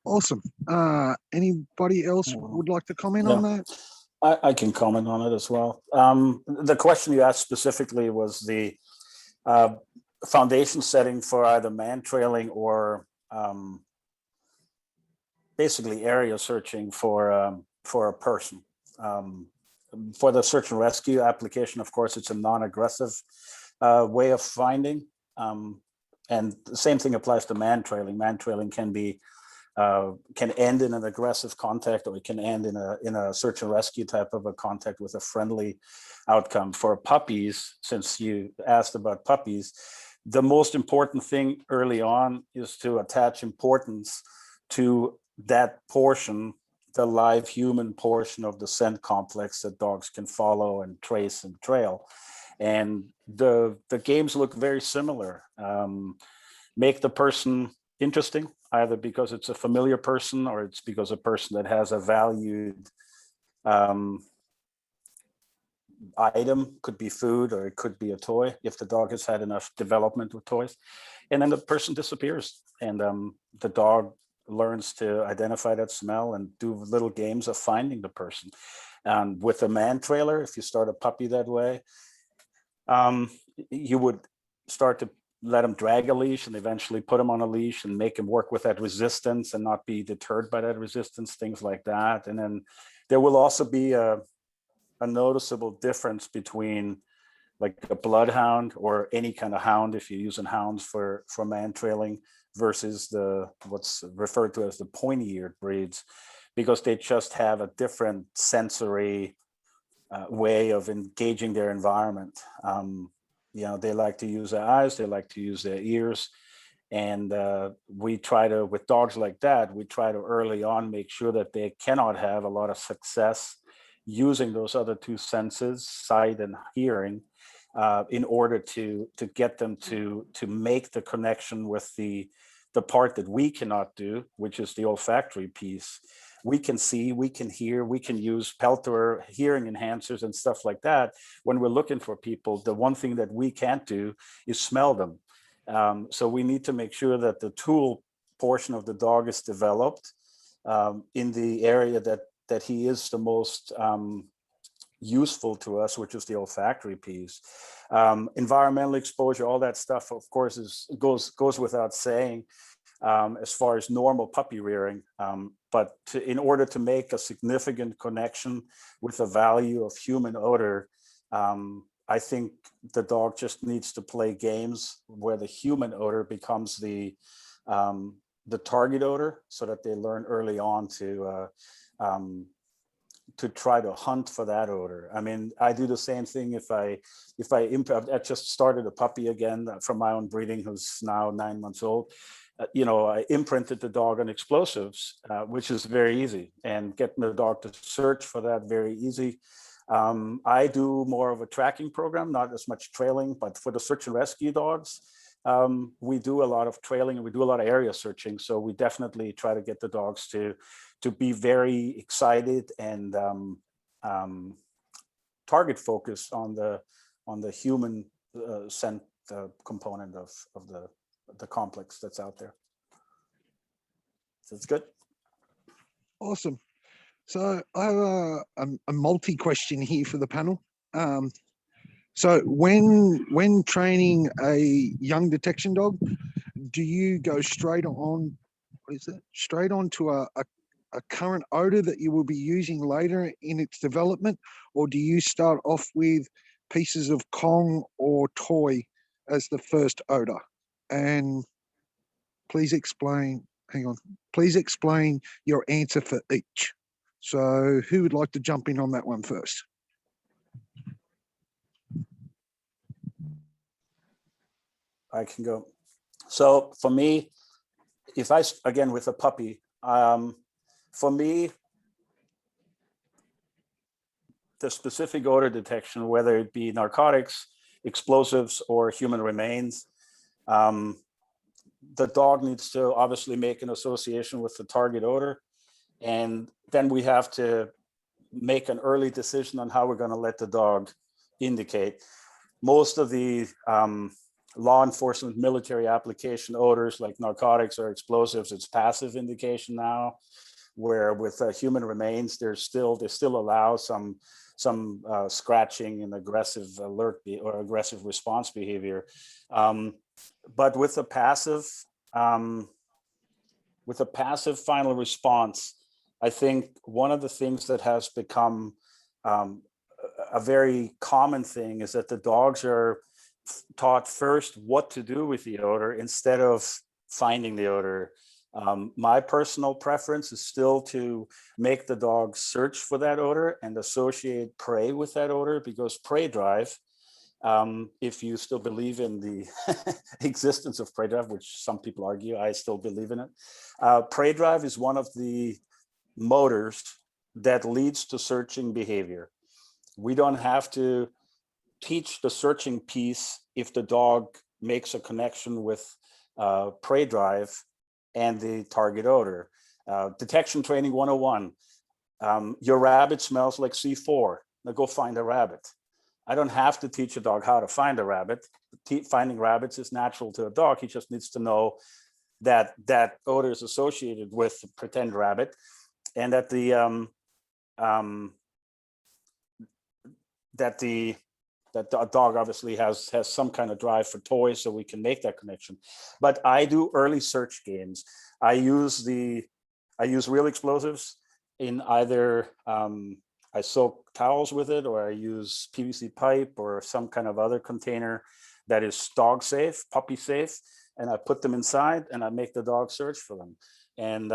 Awesome. Anybody else would like to comment on that? I can comment on it as well. The question you asked specifically was the foundation setting for either man trailing or basically area searching for a person. For the search and rescue application, of course, it's a non-aggressive way of finding. And the same thing applies to man trailing. Man trailing can be can end in an aggressive contact, or it can end in a search and rescue type of a contact with a friendly outcome. For puppies, since you asked about puppies, the most important thing early on is to attach importance to that portion, the live human portion of the scent complex that dogs can follow and trace and trail. And the games look very similar. Make the person interesting, either because it's a familiar person or it's because a person that has a valued item, could be food or it could be a toy, if the dog has had enough development with toys. And then the person disappears, and the dog learns to identify that smell and do little games of finding the person. And with a man trailer, if you start a puppy that way, you would start to let him drag a leash and eventually put him on a leash and make him work with that resistance and not be deterred by that resistance, things like that. And then there will also be a noticeable difference between like a bloodhound or any kind of hound, if you're using hounds for man trailing, versus the what's referred to as the pointy-eared breeds, because they just have a different sensory way of engaging their environment. You know, they like to use their eyes, they like to use their ears. And we try to, with dogs like that, we try to early on make sure that they cannot have a lot of success using those other two senses, sight and hearing, in order to get them to make the connection with the part that we cannot do, which is the olfactory piece. We can see, we can hear, we can use Peltor hearing enhancers and stuff like that. When we're looking for people, the one thing that we can't do is smell them. So we need to make sure that the tool portion of the dog is developed in the area that he is the most useful to us, which is the olfactory piece. Environmental exposure, all that stuff, of course, goes without saying as far as normal puppy rearing. But in order to make a significant connection with the value of human odor, I think the dog just needs to play games where the human odor becomes the target odor, so that they learn early on to try to hunt for that odor. I mean, I do the same thing if I just started a puppy again from my own breeding, who's now 9 months old. You know, I imprinted the dog on explosives, which is very easy, and getting the dog to search for that, very easy. I do more of a tracking program, not as much trailing, but for the search and rescue dogs, we do a lot of trailing and we do a lot of area searching. So we definitely try to get the dogs to be very excited and target focused on the human scent component of the complex that's out there. So it's good. Awesome. So I have a multi question here for the panel. So when training a young detection dog, do you go straight on, straight on to a a current odor that you will be using later in its development, or do you start off with pieces of Kong or toy as the first odor? And please explain, hang on, please explain your answer for each. So who would like to jump in on that one first? I can go. So for me, if I, again, with a puppy, for me, the specific odor detection, whether it be narcotics, explosives, or human remains, the dog needs to obviously make an association with the target odor. And then we have to make an early decision on how we're going to let the dog indicate. Most of the law enforcement, military application odors like narcotics or explosives, it's passive indication now, where with human remains, they still allow some scratching and aggressive alert or aggressive response behavior. But with a passive final response, I think one of the things that has become a very common thing is that the dogs are taught first what to do with the odor instead of finding the odor. My personal preference is still to make the dog search for that odor and associate prey with that odor, because prey drive, if you still believe in the existence of prey drive, which some people argue, I still believe in it. Prey drive is one of the motors that leads to searching behavior. We don't have to teach the searching piece if the dog makes a connection with prey drive and the target odor. Detection training 101. Your rabbit smells like C4. Now go find a rabbit. I don't have to teach a dog how to find a rabbit. Finding rabbits is natural to a dog. He just needs to know that that odor is associated with the pretend rabbit, and that the dog obviously has some kind of drive for toys, so we can make that connection. But I do early search games. I use real explosives in either I soak towels with it, or I use PVC pipe or some kind of other container that is dog safe, puppy safe, and I put them inside and I make the dog search for them and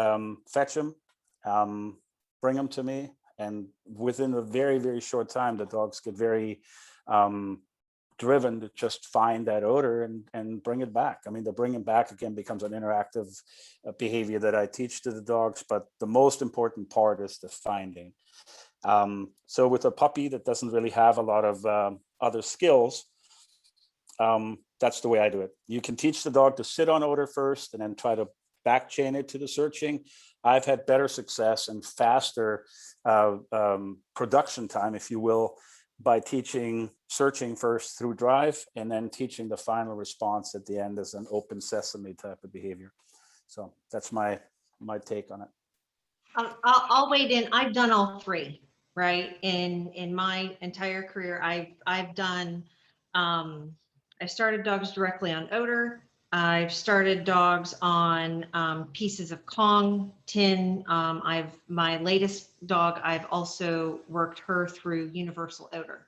fetch them, bring them to me. And within a very, very short time, the dogs get very driven to just find that odor and bring it back. I mean, the bringing back again becomes an interactive behavior that I teach to the dogs, but the most important part is the finding. So with a puppy that doesn't really have a lot of other skills, that's the way I do it. You can teach the dog to sit on odor first and then try to back chain it to the searching. I've had better success and faster production time, if you will, by teaching searching first through drive and then teaching the final response at the end as an open sesame type of behavior. So that's my take on it. I'll wade in. I've done all three, right? In my entire career, I've done. I started dogs directly on odor. I've started dogs on pieces of Kong, tin. My latest dog, I've also worked her through universal odor.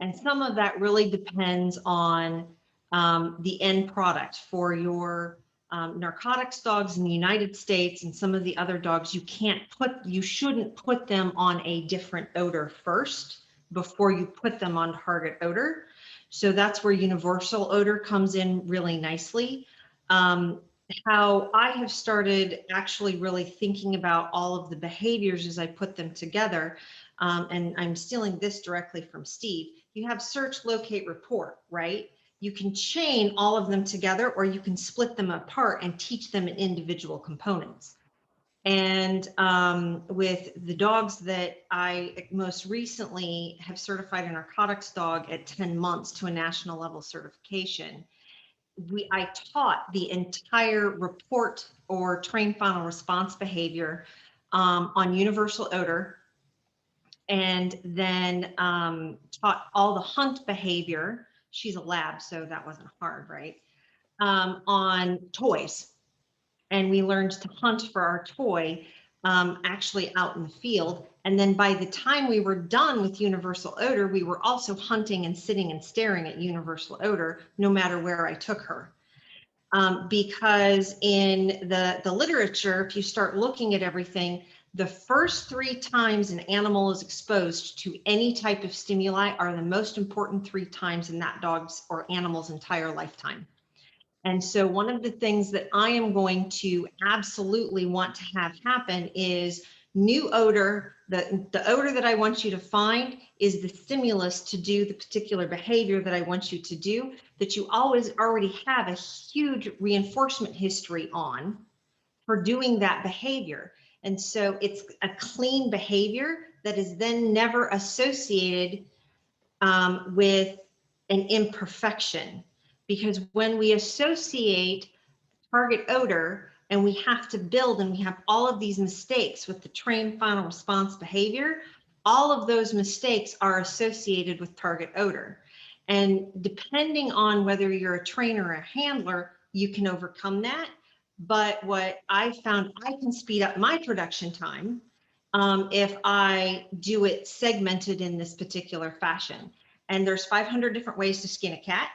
And some of that really depends on the end product. For your narcotics dogs in the United States and some of the other dogs, you shouldn't put them on a different odor first before you put them on target odor. So that's where universal odor comes in really nicely. How I have started actually really thinking about all of the behaviors as I put them together, and I'm stealing this directly from Steve. You have search, locate, report, right? You can chain all of them together, or you can split them apart and teach them in individual components. And with the dogs that I most recently have certified a narcotics dog at 10 months to a national level certification, I taught the entire report or train final response behavior on universal odor, and then taught all the hunt behavior. She's a lab, so that wasn't hard, right? On toys. And we learned to hunt for our toy actually out in the field. And then by the time we were done with universal odor, we were also hunting and sitting and staring at universal odor, no matter where I took her. Because in the literature, if you start looking at everything, the first 3 times an animal is exposed to any type of stimuli are the most important 3 times in that dog's or animal's entire lifetime. And so one of the things that I am going to absolutely want to have happen is new odor. The odor that I want you to find is the stimulus to do the particular behavior that I want you to do, that you always already have a huge reinforcement history on for doing that behavior. And so it's a clean behavior that is then never associated with an imperfection. Because when we associate target odor and we have to build and we have all of these mistakes with the trained final response behavior, all of those mistakes are associated with target odor. And depending on whether you're a trainer or a handler, you can overcome that. But what I found, I can speed up my production time if I do it segmented in this particular fashion. And there's 500 different ways to skin a cat.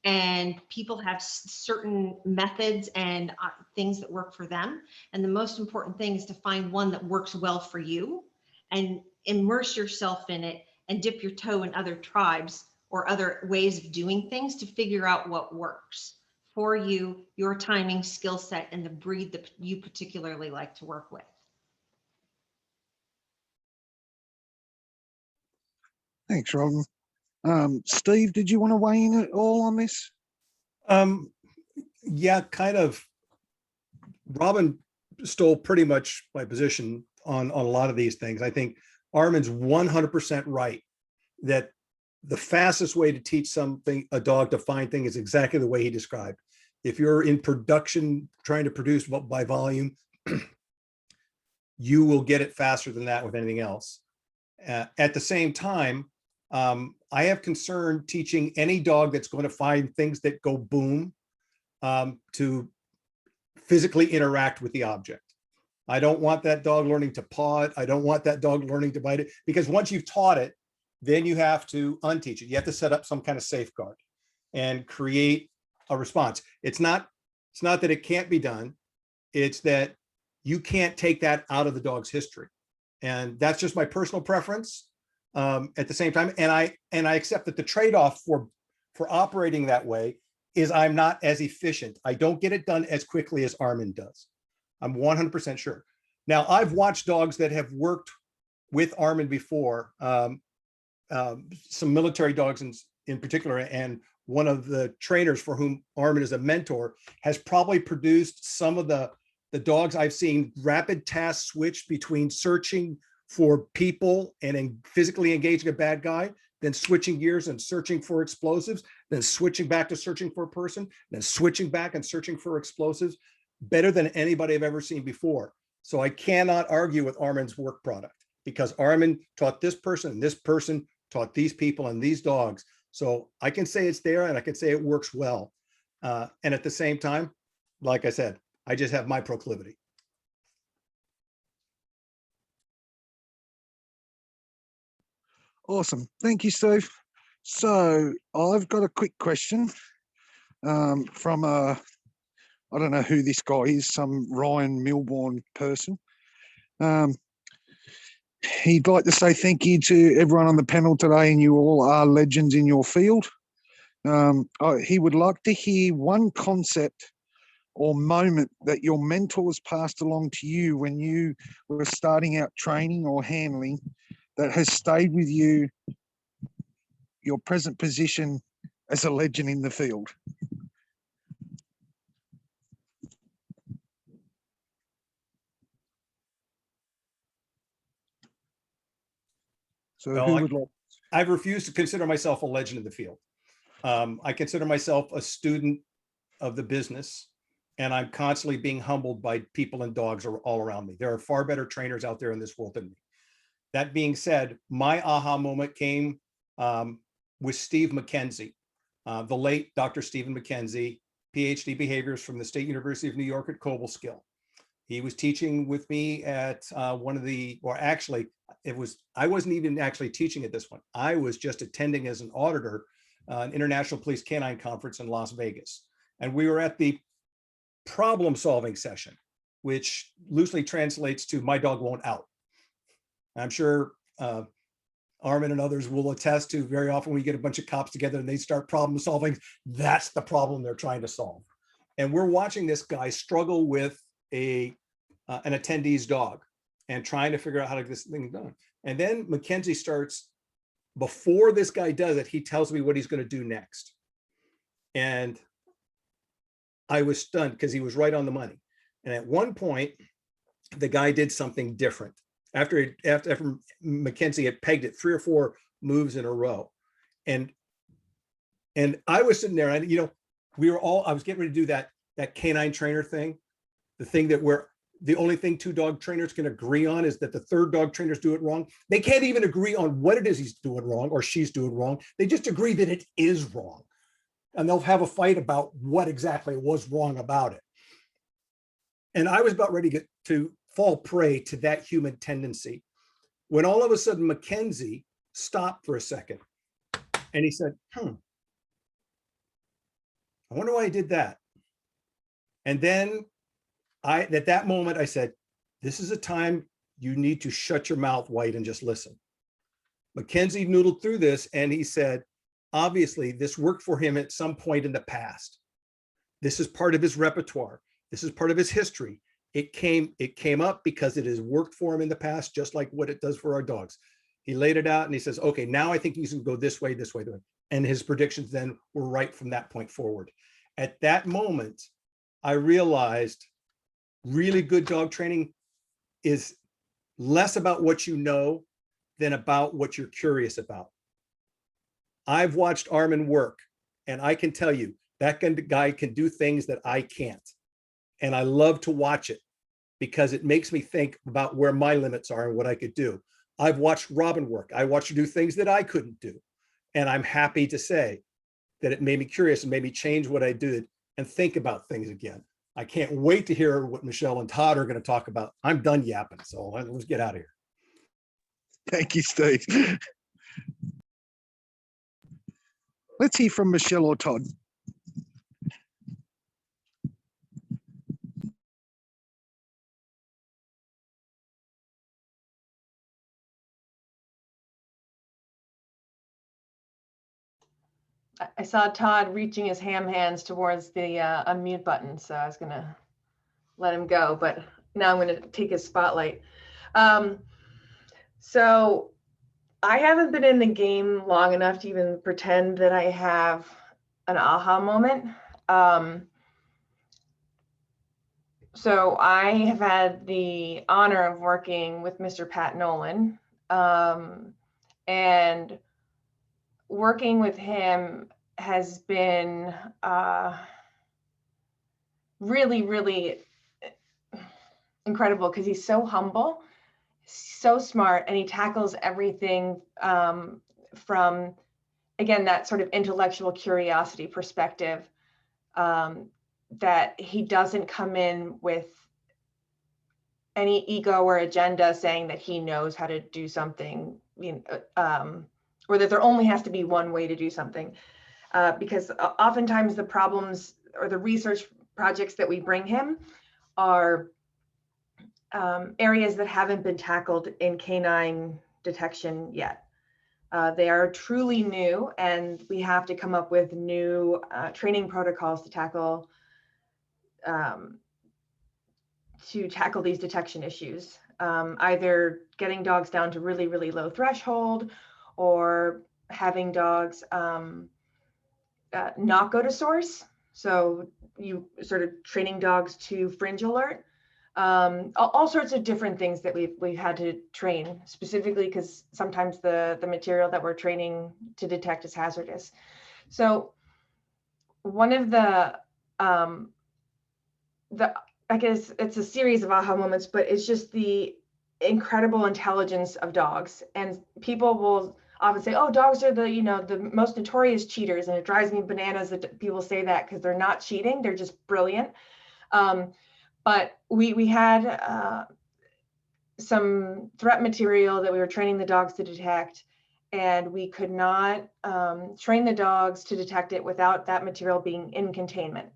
And people have certain methods and things that work for them. And the most important thing is to find one that works well for you and immerse yourself in it and dip your toe in other tribes or other ways of doing things to figure out what works for you, your timing, skill set, and the breed that you particularly like to work with. Thanks, Robin. Steve, did you want to weigh in at all on this? Yeah, kind of. Robin stole pretty much my position on a lot of these things. I think Armin's 100% right that the fastest way to teach a dog to find things is exactly the way he described. If you're in production, trying to produce by volume, you will get it faster than that with anything else. At the same time, I have concern teaching any dog that's going to find things that go boom to physically interact with the object. I don't want that dog learning to paw it. I don't want that dog learning to bite it, because once you've taught it, then you have to unteach it. You have to set up some kind of safeguard and create a response. It's not that it can't be done. It's that you can't take that out of the dog's history. And that's just my personal preference. At the same time, and I accept that the trade-off for operating that way is I'm not as efficient. I don't get it done as quickly as Armin does. I'm 100% sure. Now, I've watched dogs that have worked with Armin before, some military dogs in particular, and one of the trainers for whom Armin is a mentor has probably produced some of the dogs I've seen rapid task switch between searching for people and physically engaging a bad guy, then switching gears and searching for explosives, then switching back to searching for a person, then switching back and searching for explosives, better than anybody I've ever seen before. So I cannot argue with Armin's work product, because Armin taught this person and this person taught these people and these dogs. So I can say it's there and I can say it works well. And at the same time, like I said, I just have my proclivity. Awesome. Thank you, Steve. So I've got a quick question from I don't know who this guy is, some Ryan Milbourne person. He'd like to say thank you to everyone on the panel today, and you all are legends in your field. He would like to hear one concept or moment that your mentors passed along to you when you were starting out training or handling that has stayed with you, your present position as a legend in the field. So Well, who would like? I've refused to consider myself a legend in the field. I consider myself a student of the business, and I'm constantly being humbled by people and dogs all around me. There are far better trainers out there in this world than me. That being said, my aha moment came with Steve McKenzie, the late Dr. Stephen McKenzie, PhD behaviorist from the State University of New York at Cobleskill. He was teaching with me at one of the, or actually, I wasn't even actually teaching at this one. I was just attending as an auditor, an International Police Canine Conference in Las Vegas. And we were at the problem solving session, which loosely translates to my dog won't out. I'm sure Armin and others will attest to very often we get a bunch of cops together and they start problem solving. That's the problem they're trying to solve. And we're watching this guy struggle with an attendee's dog and trying to figure out how to get this thing done. And then Mackenzie starts, before this guy does it, he tells me what he's going to do next. And I was stunned because he was right on the money. And at one point, the guy did something different. After Mackenzie had pegged it 3 or 4 moves in a row. And I was sitting there, and I was getting ready to do that canine trainer thing, the thing that the only thing 2 dog trainers can agree on is that the third dog trainers do it wrong. They can't even agree on what it is he's doing wrong or she's doing wrong. They just agree that it is wrong. And they'll have a fight about what exactly was wrong about it. And I was about ready to fall prey to that human tendency when all of a sudden Mackenzie stopped for a second and he said, I wonder why I did that. And then at that moment, I said, this is a time you need to shut your mouth, White, and just listen. Mackenzie noodled through this and he said, obviously this worked for him at some point in the past. This is part of his repertoire. This is part of his history. It came up because it has worked for him in the past, just like what it does for our dogs. He laid it out and he says, okay, now I think he's gonna go this way, this way, this way. And his predictions then were right from that point forward. At that moment, I realized really good dog training is less about what you know than about what you're curious about. I've watched Armin work, and I can tell you that guy can do things that I can't. And I love to watch it because it makes me think about where my limits are and what I could do. I've watched Robin work. I watched her do things that I couldn't do. And I'm happy to say that it made me curious and made me change what I did and think about things again. I can't wait to hear what Michelle and Todd are going to talk about. I'm done yapping, so let's get out of here. Thank you, Steve. Let's hear from Michelle or Todd. I saw Todd reaching his ham hands towards the unmute button, so I was gonna let him go, but now I'm gonna take his spotlight. So I haven't been in the game long enough to even pretend that I have an aha moment. So I have had the honor of working with Mr. Pat Nolan, and working with him has been really, really incredible because he's so humble, so smart, and he tackles everything from, again, that sort of intellectual curiosity perspective, that he doesn't come in with any ego or agenda saying that he knows how to do something, or that there only has to be one way to do something. Because oftentimes the problems or the research projects that we bring him are areas that haven't been tackled in canine detection yet. They are truly new, and we have to come up with new training protocols to tackle these detection issues. Either getting dogs down to really, really low threshold, or having dogs not go to source. So you sort of training dogs to fringe alert. All sorts of different things that we've had to train, specifically because sometimes the material that we're training to detect is hazardous. So one of the I guess it's a series of aha moments, but it's just the incredible intelligence of dogs. And people will often say, oh, dogs are the most notorious cheaters. And it drives me bananas that people say that, because they're not cheating. They're just brilliant. But we had some threat material that we were training the dogs to detect, and we could not train the dogs to detect it without that material being in containment.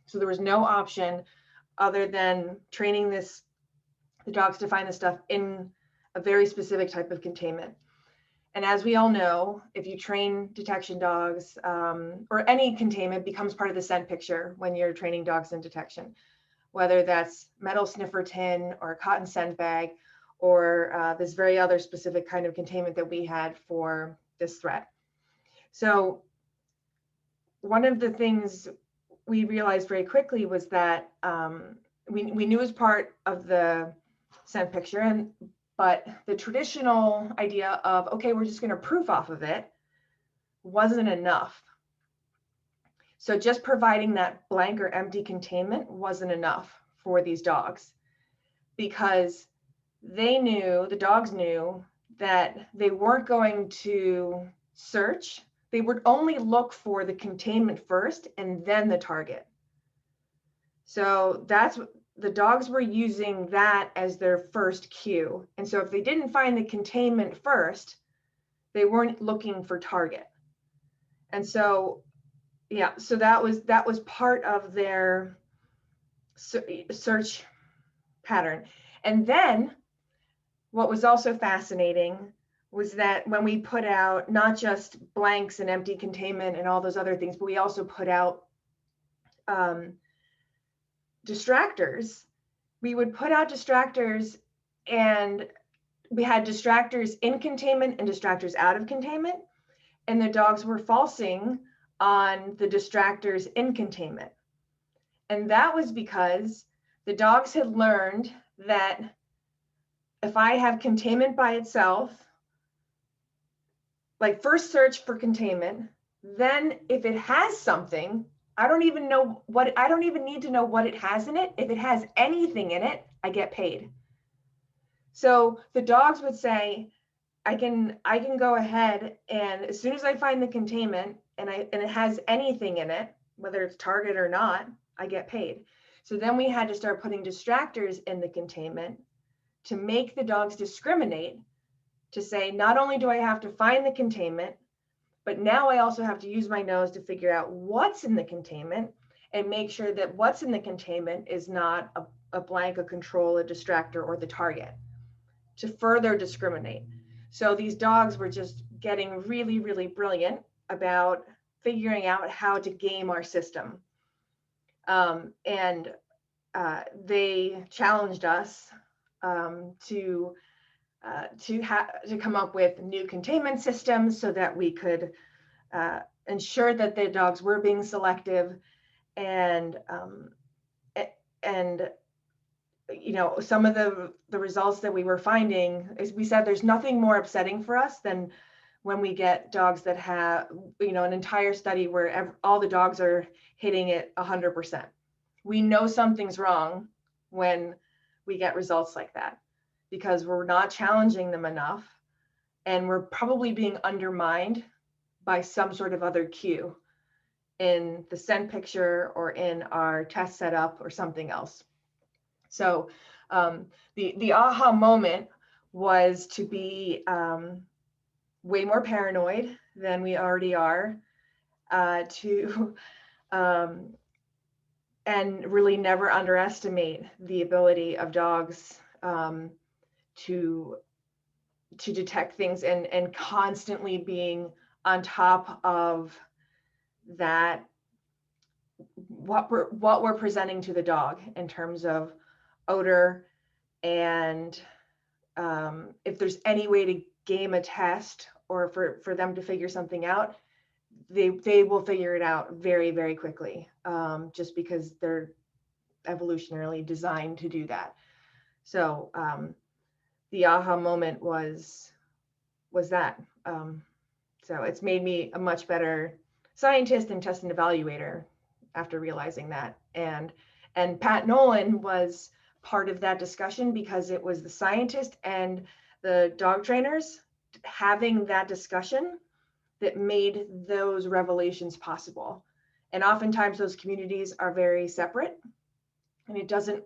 So there was no option other than training the dogs to find the stuff in a very specific type of containment. And as we all know, if you train detection dogs, or any containment becomes part of the scent picture when you're training dogs in detection, whether that's metal sniffer tin or a cotton scent bag, or this very other specific kind of containment that we had for this threat. So one of the things we realized very quickly was that we knew as part of the scent picture, but the traditional idea of, okay, we're just going to proof off of it wasn't enough. So just providing that blank or empty containment wasn't enough for these dogs, because the dogs knew that they weren't going to search. They would only look for the containment first and then the target. So the dogs were using that as their first cue. And so if they didn't find the containment first, they weren't looking for target. And so, yeah, so that was part of their search pattern. And then what was also fascinating was that when we put out not just blanks and empty containment and all those other things, but we also put out distractors. We would put out distractors, and we had distractors in containment and distractors out of containment, and the dogs were falsing on the distractors in containment. And that was because the dogs had learned that if I have containment by itself, like first search for containment, then if it has something, I don't even need to know what it has in it. If it has anything in it, I get paid. So the dogs would say, I can go ahead, and as soon as I find the containment and it has anything in it, whether it's target or not, I get paid. So then we had to start putting distractors in the containment to make the dogs discriminate, to say, not only do I have to find the containment, but now I also have to use my nose to figure out what's in the containment and make sure that what's in the containment is not a blank, a control, a distractor, or the target, to further discriminate. So these dogs were just getting really, really brilliant about figuring out how to game our system. And they challenged us to come up with new containment systems so that we could ensure that the dogs were being selective. And you know, some of the results that we were finding is, we said there's nothing more upsetting for us than when we get dogs that have, you know, an entire study where all the dogs are hitting it 100%. We know something's wrong when we get results like that, because we're not challenging them enough, and we're probably being undermined by some sort of other cue in the scent picture or in our test setup or something else. So the aha moment was to be way more paranoid than we already are, and really never underestimate the ability of dogs to detect things, and constantly being on top of that, what we're presenting to the dog in terms of odor, and if there's any way to game a test or for them to figure something out, they will figure it out very, very quickly, just because they're evolutionarily designed to do that. So the aha moment was that. So it's made me a much better scientist and test and evaluator after realizing that. And Pat Nolan was part of that discussion, because it was the scientist and the dog trainers having that discussion that made those revelations possible. And oftentimes those communities are very separate, and it doesn't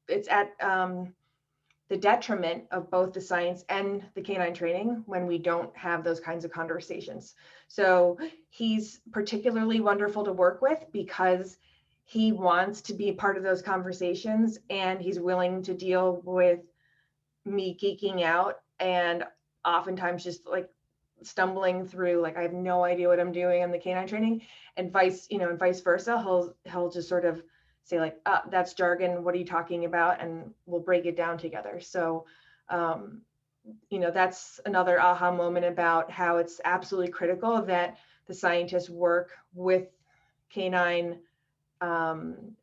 it's at the detriment of both the science and the canine training when we don't have those kinds of conversations. So he's particularly wonderful to work with because he wants to be part of those conversations, and he's willing to deal with me geeking out and oftentimes just like stumbling through, like I have no idea what I'm doing in the canine training, and vice versa. He'll just sort of say like, that's jargon, what are you talking about? And we'll break it down together. So that's another aha moment about how it's absolutely critical that the scientists work with canine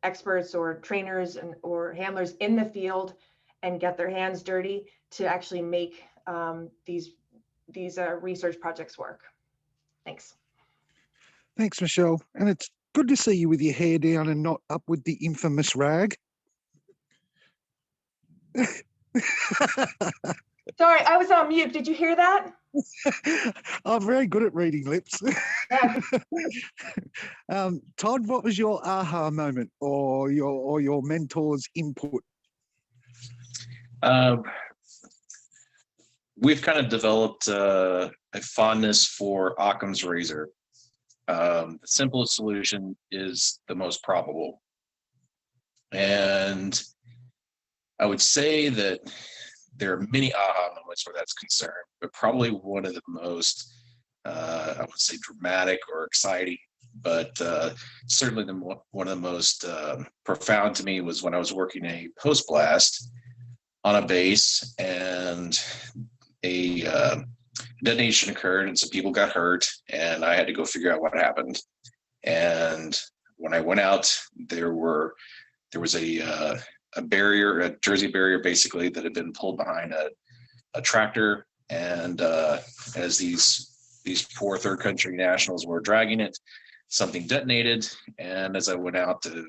experts or trainers or handlers in the field and get their hands dirty to actually make these research projects work. Thanks. Thanks, Michelle. And it's good to see you with your hair down and not up with the infamous rag. Sorry, I was on mute. Did you hear that? I'm very good at reading lips. Yeah. Todd, what was your aha moment or your mentor's input? We've kind of developed a fondness for Occam's razor. The simplest solution is the most probable. And I would say that there are many aha moments where that's concerned, but probably one of the most, I would say, dramatic or exciting, but certainly one of the most profound to me was when I was working a post blast on a base, and a detonation occurred, and some people got hurt, and I had to go figure out what happened. And when I went out, there was a barrier, a Jersey barrier, basically, that had been pulled behind a tractor. And as these poor third country nationals were dragging it, something detonated. And as I went out to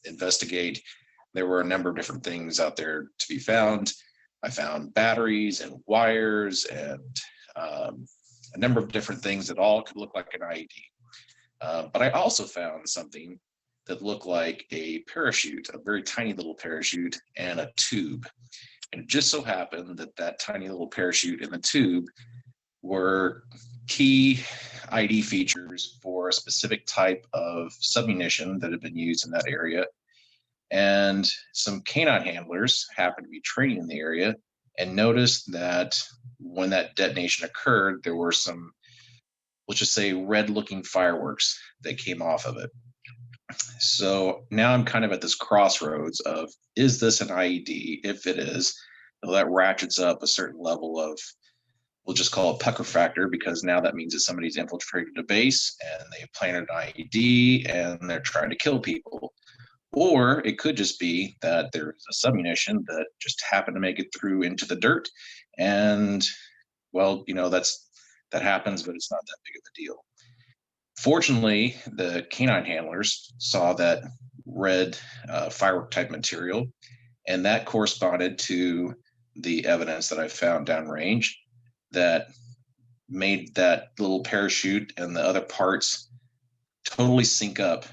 investigate, there were a number of different things out there to be found. I found batteries and wires and a number of different things that all could look like an IED. But I also found something that looked like a parachute, a very tiny little parachute, and a tube. And it just so happened that that tiny little parachute and the tube were key ID features for a specific type of submunition that had been used in that area. And some canine handlers happened to be training in the area and noticed that when that detonation occurred, there were some, let's just say, red-looking fireworks that came off of it. So now I'm kind of at this crossroads of, is this an IED? If it is, well, that ratchets up a certain level of, we'll just call it pucker factor, because now that means that somebody's infiltrated a base and they planted an IED and they're trying to kill people. Or it could just be that there's a submunition that just happened to make it through into the dirt. And, well, that happens, but it's not that big of a deal. Fortunately, the canine handlers saw that red firework type material, and that corresponded to the evidence that I found downrange that made that little parachute and the other parts totally sync up,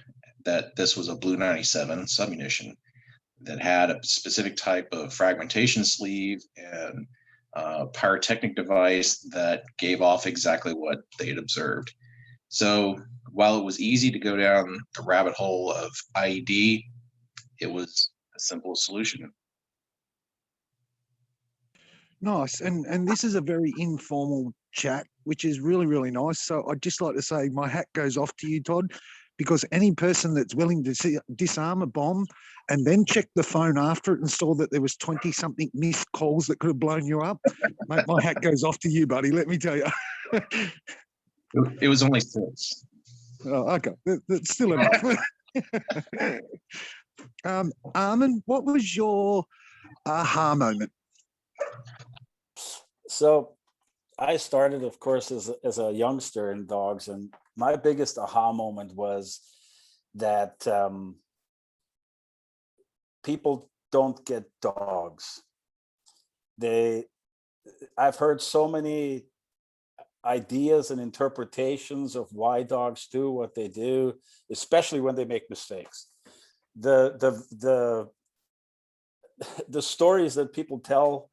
that this was a Blue 97 submunition that had a specific type of fragmentation sleeve and pyrotechnic device that gave off exactly what they had observed. So while it was easy to go down the rabbit hole of IED, it was a simple solution. Nice. And this is a very informal chat, which is really, really nice. So I'd just like to say my hat goes off to you, Todd, because any person that's willing to disarm a bomb and then check the phone after it and saw that there was 20-something missed calls that could have blown you up, mate, my hat goes off to you, buddy, let me tell you. It was only 6. Oh, okay. That's still enough. Armin, what was your aha moment? So I started, of course, as a youngster in dogs, and my biggest aha moment was that people don't get dogs. I've heard so many ideas and interpretations of why dogs do what they do, especially when they make mistakes. The the stories that people tell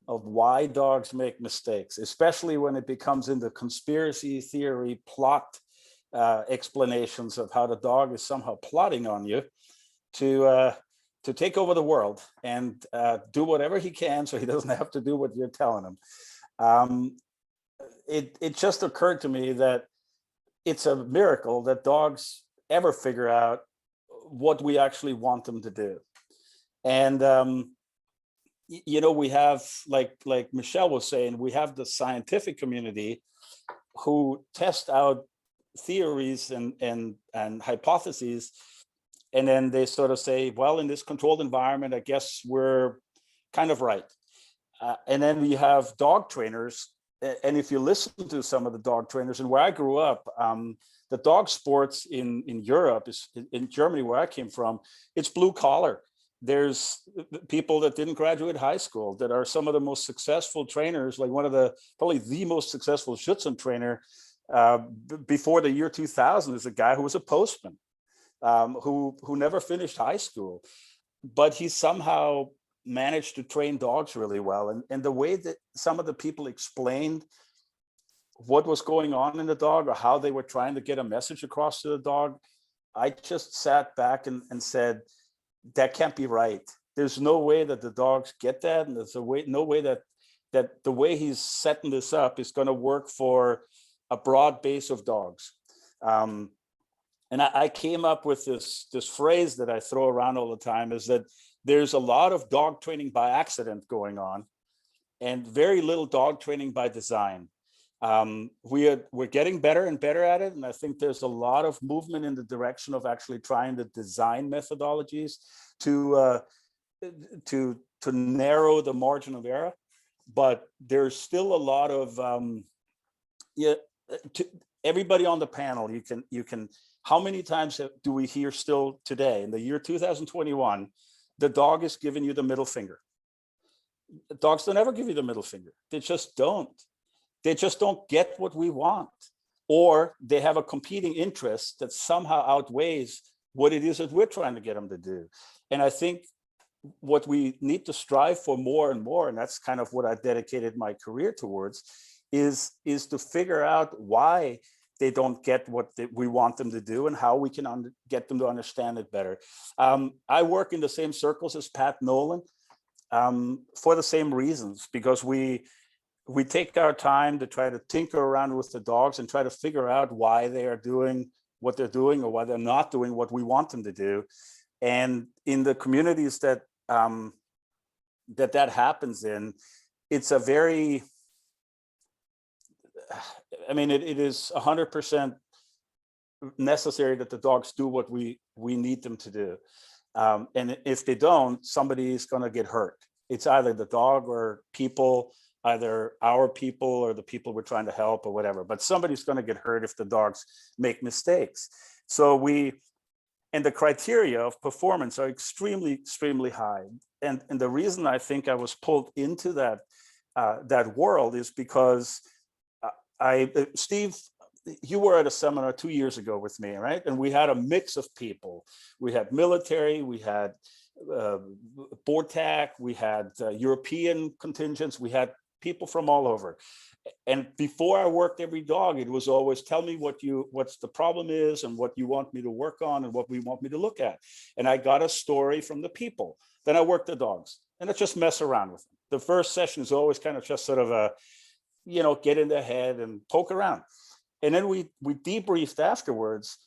of why dogs make mistakes, especially when it becomes into conspiracy theory plot explanations of how the dog is somehow plotting on you to take over the world and do whatever he can so he doesn't have to do what you're telling him. It just occurred to me that it's a miracle that dogs ever figure out what we actually want them to do. And you know, we have, like Michelle was saying, we have the scientific community who test out theories and hypotheses, and then they sort of say, well, in this controlled environment, I guess we're kind of right. And then we have dog trainers, and if you listen to some of the dog trainers, and where I grew up, the dog sports in Europe, is in Germany, where I came from, it's blue collar. There's people that didn't graduate high school that are some of the most successful trainers, like probably the most successful Schutzhund trainer before the year 2000 is a guy who was a postman, who never finished high school, but he somehow managed to train dogs really well. And the way that some of the people explained what was going on in the dog, or how they were trying to get a message across to the dog, I just sat back and said, that can't be right. There's no way that the dogs get that, and there's no way that the way he's setting this up is going to work for a broad base of dogs. And I came up with this phrase that I throw around all the time, is that there's a lot of dog training by accident going on, and very little dog training by design. We're getting better and better at it, and I think there's a lot of movement in the direction of actually trying to design methodologies to narrow the margin of error. But there's still a lot of everybody on the panel. You can. How many times do we hear still today in the year 2021? The dog is giving you the middle finger. Dogs don't ever give you the middle finger. They just don't. They just don't get what we want, or they have a competing interest that somehow outweighs what it is that we're trying to get them to do. And I think what we need to strive for more and more, and that's kind of what I dedicated my career towards, is to figure out why they don't get what we want them to do, and how we can get them to understand it better. I work in the same circles as Pat Nolan for the same reasons, because we take our time to try to tinker around with the dogs and try to figure out why they are doing what they're doing, or why they're not doing what we want them to do. And in the communities that that happens in, it's a very, I mean, it is 100% necessary that the dogs do what we need them to do. And if they don't, somebody is going to get hurt. It's either the dog or people, either our people or the people we're trying to help or whatever, but somebody's going to get hurt if the dogs make mistakes. So and the criteria of performance are extremely, extremely high. And the reason I think I was pulled into that world is because Steve, you were at a seminar 2 years ago with me, right? And we had a mix of people. We had military, we had BORTAC, we had European contingents, we had people from all over. And before I worked every dog, it was always, tell me what's the problem is, and what you want me to work on, and what we want me to look at. And I got a story from the people. Then I worked the dogs, and I just mess around with them. The first session is always kind of just sort of a, get in their head and poke around. And then we debriefed afterwards,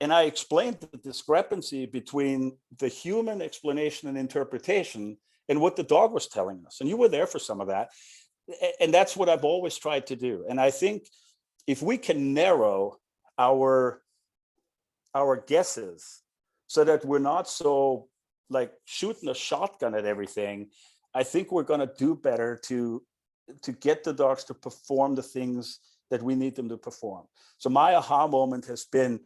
and I explained the discrepancy between the human explanation and interpretation and what the dog was telling us. And you were there for some of that. And that's what I've always tried to do. And I think if we can narrow our guesses so that we're not so like shooting a shotgun at everything, I think we're going to do better to get the dogs to perform the things that we need them to perform. So my aha moment has been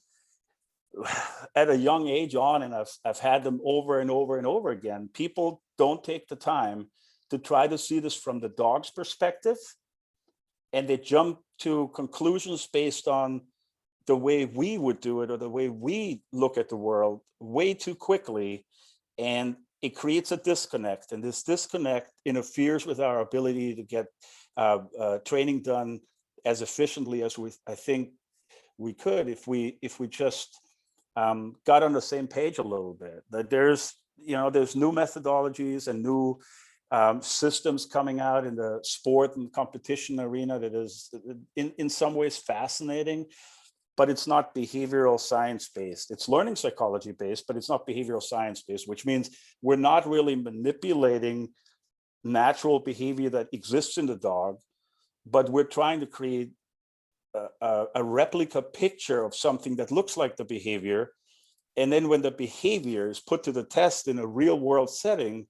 at a young age on, and I've had them over and over and over again. People don't take the time to try to see this from the dog's perspective, and they jump to conclusions based on the way we would do it, or the way we look at the world, way too quickly. And it creates a disconnect, and this disconnect interferes with our ability to get training done as efficiently as I think we could if we just got on the same page a little bit. That there's new methodologies and new systems coming out in the sport and competition arena that is in some ways fascinating, but it's not behavioral science based. It's learning psychology based, but it's not behavioral science based, which means we're not really manipulating natural behavior that exists in the dog, but we're trying to create a replica picture of something that looks like the behavior. And then when the behavior is put to the test in a real world setting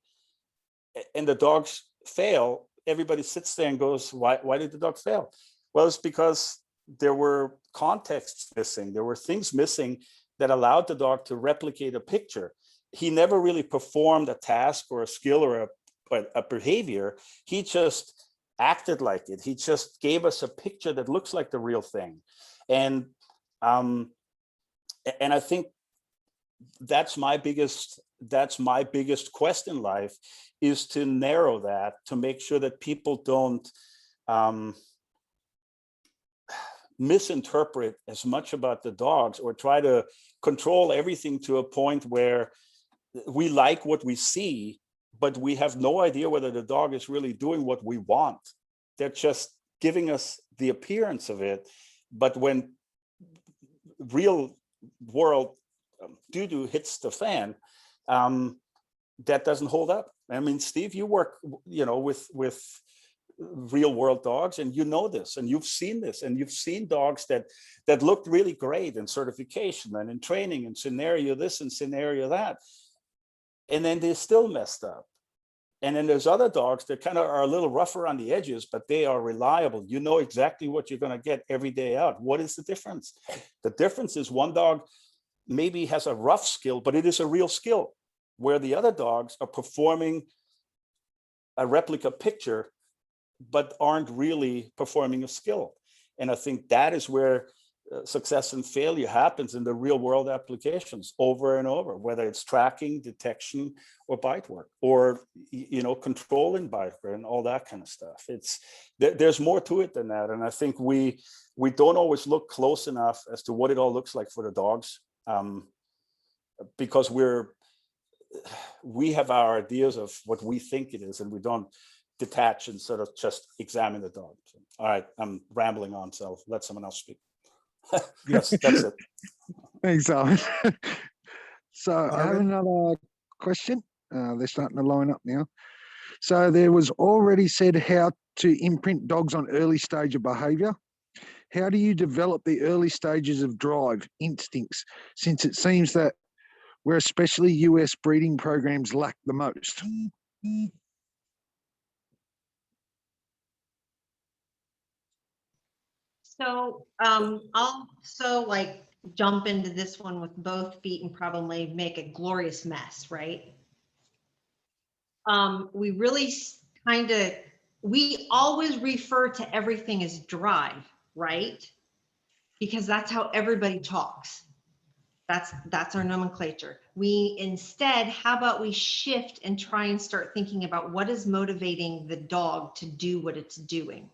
and the dogs fail, everybody sits there and goes, why did the dog fail? Well, it's because there were contexts missing. There were things missing that allowed the dog to replicate a picture. He never really performed a task or a skill or a behavior. He just acted like it. He just gave us a picture that looks like the real thing. And I think that's my biggest quest in life, is to narrow that, to make sure that people don't misinterpret as much about the dogs or try to control everything to a point where we like what we see, but we have no idea whether the dog is really doing what we want. They're just giving us the appearance of it. But when real world doo-doo hits the fan, that doesn't hold up. I mean, Steve, you work, with real world dogs, and you know this, and you've seen this, and you've seen dogs that looked really great in certification and in training and scenario this and scenario that, and then they're still messed up. And then there's other dogs that kind of are a little rough around the edges, but they are reliable. You know exactly what you're going to get every day out. What is the difference? The difference is one dog maybe has a rough skill, but it is a real skill, where the other dogs are performing a replica picture, but aren't really performing a skill. And I think that is where success and failure happens in the real world applications over and over, whether it's tracking, detection, or bite work, or controlling bite work and all that kind of stuff. There's more to it than that. And I think we don't always look close enough as to what it all looks like for the dogs, because we have our ideas of what we think it is, and we don't detach and sort of just examine the dog. So, all right, I'm rambling on, so I'll let someone else speak. That's it. Thanks, Alan. So I have Armin? another question. They're starting to line up now. So there was already said how to imprint dogs on early stage of behavior. How do you develop the early stages of drive, instincts, since it seems that where especially US breeding programs lack the most? So I'll jump into this one with both feet and probably make a glorious mess, right? We really we always refer to everything as drive, right? Because that's how everybody talks. That's our nomenclature. We instead, how about we shift and try and start thinking about what is motivating the dog to do what it's doing?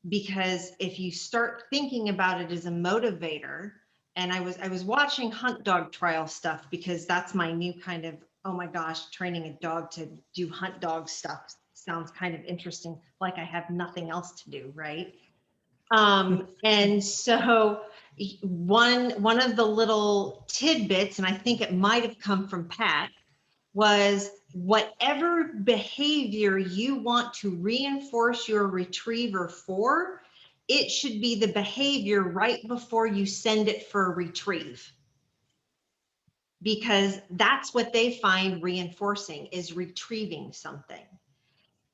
Because if you start thinking about it as a motivator, and I was watching hunt dog trial stuff, because that's my new kind of, oh my gosh, training a dog to do hunt dog stuff sounds kind of interesting, like I have nothing else to do, right? And so one of the little tidbits, and I think it might have come from Pat, was whatever behavior you want to reinforce your retriever for, it should be the behavior right before you send it for a retrieve. Because that's what they find reinforcing, is retrieving something.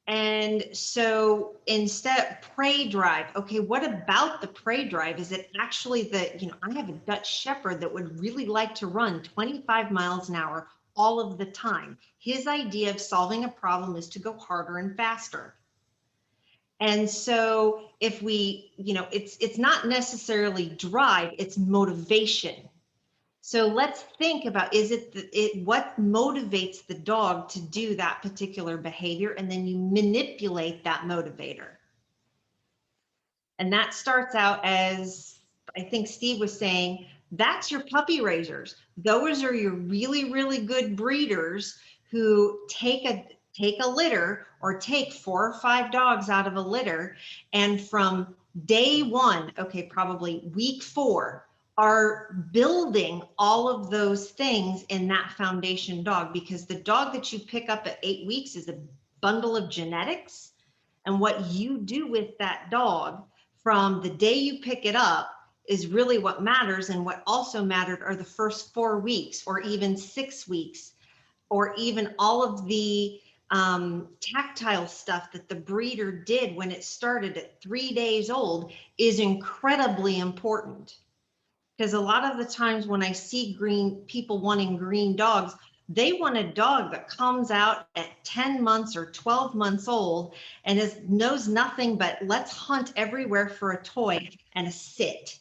And so instead, prey drive. Okay, what about the prey drive? Is it actually I have a Dutch Shepherd that would really like to run 25 miles an hour all of the time. His idea of solving a problem is to go harder and faster. And so if we, it's not necessarily drive, it's motivation. So let's think about, is it what motivates the dog to do that particular behavior? And then you manipulate that motivator. And that starts out as, I think Steve was saying, that's your puppy raisers. Those are your really, really good breeders who take a litter or take 4 or 5 dogs out of a litter. And from day one, okay, probably week 4, are building all of those things in that foundation dog, because the dog that you pick up at 8 weeks is a bundle of genetics. And what you do with that dog from the day you pick it up is really what matters. And what also mattered are the first 4 weeks, or even 6 weeks, or even all of the tactile stuff that the breeder did when it started at 3 days old is incredibly important. Because a lot of the times when I see people wanting green dogs, they want a dog that comes out at 10 months or 12 months old and knows nothing but let's hunt everywhere for a toy and a sit.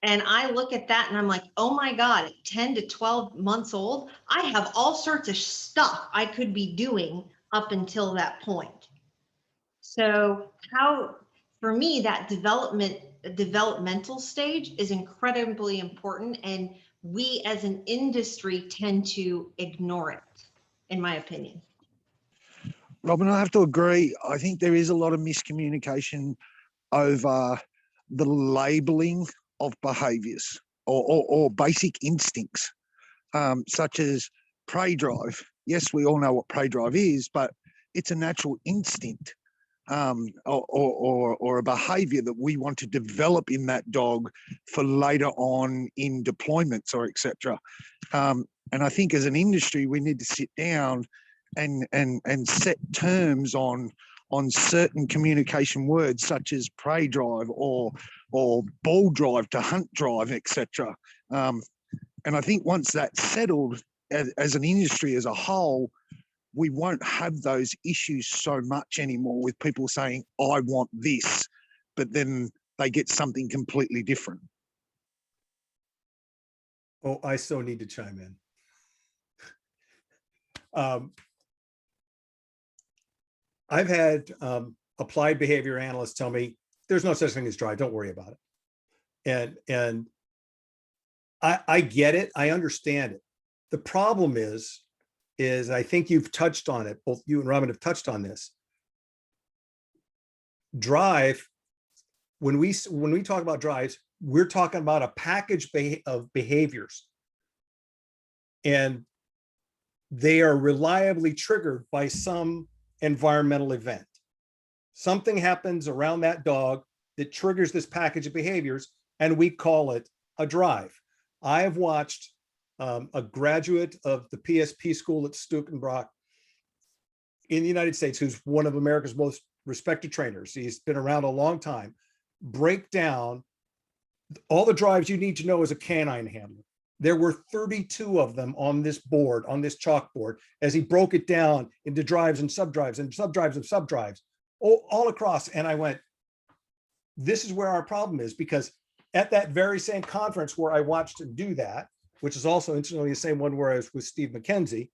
And I look at that and I'm like, oh my God, at 10 to 12 months old, I have all sorts of stuff I could be doing up until that point. So for me, that developmental stage is incredibly important, and we as an industry tend to ignore it, in my opinion. Robin, I have to agree. I think there is a lot of miscommunication over the labeling of behaviors or basic instincts, such as prey drive. Yes, we all know what prey drive is, but it's a natural instinct. Or a behavior that we want to develop in that dog for later on in deployments or etc. And I think as an industry, we need to sit down and set terms on certain communication words such as prey drive or ball drive to hunt drive, etc. And I think once that's settled, as an industry as a whole, we won't have those issues so much anymore with people saying, I want this, but then they get something completely different. Oh, I so need to chime in. I've had applied behavior analysts tell me there's no such thing as drive, don't worry about it. And I get it, I understand it. The problem is I think you've touched on it, both you and Robin have touched on this. Drive, when we talk about drives, we're talking about a package of behaviors. And they are reliably triggered by some environmental event. Something happens around that dog that triggers this package of behaviors, and we call it a drive. I have watched a graduate of the PSP school at Stukenbrock in the United States, who's one of America's most respected trainers. He's been around a long time, break down all the drives you need to know as a canine handler. There were 32 of them on this board, on this chalkboard, as he broke it down into drives and subdrives and subdrives of subdrives, all across. And I went, this is where our problem is, because at that very same conference where I watched him do that, which is also incidentally the same one where I was with Steve McKenzie,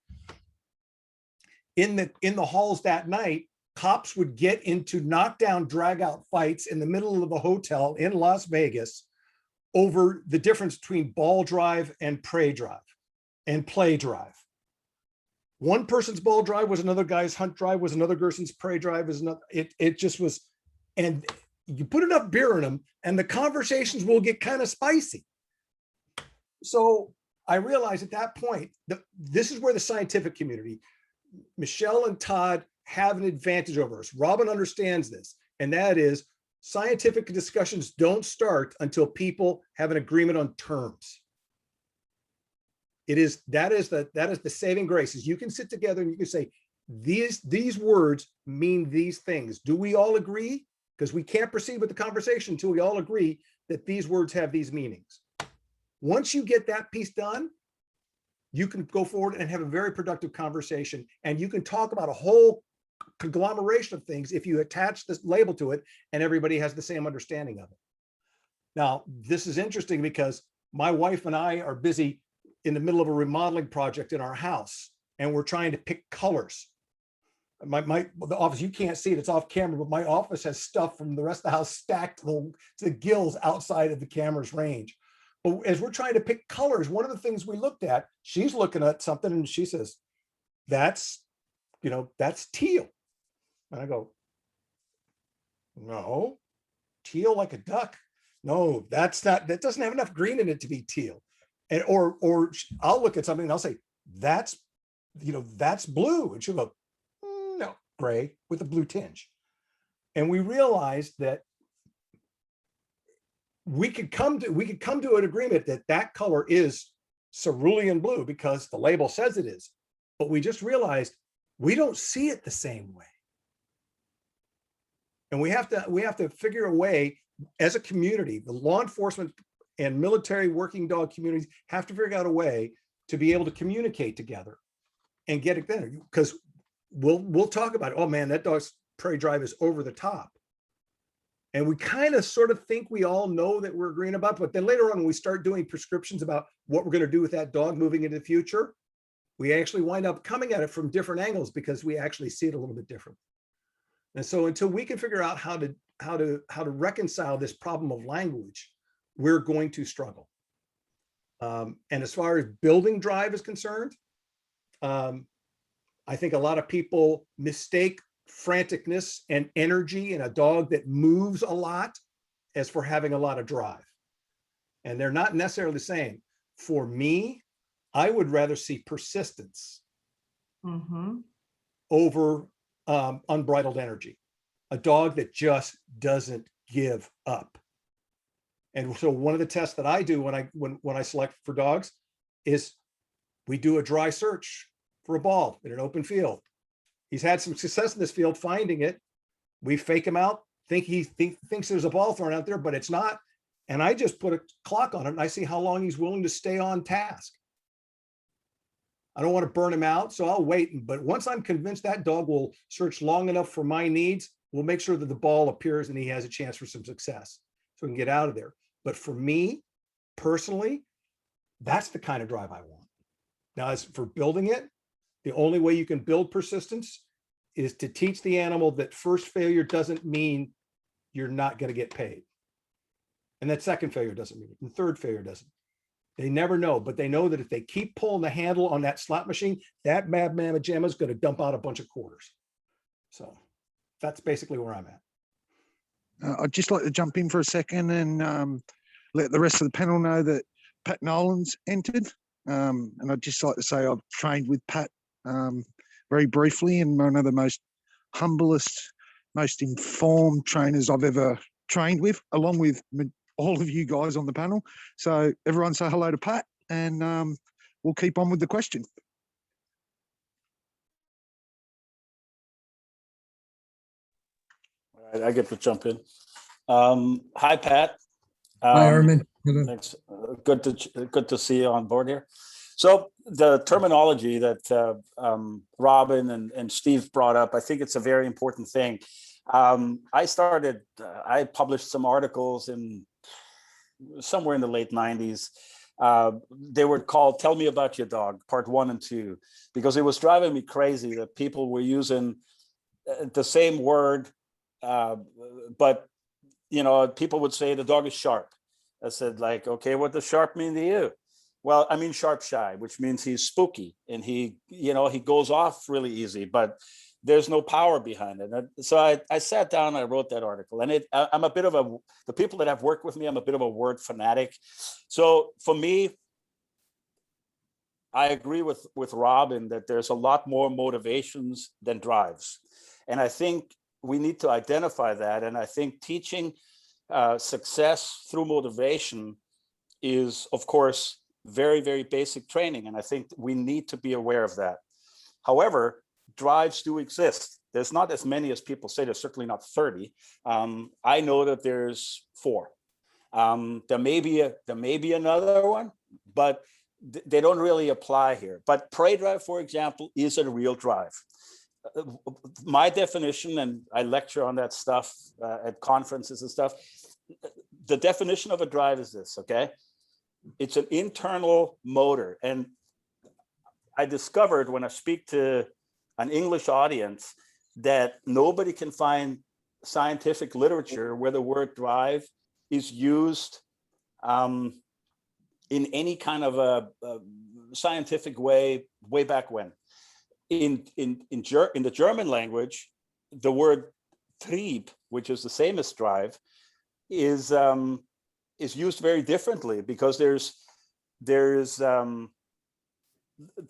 in the halls that night, cops would get into knockdown, drag out fights in the middle of a hotel in Las Vegas over the difference between ball drive and prey drive and play drive. One person's ball drive was another guy's hunt drive, was another person's prey drive, is another. It just was, and you put enough beer in them and the conversations will get kind of spicy. So I realized at that point that this is where the scientific community, Michelle and Todd, have an advantage over us. Robin understands this, and that is scientific discussions don't start until people have an agreement on terms. That is the saving grace, is you can sit together and you can say, these words mean these things. Do we all agree? Because we can't proceed with the conversation until we all agree that these words have these meanings. Once you get that piece done, you can go forward and have a very productive conversation, and you can talk about a whole conglomeration of things if you attach this label to it and everybody has the same understanding of it. Now, this is interesting because my wife and I are busy in the middle of a remodeling project in our house, and we're trying to pick colors. The office, you can't see it, it's off camera, but my office has stuff from the rest of the house stacked to the gills outside of the camera's range. But as we're trying to pick colors, one of the things we looked at, she's looking at something and she says, that's teal. And I go, no, teal like a duck. No, that's not, that doesn't have enough green in it to be teal. And or I'll look at something and I'll say, that's blue. And she'll go, no, gray with a blue tinge. And we realized that we could come to an agreement that that color is cerulean blue because the label says it is. But we just realized we don't see it the same way. And we have to figure a way as a community, the law enforcement and military working dog communities have to figure out a way to be able to communicate together and get it there. Because we'll talk about it. Oh man, that dog's prey drive is over the top. And we kind of sort of think we all know that we're agreeing about, but then later on, when we start doing prescriptions about what we're going to do with that dog moving into the future, we actually wind up coming at it from different angles because we actually see it a little bit different. And so until we can figure out how to reconcile this problem of language, we're going to struggle. And as far as building drive is concerned, I think a lot of people mistake franticness and energy in a dog that moves a lot as for having a lot of drive. And they're not necessarily the same. For me, I would rather see persistence over unbridled energy. A dog that just doesn't give up. And so one of the tests that I do when I select for dogs is we do a dry search for a ball in an open field. He's had some success in this field finding it. We fake him out, thinks there's a ball thrown out there, but it's not. And I just put a clock on it and I see how long he's willing to stay on task. I don't want to burn him out, so I'll wait. But once I'm convinced that dog will search long enough for my needs, we'll make sure that the ball appears and he has a chance for some success so we can get out of there. But for me, personally, that's the kind of drive I want. Now, as for building it, the only way you can build persistence is to teach the animal that first failure doesn't mean you're not going to get paid. And that second failure doesn't mean it. And third failure doesn't. They never know, but they know that if they keep pulling the handle on that slot machine, that Mad Mamma Jamma is going to dump out a bunch of quarters. So that's basically where I'm at. I'd just like to jump in for a second and let the rest of the panel know that Pat Nolan's entered. And I'd just like to say I've trained with Pat very briefly, and one of the most humblest, most informed trainers I've ever trained with, along with all of you guys on the panel. So everyone say hello to Pat, and we'll keep on with the question. All right, I get to jump in. Hi, Pat. Hi, Armin. Hello. Thanks. Good to see you on board here. So the terminology that Robin and Steve brought up, I think it's a very important thing. I published some articles in somewhere in the late 90s. They were called "Tell Me About Your Dog," part 1 and 2, because it was driving me crazy that people were using the same word, but people would say the dog is sharp. I said, like, okay, what does sharp mean to you? Well, I mean sharp shy, which means he's spooky and he goes off really easy, but there's no power behind it. So I sat down and I wrote that article, and I'm a bit of the people that have worked with me, I'm a bit of a word fanatic. So for me, I agree with Robin that there's a lot more motivations than drives. And I think we need to identify that. And I think teaching success through motivation is, of course, very, very basic training. And I think we need to be aware of that. However, drives do exist. There's not as many as people say. There's certainly not 30. I know that there's 4. There may be another one, but they don't really apply here. But prey drive, for example, is a real drive. My definition, and I lecture on that stuff at conferences and stuff, the definition of a drive is this, okay? It's an internal motor. And I discovered when I speak to an English audience that nobody can find scientific literature where the word drive is used in any kind of a scientific way back when. In the German language, the word Trieb, which is the same as drive, is used very differently, because there's the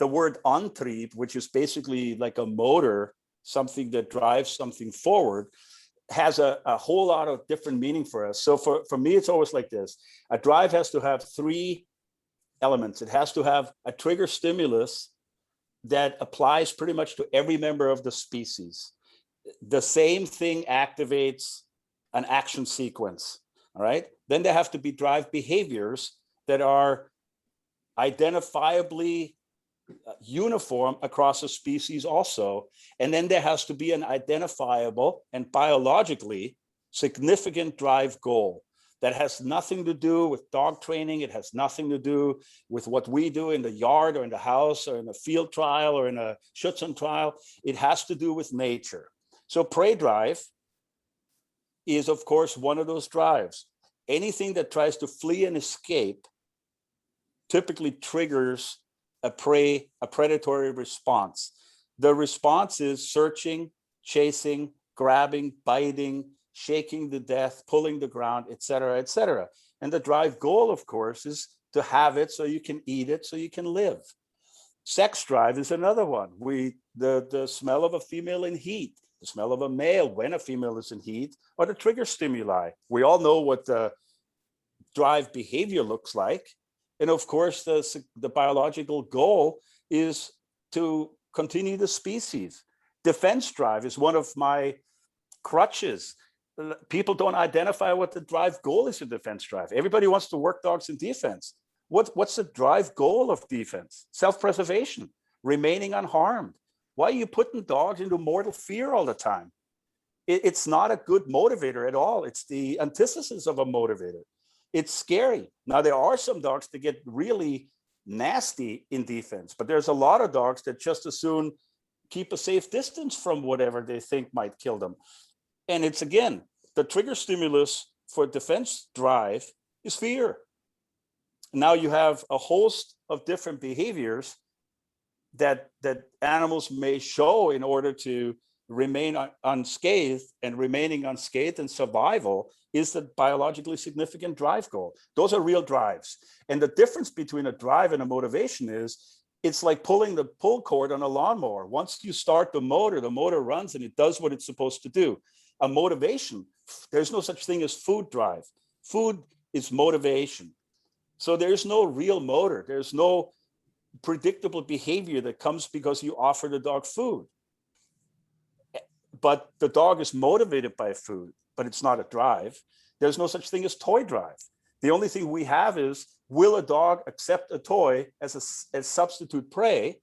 word Antrieb, which is basically like a motor, something that drives something forward, has a whole lot of different meaning for us. So for me, it's always like this. A drive has to have three elements. It has to have a trigger stimulus that applies pretty much to every member of the species. The same thing activates an action sequence, all right? Then there have to be drive behaviors that are identifiably uniform across a species also. And then there has to be an identifiable and biologically significant drive goal that has nothing to do with dog training. It has nothing to do with what we do in the yard or in the house or in a field trial or in a Schützen trial. It has to do with nature. So prey drive is, of course, one of those drives. Anything that tries to flee and escape typically triggers a predatory response. The response is searching, chasing, grabbing, biting, shaking to death, pulling the ground, et cetera, et cetera. And the drive goal, of course, is to have it so you can eat it, so you can live. Sex drive is another one. The smell of a female in heat, the smell of a male when a female is in heat, or the trigger stimuli. We all know what the drive behavior looks like. And of course, the biological goal is to continue the species. Defense drive is one of my crutches. People don't identify what the drive goal is in defense drive. Everybody wants to work dogs in defense. What's the drive goal of defense? Self-preservation, remaining unharmed. Why are you putting dogs into mortal fear all the time? It's not a good motivator at all. It's the antithesis of a motivator. It's scary. Now, there are some dogs that get really nasty in defense, but there's a lot of dogs that just as soon keep a safe distance from whatever they think might kill them. And it's, again, the trigger stimulus for defense drive is fear. Now you have a host of different behaviors that animals may show in order to remain unscathed, and remaining unscathed and survival is the biologically significant drive goal. Those are real drives. And the difference between a drive and a motivation is it's like pulling the pull cord on a lawnmower. Once you start the motor runs and it does what it's supposed to do. A motivation, there's no such thing as food drive. Food is motivation. So there's no real motor. There's no predictable behavior that comes because you offer the dog food. But the dog is motivated by food, but it's not a drive. There's no such thing as toy drive. The only thing we have is, will a dog accept a toy as substitute prey?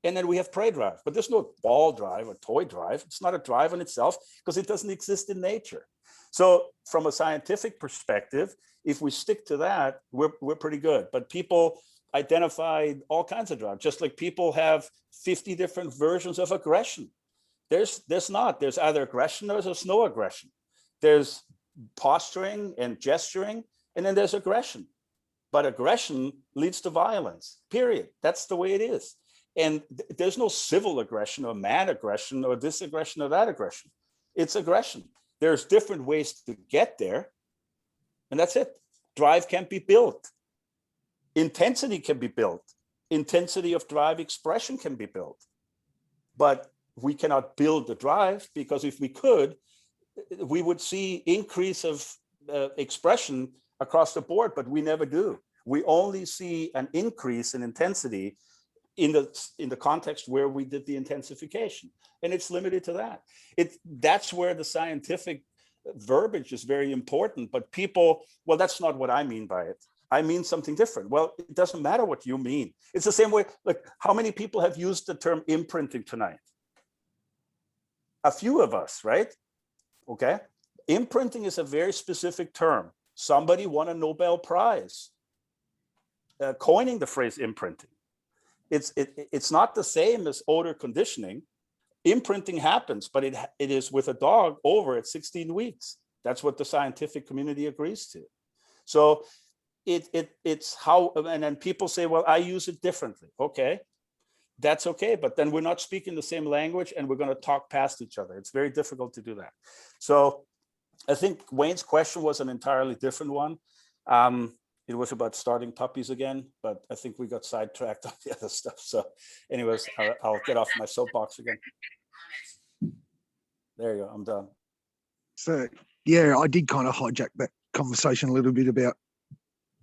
And then we have prey drive. But there's no ball drive or toy drive. It's not a drive in itself because it doesn't exist in nature. So from a scientific perspective, if we stick to that, we're pretty good. But people identify all kinds of drive, just like people have 50 different versions of aggression. There's either aggression or there's no aggression. There's posturing and gesturing, and then there's aggression. But aggression leads to violence, period. That's the way it is. And there's no civil aggression or mad aggression or this aggression or that aggression. It's aggression. There's different ways to get there, and that's it. Drive can't be built. Intensity can be built. Intensity of drive expression can be built. But we cannot build the drive, because if we could, we would see increase of expression across the board, but we never do. We only see an increase in intensity in the context where we did the intensification, and it's limited to that. That's where the scientific verbiage is very important, but people, well, that's not what I mean by it. I mean something different. Well, it doesn't matter what you mean. It's the same way, like, how many people have used the term imprinting tonight? A few of us, right? Okay. Imprinting is a very specific term. Somebody won a Nobel Prize coining the phrase imprinting. It's not the same as odor conditioning. Imprinting happens, but it is with a dog over at 16 weeks. That's what the scientific community agrees to. So it's how, and then people say, well, I use it differently. Okay, that's okay, but then we're not speaking the same language and we're going to talk past each other. It's very difficult to do that. So I think Wayne's question was an entirely different one. It was about starting puppies again, but I think we got sidetracked on the other stuff. So anyways, I'll get off my soapbox again. There you go, I'm done. So yeah, I did kind of hijack that conversation a little bit about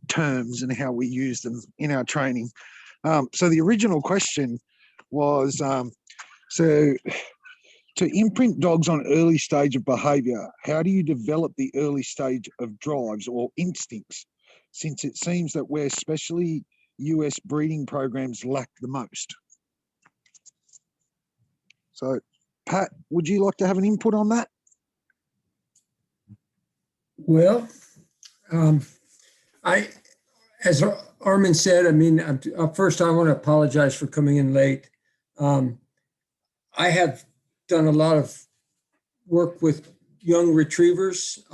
terms and how we use them in our training. So the original question was, so to imprint dogs on early stage of behavior, how do you develop the early stage of drives or instincts, since it seems that where especially US breeding programs lack the most? So Pat, would you like to have an input on that? Well, as Armin said, I mean, first I want to apologize for coming in late. I have done a lot of work with young retrievers,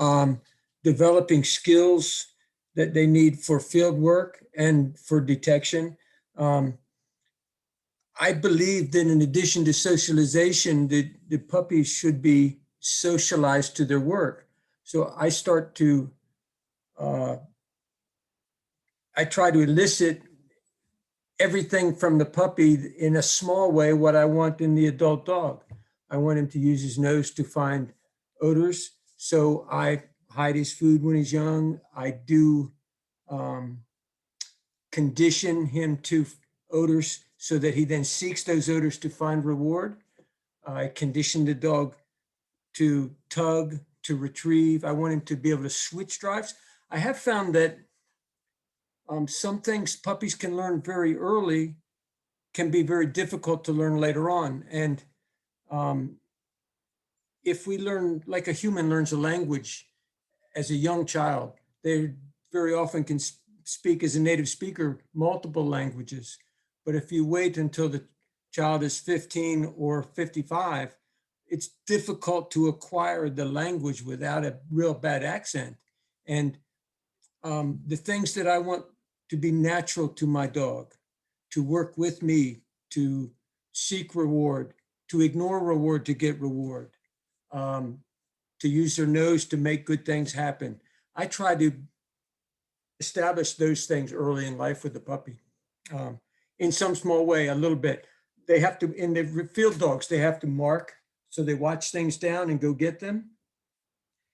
developing skills that they need for field work and for detection. I believe that in addition to socialization, the puppies should be socialized to their work. So I start to, I try to elicit everything from the puppy in a small way, what I want in the adult dog. I want him to use his nose to find odors. So I hide his food when he's young. I do condition him to odors so that he then seeks those odors to find reward. I condition the dog to tug, to retrieve. I want him to be able to switch drives. I have found that some things puppies can learn very early can be very difficult to learn later on. And if we learn, like a human learns a language as a young child, they very often can speak as a native speaker multiple languages. But if you wait until the child is 15 or 55, it's difficult to acquire the language without a real bad accent. And the things that I want to be natural to my dog, to work with me, to seek reward, to ignore reward to get reward, to use their nose to make good things happen. I try to establish those things early in life with the puppy. In some small way, a little bit. They have to, in the field dogs, they have to mark. So they watch things down and go get them.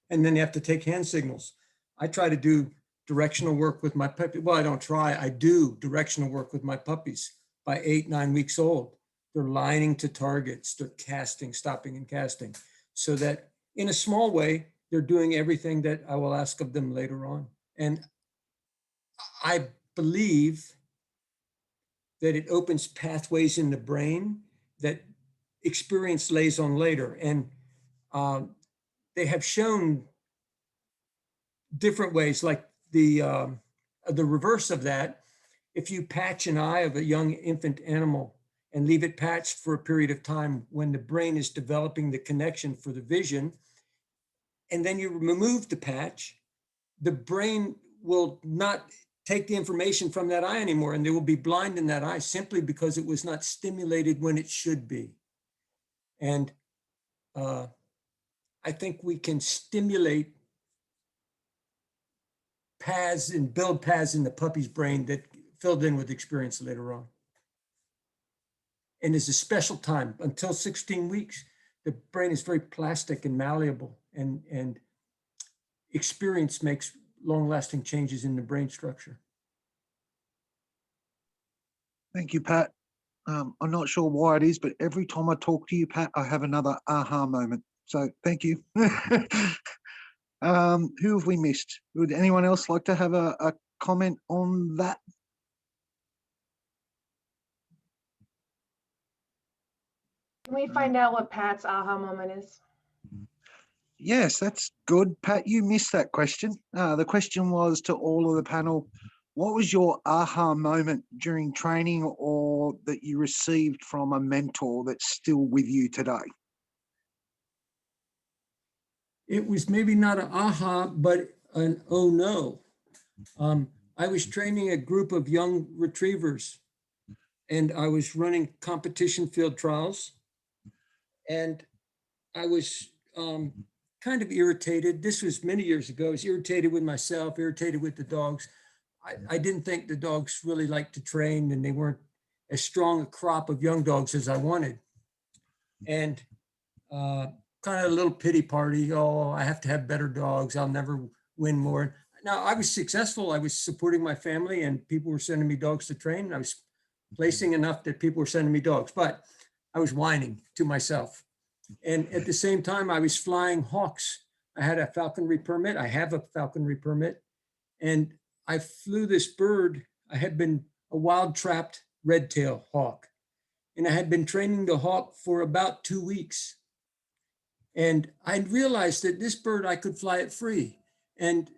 And then they have to take hand signals. I try to do directional work with my puppy. Well, I don't try, I do directional work with my puppies by 8, 9 weeks old. They're lining to targets, they're casting, stopping and casting. So that in a small way, they're doing everything that I will ask of them later on. And I believe that it opens pathways in the brain that experience lays on later. And they have shown different ways, like the reverse of that. If you patch an eye of a young infant animal and leave it patched for a period of time when the brain is developing the connection for the vision, and then you remove the patch, the brain will not take the information from that eye anymore, and they will be blind in that eye simply because it was not stimulated when it should be. And I think we can stimulate paths and build paths in the puppy's brain that filled in with experience later on. And it's a special time. Until 16 weeks, the brain is very plastic and malleable, and experience makes long-lasting changes in the brain structure. Thank you, Pat. I'm not sure why it is, but every time I talk to you, Pat, I have another aha moment. So thank you. Who have we missed? Would anyone else like to have a comment on that? Can we find out what Pat's aha moment is? Yes, that's good. Pat, you missed that question. The question was to all of the panel, what was your aha moment during training or that you received from a mentor that's still with you today? It was maybe not an aha, but an oh no. I was training a group of young retrievers and I was running competition field trials. And I was kind of irritated. This was many years ago. I was irritated with myself, irritated with the dogs. I didn't think the dogs really liked to train and they weren't as strong a crop of young dogs as I wanted. And kind of a little pity party. Oh, I have to have better dogs. I'll never win more. Now, I was successful. I was supporting my family and people were sending me dogs to train. I was placing enough that people were sending me dogs, but I was whining to myself. And at the same time, I was flying hawks. I had a falconry permit. I have a falconry permit. And I flew this bird. I had been a wild trapped red-tailed hawk. And I had been training the hawk for about 2 weeks. And I realized that this bird, I could fly it free. And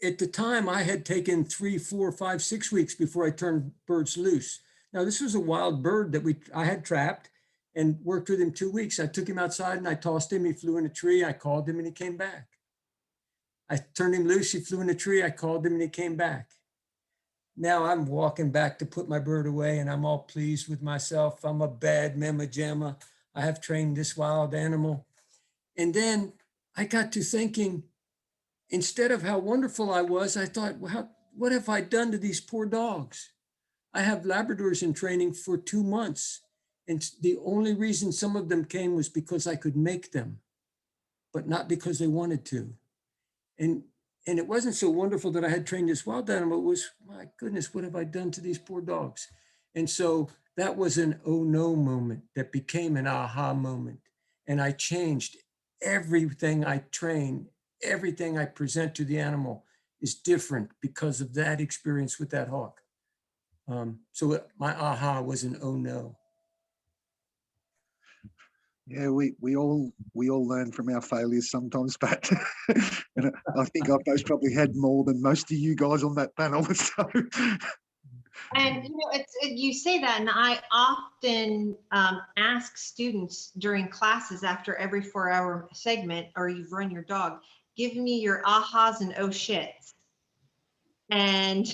at the time, I had taken 3, 4, 5, 6 weeks before I turned birds loose. Now, this was a wild bird that I had trapped and worked with him 2 weeks. I took him outside and I tossed him. He flew in a tree. I called him and he came back. I turned him loose. He flew in a tree. I called him and he came back. Now I'm walking back to put my bird away and I'm all pleased with myself. I'm a bad mamma jamma. I have trained this wild animal. And then I got to thinking, instead of how wonderful I was, I thought, well, what have I done to these poor dogs? I have Labradors in training for 2 months. And the only reason some of them came was because I could make them, but not because they wanted to. And it wasn't so wonderful that I had trained this wild animal. It was, my goodness, what have I done to these poor dogs? And so that was an oh no moment that became an aha moment. And I changed everything I train, everything I present to the animal is different because of that experience with that hawk. So my aha was an oh no. Yeah, we all learn from our failures sometimes, but and I think I've most probably had more than most of you guys on that panel. So. And you say that, and I often ask students during classes after every 4-hour segment, or you've run your dog, give me your ahas and oh shits. And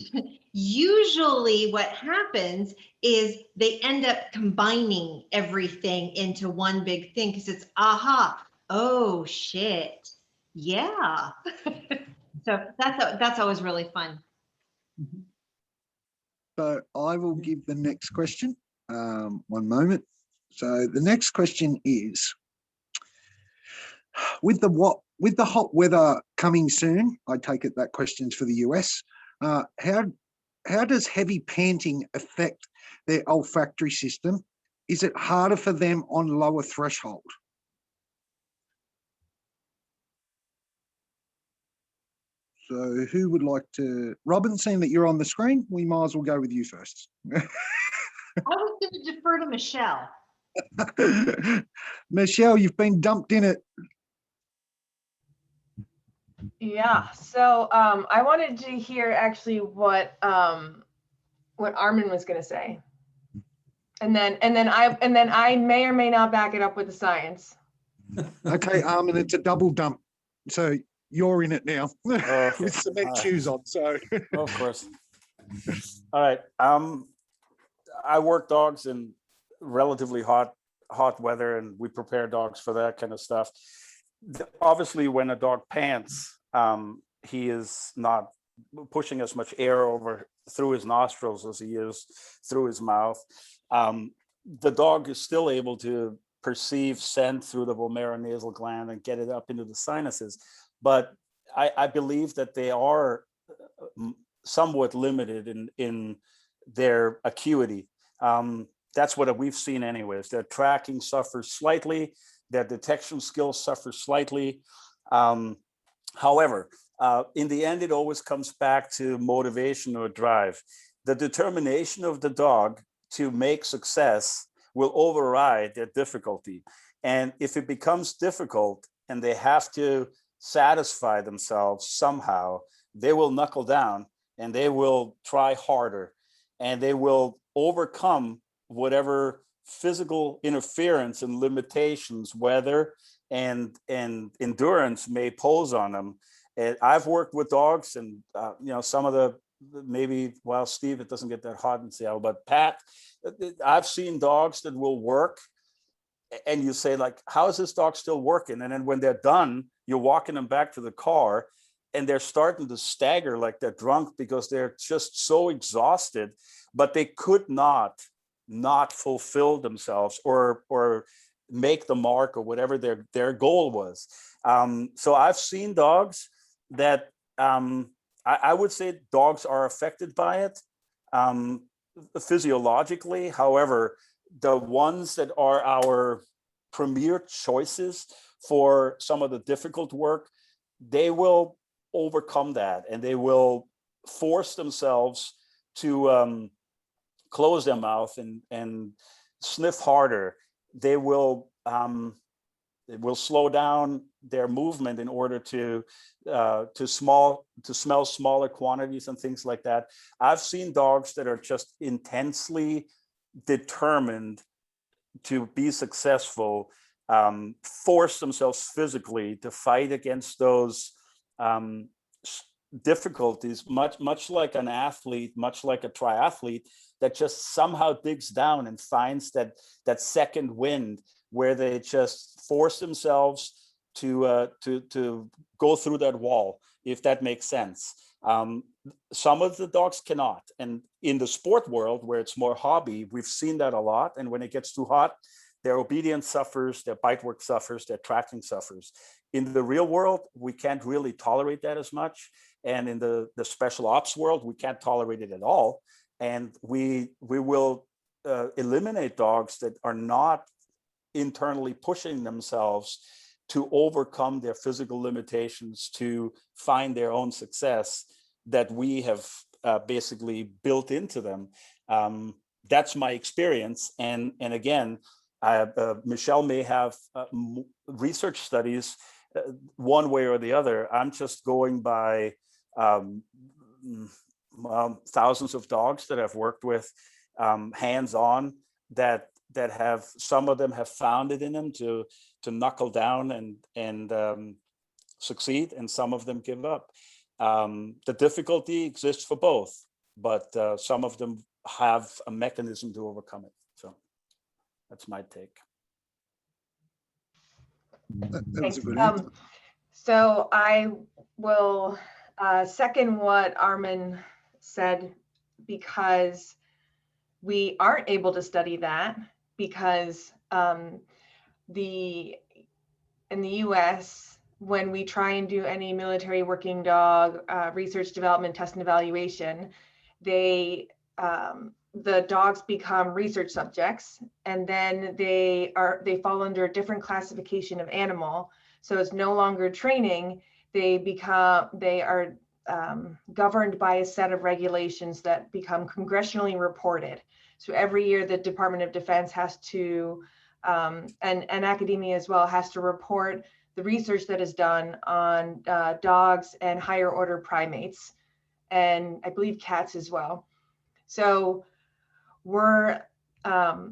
usually what happens is they end up combining everything into one big thing because it's aha, oh shit, yeah. So that's always really fun. So I will give the next question. One moment. So the next question is, with the hot weather coming soon, I take it that question's for the US. How does heavy panting affect their olfactory system? Is it harder for them on lower threshold? So who would like to? Robin, seeing that you're on the screen, we might as well go with you first. I was going to defer to Michelle. Michelle, you've been dumped in it. Yeah, so I wanted to hear actually what Armin was going to say, and then I may or may not back it up with the science. Okay, Armin, it's a double dump, so you're in it now. Okay. With cement shoes on. So Of course. All right. I work dogs in relatively hot weather, and we prepare dogs for that kind of stuff. Obviously, when a dog pants, he is not pushing as much air through his nostrils as he is through his mouth. The dog is still able to perceive scent through the vomeronasal gland and get it up into the sinuses. But I believe that they are somewhat limited in their acuity. That's what we've seen anyways. Their tracking suffers slightly, their detection skills suffer slightly. However, in the end, it always comes back to motivation or drive. The determination of the dog to make success will override their difficulty. And if it becomes difficult and they have to satisfy themselves somehow they will knuckle down and they will try harder, and they will overcome whatever physical interference and limitations, weather and endurance may pose on them. And I've worked with dogs, and some of the, maybe, well, Steve, it doesn't get that hot in Seattle, but Pat, I've seen dogs that will work, and you say, like, how is this dog still working? And then when they're done, you're walking them back to the car, and they're starting to stagger like they're drunk because they're just so exhausted, but they could not fulfill themselves or make the mark or whatever their goal was. So I've seen dogs that I would say dogs are affected by it physiologically. However, the ones that are our premier choices for some of the difficult work, they will overcome that, and they will force themselves to close their mouth and sniff harder. They will slow down their movement in order to smell smaller quantities and things like that. I've seen dogs that are just intensely determined to be successful, force themselves physically to fight against those difficulties, much like an athlete, much like a triathlete, that just somehow digs down and finds that second wind, where they just force themselves to go through that wall, if that makes sense. Some of the dogs cannot, and in the sport world, where it's more hobby, we've seen that a lot. And when it gets too hot, their obedience suffers, their bite work suffers, their tracking suffers. In the real world, we can't really tolerate that as much. And in the special ops world, we can't tolerate it at all. And we will eliminate dogs that are not internally pushing themselves to overcome their physical limitations to find their own success that we have basically built into them. That's my experience. And again, Michelle may have research studies one way or the other. I'm just going by thousands of dogs that I've worked with hands-on, that have, some of them have found it in them to knuckle down and succeed, and some of them give up. The difficulty exists for both, but some of them have a mechanism to overcome it. So that's my take. That was Thanks. a good answer. So I will second what Armin said, because we aren't able to study that, because in the US, when we try and do any military working dog research, development, test, and evaluation, the dogs become research subjects, and then they fall under a different classification of animal. So it's no longer training. They are governed by a set of regulations that become congressionally reported. So every year the Department of Defense has to, and academia as well, has to report the research that is done on dogs and higher order primates, and I believe cats as well. So we're,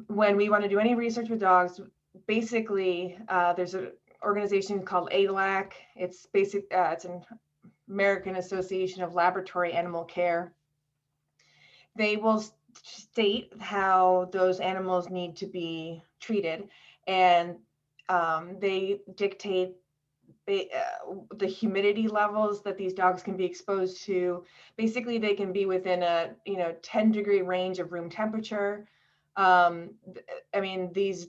when we want to do any research with dogs, basically there's an organization called ALAC. It's an American Association of Laboratory Animal Care. They will state how those animals need to be treated, and they dictate the humidity levels that these dogs can be exposed to. Basically, they can be within a 10-degree range of room temperature. I mean, these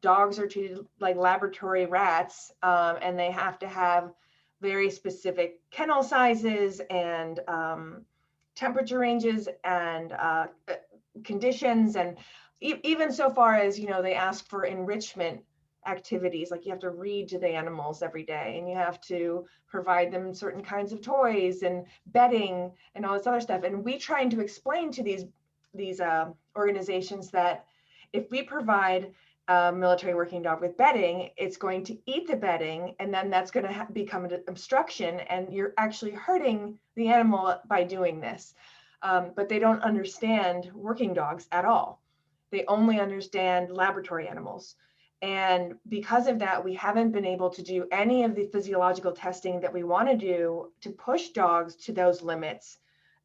dogs are treated like laboratory rats, and they have to have very specific kennel sizes and temperature ranges and conditions, and even so far as, they ask for enrichment activities, like you have to read to the animals every day, and you have to provide them certain kinds of toys and bedding and all this other stuff. And we trying to explain to these organizations that if we provide a military working dog with bedding, it's going to eat the bedding, and then that's going to become an obstruction, and you're actually hurting the animal by doing this. But they don't understand working dogs at all. They only understand laboratory animals. And because of that, we haven't been able to do any of the physiological testing that we want to do to push dogs to those limits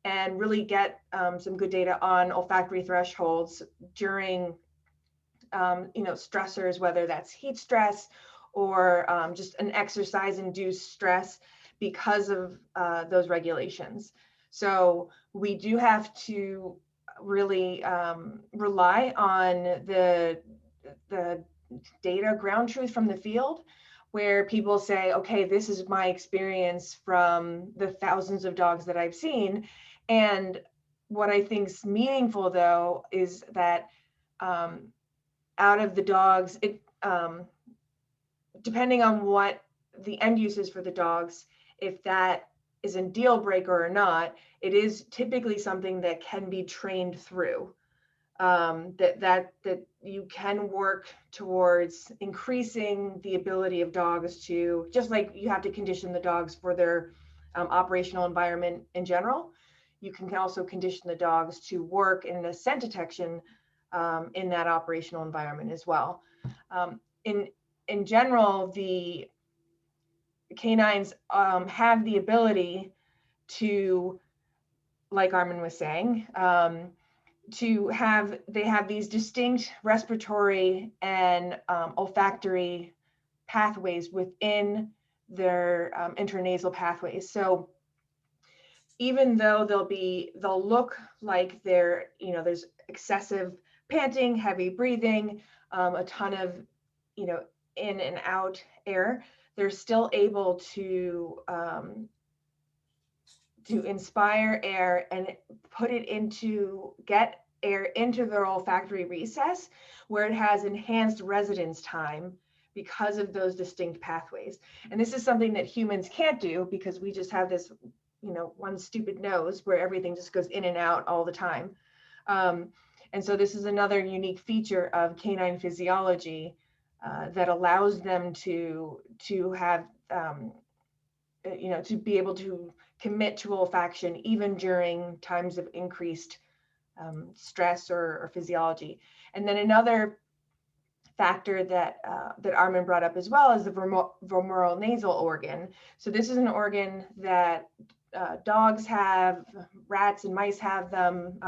and really get some good data on olfactory thresholds during stressors, whether that's heat stress or just an exercise-induced stress because of those regulations. So we do have to really rely on the data, ground truth from the field, where people say, okay, this is my experience from the thousands of dogs that I've seen. And what I think is meaningful, though, is that out of the dogs, depending on what the end use is for the dogs, if that is a deal breaker or not, it is typically something that can be trained through. That you can work towards increasing the ability of dogs to, just like you have to condition the dogs for their operational environment in general, you can also condition the dogs to work in a scent detection in that operational environment as well. In general, the canines have the ability to, like Armin was saying, they have these distinct respiratory and olfactory pathways within their intranasal pathways. So even though they'll look like there's excessive panting, heavy breathing, a ton of, in and out air, they're still able to inspire air and get air into their olfactory recess, where it has enhanced residence time because of those distinct pathways. And this is something that humans can't do because we just have this, one stupid nose where everything just goes in and out all the time. And so this is another unique feature of canine physiology that allows them to have, to be able to commit to olfaction even during times of increased stress or physiology. And then another factor that Armin brought up as well is the vomeronasal nasal organ. So this is an organ that dogs have, rats and mice have them,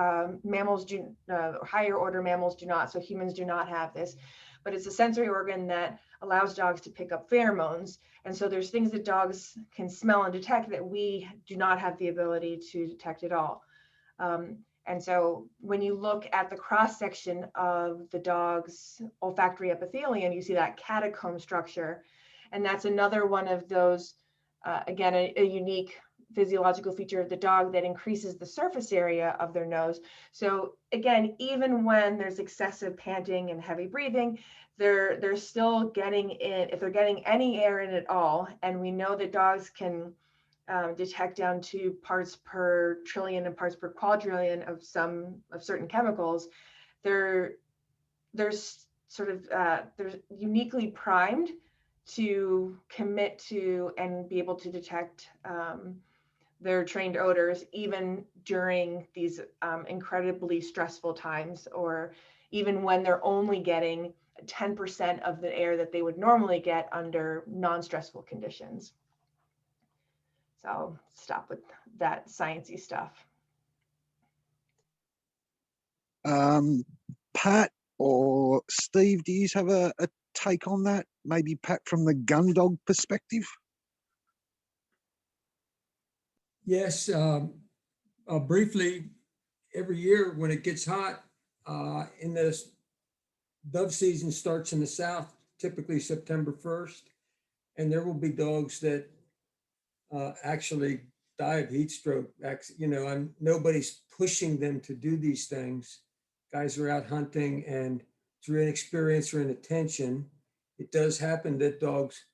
mammals do, higher order mammals do not, so humans do not have this, but it's a sensory organ that allows dogs to pick up pheromones. And so there's things that dogs can smell and detect that we do not have the ability to detect at all. And so when you look at the cross section of the dog's olfactory epithelium, you see that catacomb structure. And that's another one of those, again, a unique physiological feature of the dog that increases the surface area of their nose. So again, even when there's excessive panting and heavy breathing, they're still getting in, if they're getting any air in at all, and we know that dogs can detect down to parts per trillion and parts per quadrillion of certain chemicals, they're uniquely primed to commit to and be able to detect their trained odors even during these incredibly stressful times, or even when they're only getting 10% of the air that they would normally get under non-stressful conditions. So I'll stop with that sciencey stuff. Pat or Steve, do you have a take on that? Maybe Pat from the gun dog perspective? Yes, briefly, every year when it gets hot, in this dove season starts in the south, typically September 1st, and there will be dogs that actually die of heat stroke. And nobody's pushing them to do these things. Guys are out hunting, and through inexperience or inattention, it does happen that dogs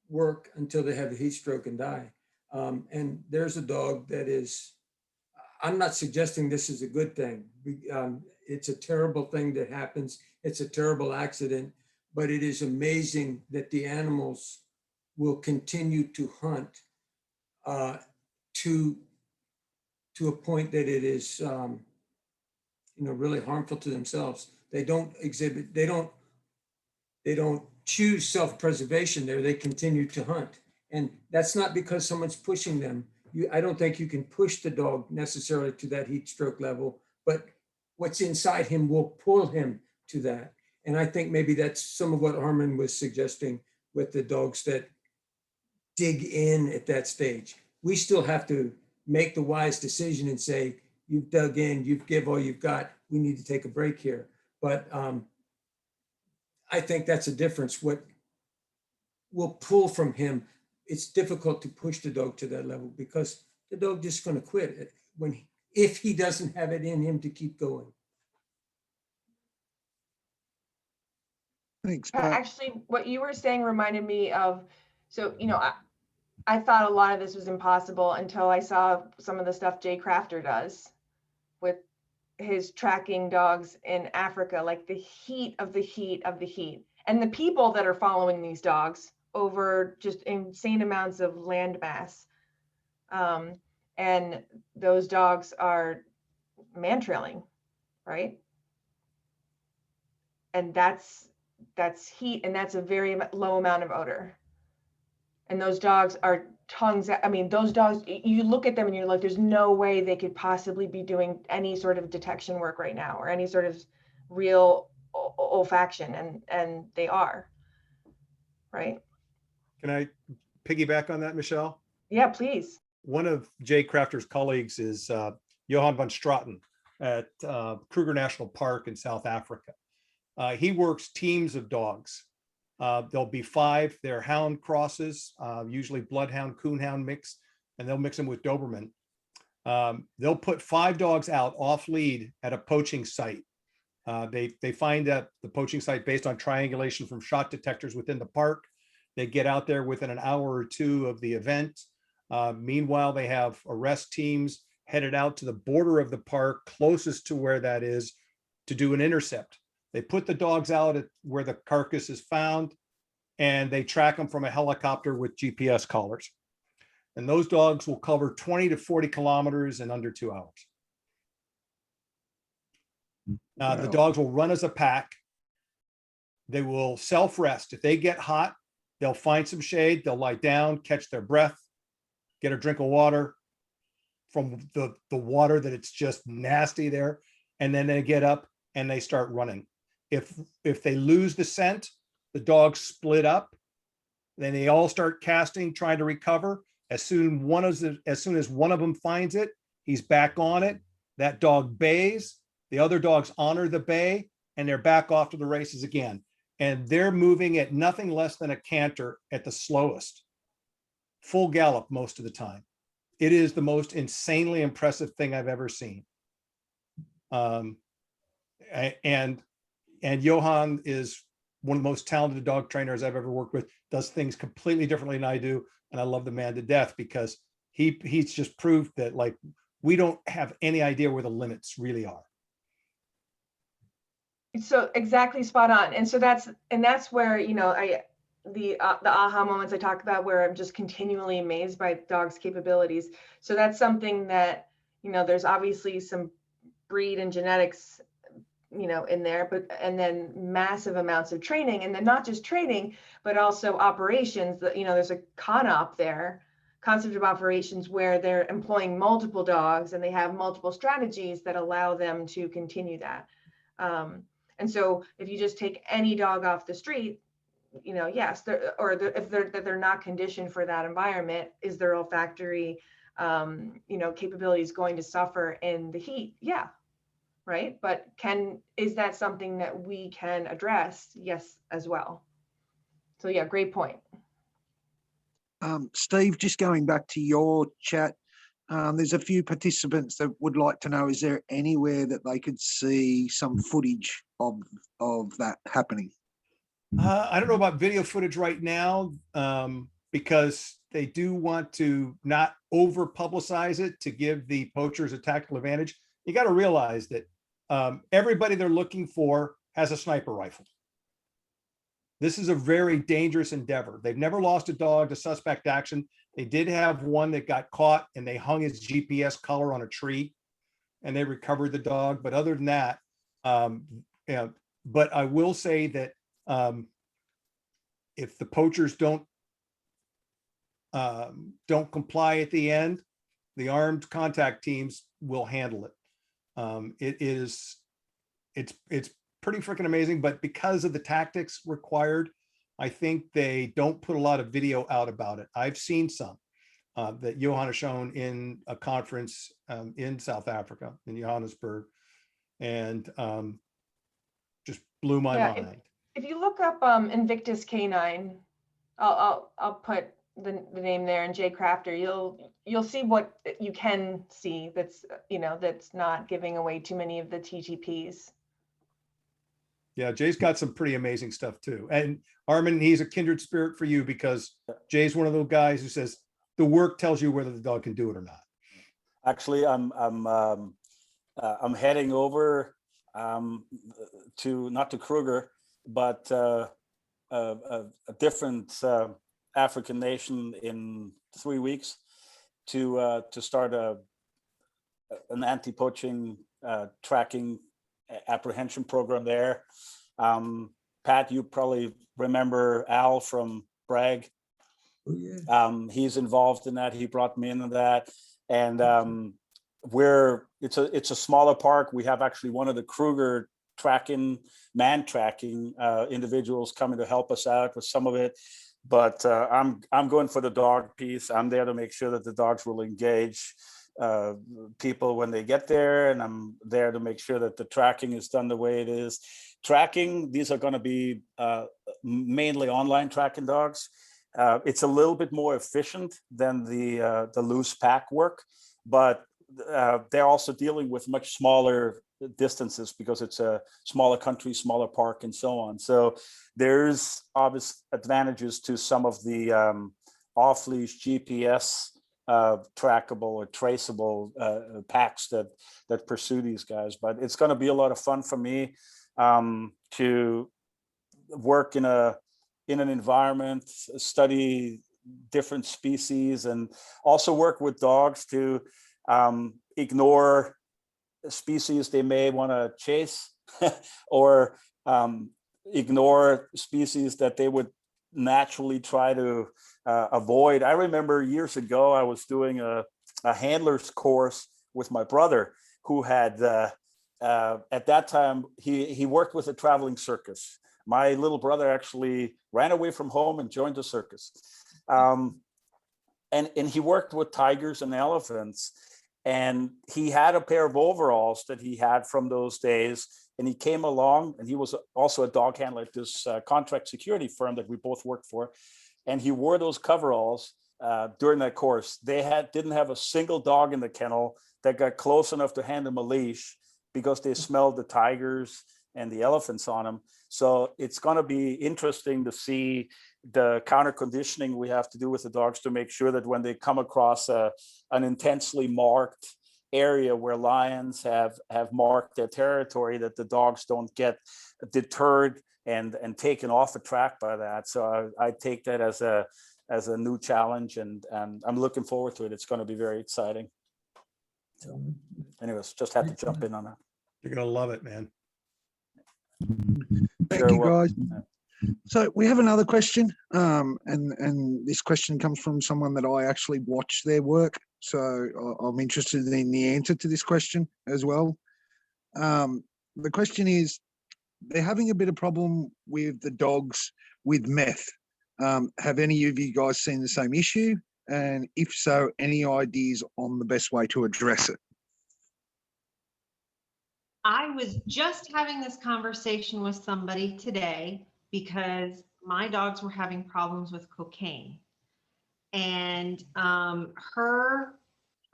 work until they have a heat stroke and die. And there's a dog that is, I'm not suggesting this is a good thing. It's a terrible thing that happens. It's a terrible accident, but it is amazing that the animals will continue to hunt to a point that it is, really harmful to themselves. They don't choose self-preservation there. They continue to hunt. And that's not because someone's pushing them. I don't think you can push the dog necessarily to that heat stroke level, but what's inside him will pull him to that. And I think maybe that's some of what Armin was suggesting with the dogs that dig in at that stage. We still have to make the wise decision and say, you've dug in, you've give all you've got, we need to take a break here. But I think that's a difference. What will pull from him, it's difficult to push the dog to that level because the dog just going to quit if he doesn't have it in him to keep going. Thanks, Pat. Actually, what you were saying reminded me of, so, I thought a lot of this was impossible until I saw some of the stuff Jay Crafter does with his tracking dogs in Africa, like the heat of the heat of the heat. And the people that are following these dogs over just insane amounts of land mass. And those dogs are man trailing, right? And that's heat, and that's a very low amount of odor. And those dogs are tongues. I mean, those dogs, you look at them and you're like, there's no way they could possibly be doing any sort of detection work right now or any sort of real olfaction, and they are, right? Can I piggyback on that, Michelle? Yeah, please. One of Jay Crafter's colleagues is Johan van Straten at Kruger National Park in South Africa. He works teams of dogs. There'll be 5, they're hound crosses, usually bloodhound, coonhound mix, and they'll mix them with Doberman. They'll put 5 dogs out off lead at a poaching site. They find that the poaching site based on triangulation from shot detectors within the park. They get out there within an hour or 2 of the event. Meanwhile, they have arrest teams headed out to the border of the park closest to where that is to do an intercept. They put the dogs out at where the carcass is found, and they track them from a helicopter with GPS collars. And those dogs will cover 20 to 40 kilometers in under 2 hours. The dogs will run as a pack. They will self-rest. If they get hot, they'll find some shade, they'll lie down, catch their breath, get a drink of water from the water that it's just nasty there. And then they get up and they start running. If they lose the scent, the dogs split up. Then they all start casting, trying to recover. As soon as one of them finds it, he's back on it. That dog bays. The other dogs honor the bay, and they're back off to the races again. And they're moving at nothing less than a canter at the slowest. Full gallop most of the time. It is the most insanely impressive thing I've ever seen. And Johan is one of the most talented dog trainers I've ever worked with, does things completely differently than I do. And I love the man to death because he's just proved that, like, we don't have any idea where the limits really are. So exactly spot on. And so that's where, the aha moments I talk about, where I'm just continually amazed by dogs' capabilities. So that's something that, there's obviously some breed and genetics, in there, and then massive amounts of training, and then not just training, but also operations. That, there's a concept of operations, where they're employing multiple dogs and they have multiple strategies that allow them to continue that. And so if you just take any dog off the street, yes, if they're not conditioned for that environment, is their olfactory, capabilities going to suffer in the heat? Yeah. Right. But is that something that we can address? Yes, as well. So yeah, great point. Steve, just going back to your chat, there's a few participants that would like to know, is there anywhere that they could see some footage of that happening? I don't know about video footage right now, because they do want to not over publicize it to give the poachers a tactical advantage. You got to realize that everybody they're looking for has a sniper rifle. This is a very dangerous endeavor. They've never lost a dog to suspect action. They did have one that got caught and they hung his GPS collar on a tree and they recovered the dog. But other than that, but I will say that if the poachers don't comply at the end, the armed contact teams will handle it. It's pretty freaking amazing, but because of the tactics required, I think they don't put a lot of video out about it. I've seen some that Johan has shown in a conference in South Africa, in Johannesburg, and just blew my mind. If you look up Invictus Canine, I'll put the name there, and Jay Crafter, you'll see what you can see that's that's not giving away too many of the TGPs. Yeah, Jay's got some pretty amazing stuff too. And Armin, he's a kindred spirit for you because Jay's one of those guys who says the work tells you whether the dog can do it or not. Actually, I'm heading over to not to Kruger, but a different African nation in 3 weeks to start an anti-poaching tracking apprehension program there. Pat, you probably remember Al from Bragg. Oh, yeah. He's involved in that. He brought me into that, and it's a smaller park. We have actually one of the Kruger man tracking individuals coming to help us out with some of it. But I'm going for the dog piece. I'm there to make sure that the dogs will engage people when they get there, and I'm there to make sure that the tracking is done the way it is. Tracking, these are going to be mainly online tracking dogs. It's a little bit more efficient than the loose pack work, but they're also dealing with much smaller distances because it's a smaller country, smaller park, and so on. So there's obvious advantages to some of the off-leash GPS trackable or traceable packs that pursue these guys. But it's going to be a lot of fun for me to work in an environment, study different species, and also work with dogs to ignore species they may want to chase or ignore species that they would naturally try to avoid. I remember years ago, I was doing a handler's course with my brother who had, at that time, he worked with a traveling circus. My little brother actually ran away from home and joined the circus. And he worked with tigers and elephants. And he had a pair of overalls that he had from those days. And he came along, and he was also a dog handler at this contract security firm that we both worked for. And he wore those coveralls during that course. They didn't have a single dog in the kennel that got close enough to hand him a leash because they smelled the tigers and the elephants on him. So it's going to be interesting to see the counter conditioning we have to do with the dogs to make sure that when they come across an intensely marked area where lions have marked their territory, that the dogs don't get deterred and taken off a track by that. So I take that as a new challenge, and I'm looking forward to it. It's going to be very exciting. So anyways, just had to jump in on that. You're going to love it, man. Thank you, guys. So we have another question, and this question comes from someone that I actually watch their work. So I'm interested in the answer to this question as well. The question is, they're having a bit of problem with the dogs with meth. Have any of you guys seen the same issue? And if so, any ideas on the best way to address it? I was just having this conversation with somebody today because my dogs were having problems with cocaine. And her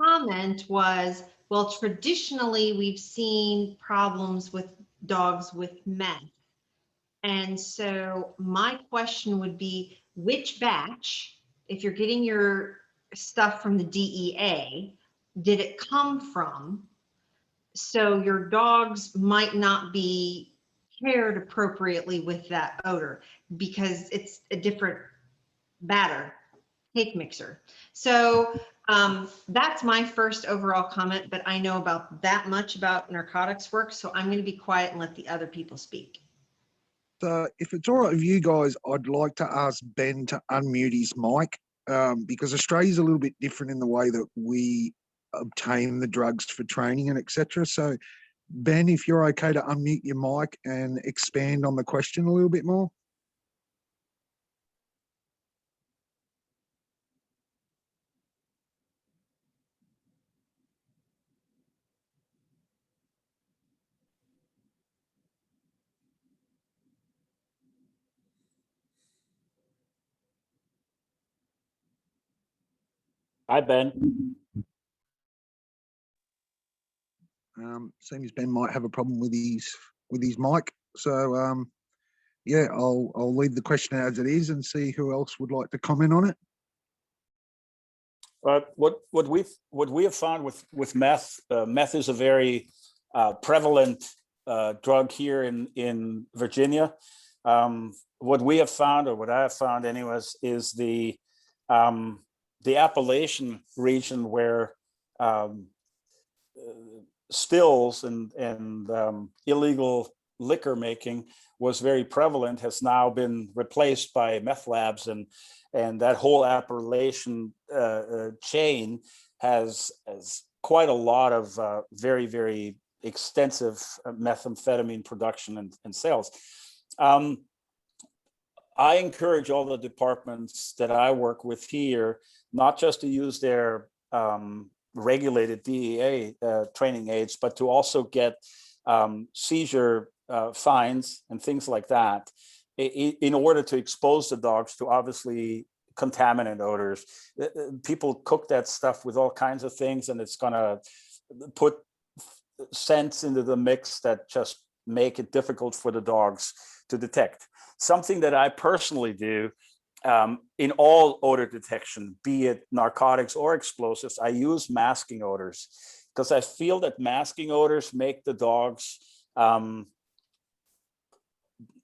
comment was, well, traditionally we've seen problems with dogs with meth. And so my question would be, which batch, if you're getting your stuff from the DEA, did it come from? So your dogs might not be paired appropriately with that odor because it's a different batter, cake mixer. So that's my first overall comment, but I know about that much about narcotics work, so I'm going to be quiet and let the other people speak. So if it's all right with you guys, I'd like to ask Ben to unmute his mic because Australia's a little bit different in the way that we obtain the drugs for training and etc. So Ben, if you're okay to unmute your mic and expand on the question a little bit more. Hi, Ben. Seems Ben might have a problem with his mic. So yeah, I'll leave the question as it is and see who else would like to comment on it. But what we have found with meth, meth is a very prevalent drug here in Virginia. What we have found, or what I have found, anyways, is the Appalachian region where stills and illegal liquor making was very prevalent has now been replaced by meth labs, and that whole Appalachian chain has quite a lot of very, very extensive methamphetamine production and sales. I encourage all the departments that I work with here not just to use their regulated DEA training aids, but to also get seizure fines and things like that in order to expose the dogs to obviously contaminant odors. People cook that stuff with all kinds of things, and it's going to put scents into the mix that just make it difficult for the dogs to detect. Something that I personally do in all odor detection, be it narcotics or explosives, I use masking odors because I feel that masking odors make the dogs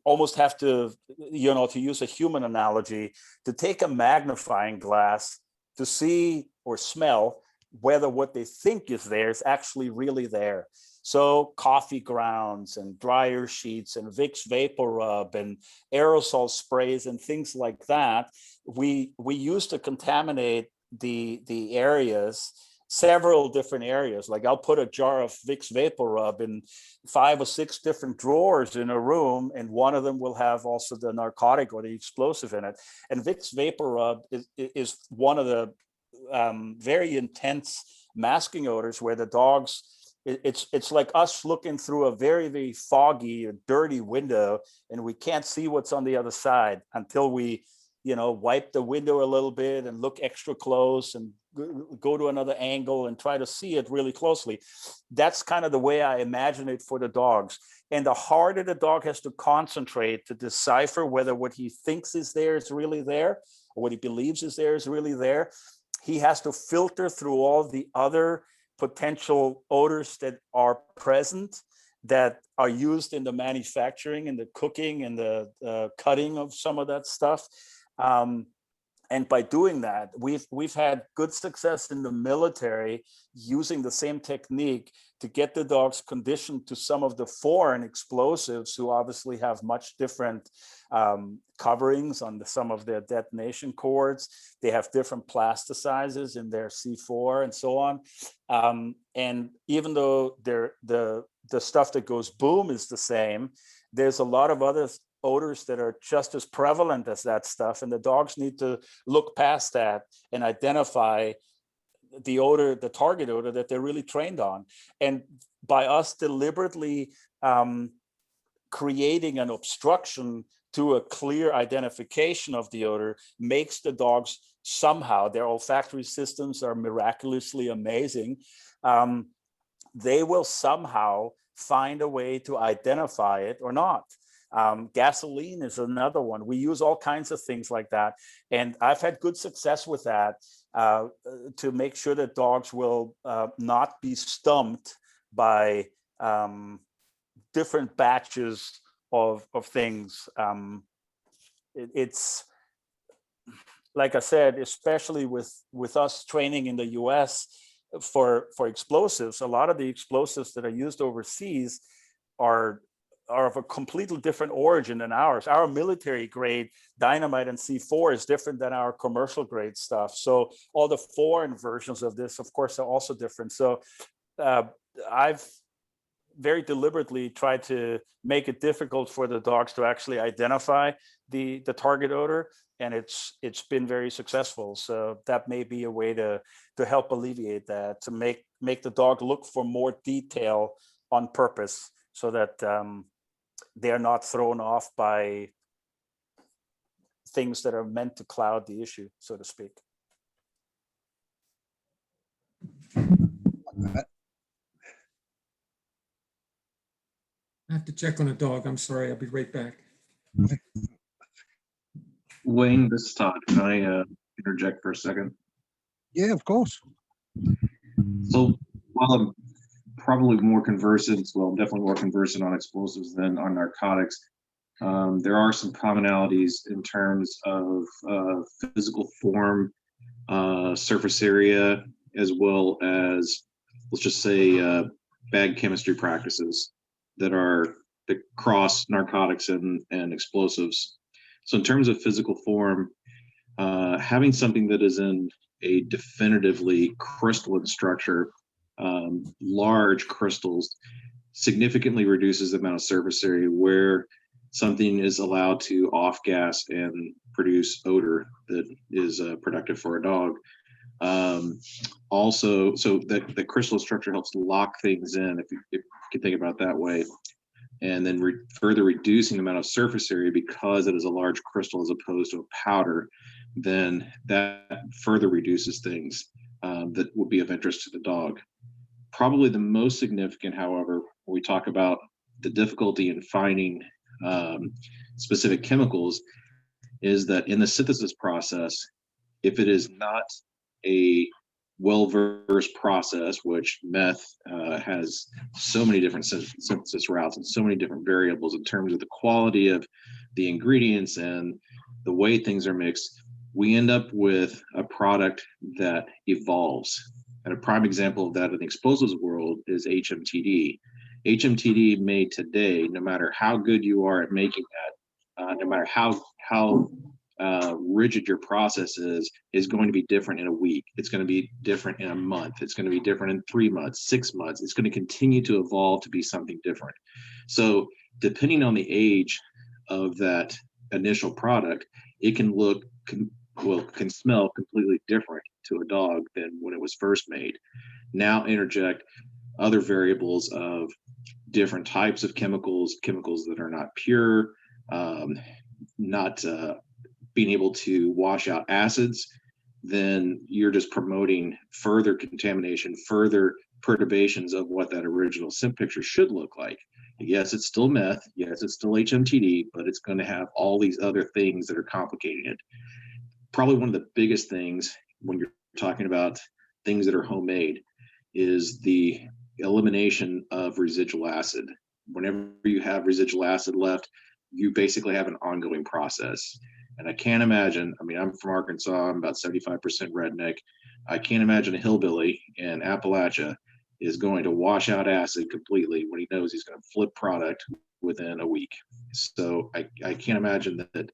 almost have to, to use a human analogy, to take a magnifying glass to see or smell whether what they think is there is actually really there. So coffee grounds and dryer sheets and Vicks Vapor Rub and aerosol sprays and things like that, we use to contaminate the areas, several different areas. Like I'll put a jar of Vicks Vapor Rub in 5 or 6 different drawers in a room, and one of them will have also the narcotic or the explosive in it. And Vicks Vapor Rub is one of the very intense masking odors where the dogs, it's like us looking through a very, very foggy or dirty window, and we can't see what's on the other side until we, wipe the window a little bit and look extra close and go to another angle and try to see it really closely. That's kind of the way I imagine it for the dogs. And the harder the dog has to concentrate to decipher whether what he thinks is there is really there, or what he believes is there is really there, he has to filter through all the other potential odors that are present, that are used in the manufacturing and the cooking and the cutting of some of that stuff. And by doing that, we've had good success in the military using the same technique to get the dogs conditioned to some of the foreign explosives, who obviously have much different coverings on some of their detonation cords. They have different plasticizers in their C4 and so on. And even though the stuff that goes boom is the same, there's a lot of other odors that are just as prevalent as that stuff, and the dogs need to look past that and identify the odor, the target odor that they're really trained on. And by us deliberately creating an obstruction to a clear identification of the odor makes the dogs somehow, their olfactory systems are miraculously amazing. They will somehow find a way to identify it or not. Gasoline is another one. We use all kinds of things like that. And I've had good success with that to make sure that dogs will not be stumped by different batches of things. It's like I said, especially with us training in the US for explosives, a lot of the explosives that are used overseas are of a completely different origin than ours. Our military grade dynamite and C4 is different than our commercial grade stuff. So all the foreign versions of this, of course, are also different. So I've very deliberately tried to make it difficult for the dogs to actually identify the target odor, and it's been very successful. So that may be a way to help alleviate that, to make the dog look for more detail on purpose, so that they are not thrown off by things that are meant to cloud the issue, so to speak. I have to check on a dog. I'm sorry. I'll be right back. Wayne, this is Todd. Can I interject for a second? Yeah, of course. So while I'm probably more conversant, well, I'm definitely more conversant on explosives than on narcotics, there are some commonalities in terms of physical form, surface area, as well as, let's just say, bad chemistry practices that cross narcotics and explosives. So in terms of physical form, having something that is in a definitively crystalline structure, large crystals, significantly reduces the amount of surface area where something is allowed to off gas and produce odor that is productive for a dog. Also, so the crystal structure helps lock things in, if you can think about it that way. And then further reducing the amount of surface area because it is a large crystal as opposed to a powder, then that further reduces things that would be of interest to the dog. Probably the most significant, however, when we talk about the difficulty in finding specific chemicals, is that in the synthesis process, if it is not a well-versed process, which meth has so many different synthesis routes and so many different variables in terms of the quality of the ingredients and the way things are mixed, we end up with a product that evolves. And a prime example of that in the explosives world is HMTD. HMTD made today, no matter how good you are at making that, no matter how rigid your process is going to be different in a week. It's going to be different in a month. It's going to be different in 3 months, 6 months. It's going to continue to evolve to be something different. So depending on the age of that initial product, it can can smell completely different to a dog than when it was first made. Now interject other variables of different types of chemicals that are not pure, not being able to wash out acids, then you're just promoting further contamination, further perturbations of what that original scent picture should look like. Yes, it's still meth. Yes, it's still HMTD, but it's going to have all these other things that are complicating it. Probably one of the biggest things when you're talking about things that are homemade is the elimination of residual acid. Whenever you have residual acid left, you basically have an ongoing process. And I can't imagine, I mean, I'm from Arkansas, I'm about 75% redneck. I can't imagine a hillbilly in Appalachia is going to wash out acid completely when he knows he's going to flip product within a week. So I can't imagine that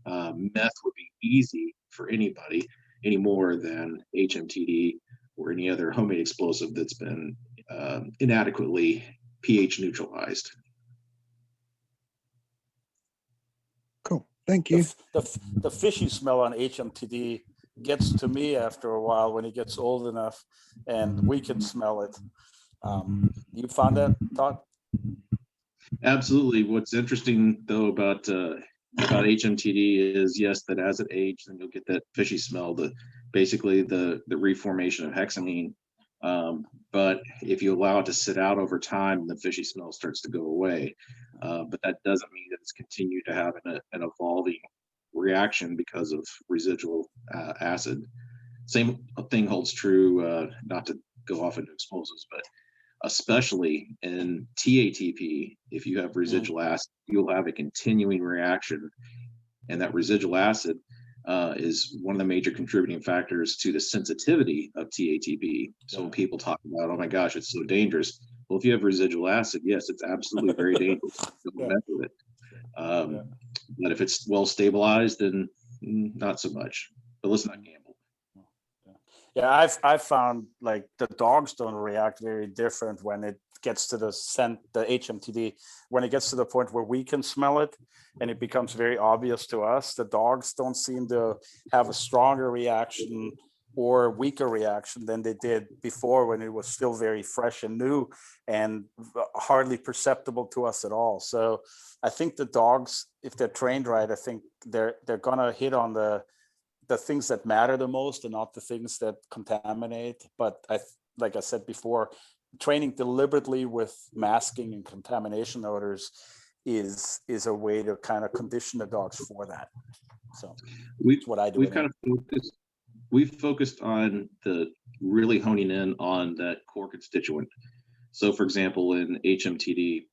meth would be easy for anybody any more than HMTD or any other homemade explosive that's been inadequately pH neutralized. Cool. Thank you. The fishy smell on HMTD gets to me after a while when he gets old enough, and we can smell it. You found that, Todd? Absolutely. What's interesting though about HMTD is, yes, that as it ages, then you'll get that fishy smell, basically the reformation of hexamine. But if you allow it to sit out over time, the fishy smell starts to go away. But that doesn't mean that it's continued to have an evolving reaction because of residual acid. Same thing holds true, not to go off into explosives, but especially in TATP. If you have residual acid, you'll have a continuing reaction, and that residual acid is one of the major contributing factors to the sensitivity of TATP. So when people talk about, oh my gosh, it's so dangerous. Well, if you have residual acid, yes, it's absolutely very dangerous. Don't mess with it. But if it's well stabilized, then not so much. But let's not gamble. Yeah, I've found like the dogs don't react very different when it gets to the scent, the HMTD. When it gets to the point where we can smell it and it becomes very obvious to us, the dogs don't seem to have a stronger reaction or weaker reaction than they did before, when it was still very fresh and new and hardly perceptible to us at all. So I think the dogs, if they're trained right, I think they're gonna hit on the things that matter the most and not the things that contaminate. But like I said before, training deliberately with masking and contamination odors is a way to kind of condition the dogs for that. So that's what I do. We've focused on the really honing in on that core constituent. So for example, in HMTD,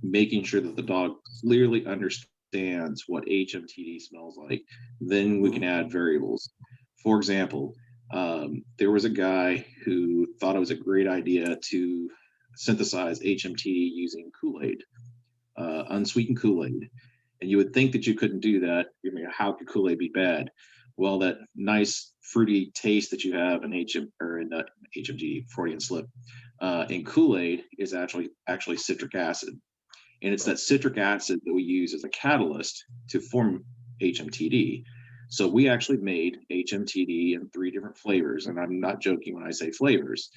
making sure that the dog clearly understands what HMTD smells like, then we can add variables. For example, there was a guy who thought it was a great idea to synthesize HMTD using Kool-Aid, unsweetened Kool-Aid. And you would think that you couldn't do that. I mean, how could Kool-Aid be bad? Well, that nice fruity taste that you have in HMTD, Freudian slip, in Kool-Aid is actually citric acid. And it's that citric acid that we use as a catalyst to form HMTD. So we actually made HMTD in 3 different flavors, and I'm not joking when I say flavors.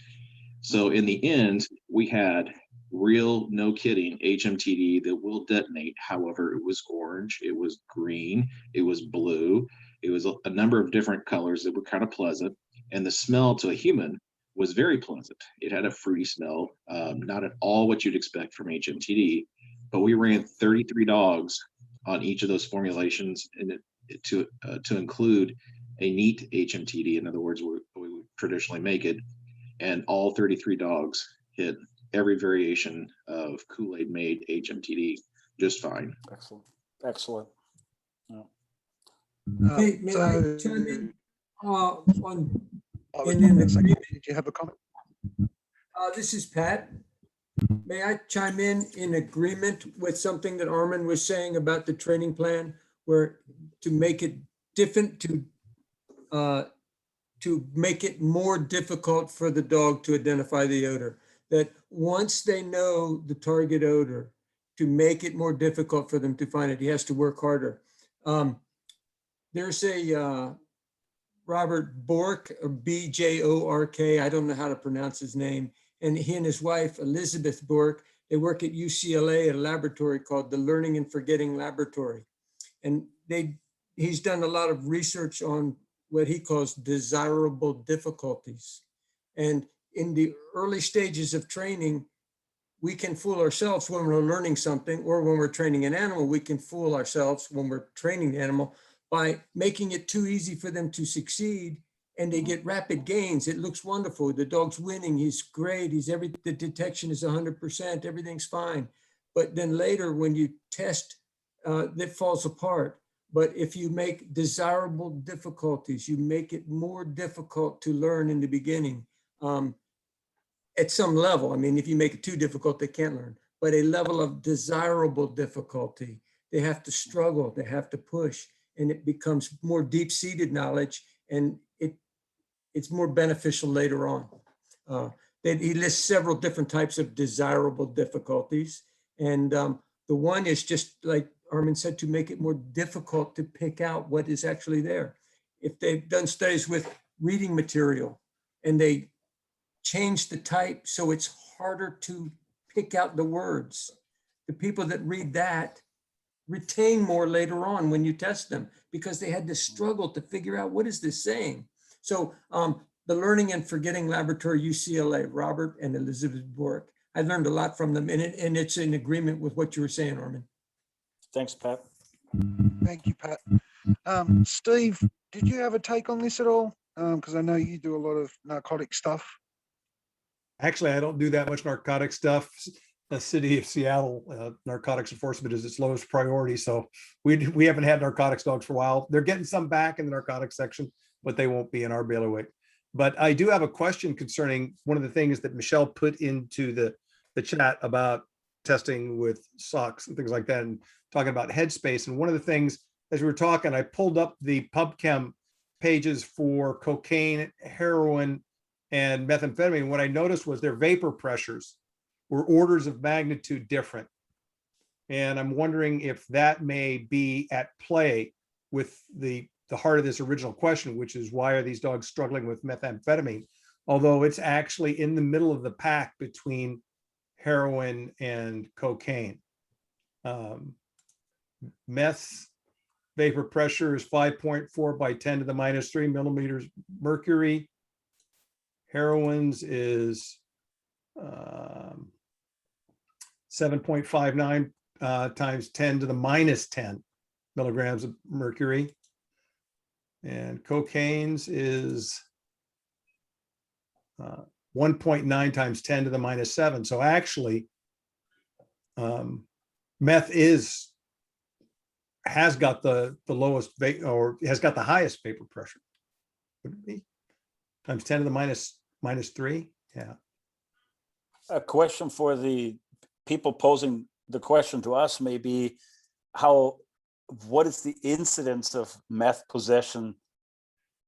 So in the end, we had real, no kidding, HMTD that will detonate. However, it was orange, it was green, it was blue, it was a number of different colors that were kind of pleasant, and the smell to a human was very pleasant. It had a fruity smell, not at all what you'd expect from HMTD, but we ran 33 dogs on each of those formulations, and to include a neat HMTD, in other words, we would traditionally make it, and all 33 dogs hit every variation of Kool-Aid made HMTD just fine. Excellent. May I chime in Did you have a comment? this is Pat. May I chime in agreement with something that Armin was saying about the training plan, where to make it different, to make it more difficult for the dog to identify the odor, that once they know the target odor, to make it more difficult for them to find it, he has to work harder. There's a Robert Bork, or B-J-O-R-K, I don't know how to pronounce his name, and he and his wife, Elizabeth Bork, they work at UCLA at a laboratory called the Learning and Forgetting Laboratory. And he's done a lot of research on what he calls desirable difficulties. And in the early stages of training, we can fool ourselves when we're learning something, or when we're training an animal, we can fool ourselves when we're training the animal by making it too easy for them to succeed, and they get rapid gains. It looks wonderful. The dog's winning. He's great. The detection is 100%. Everything's fine. But then later, when you test, that falls apart. But if you make desirable difficulties, you make it more difficult to learn in the beginning at some level. I mean, if you make it too difficult, they can't learn. But a level of desirable difficulty, they have to struggle, they have to push, and it becomes more deep-seated knowledge, and it's more beneficial later on. He lists several different types of desirable difficulties. And the one is just like Armin said, to make it more difficult to pick out what is actually there. If they've done studies with reading material and they change the type so it's harder to pick out the words, the people that read that retain more later on when you test them, because they had to struggle to figure out what is this saying. So the Learning and Forgetting Laboratory, UCLA, Robert and Elizabeth Bork, I learned a lot from them, and it's in agreement with what you were saying, Armin. Thanks, Pat. Thank you, Pat. Steve, did you have a take on this at all? Because I know you do a lot of narcotic stuff. Actually, I don't do that much narcotic stuff. The city of Seattle, narcotics enforcement is its lowest priority. So we haven't had narcotics dogs for a while. They're getting some back in the narcotics section, but they won't be in our bailiwick. But I do have a question concerning one of the things that Michelle put into the chat about testing with socks and things like that, and talking about headspace. And one of the things, as we were talking, I pulled up the PubChem pages for cocaine, heroin, and methamphetamine. What I noticed was their vapor pressures were orders of magnitude different. And I'm wondering if that may be at play with the heart of this original question, which is why are these dogs struggling with methamphetamine? Although it's actually in the middle of the pack between heroin and cocaine. Meth vapor pressure is 5.4 by 10 to the minus 3 millimeters mercury. Heroin's is 7.59 times 10 to the minus 10 milligrams of mercury. And cocaine's is 1.9 times 10 to the minus 7. So actually, meth has got the lowest or has got the highest vapor pressure. Would it be times 10 to the minus 3? Yeah. A question for the people posing the question to us may be what is the incidence of meth possession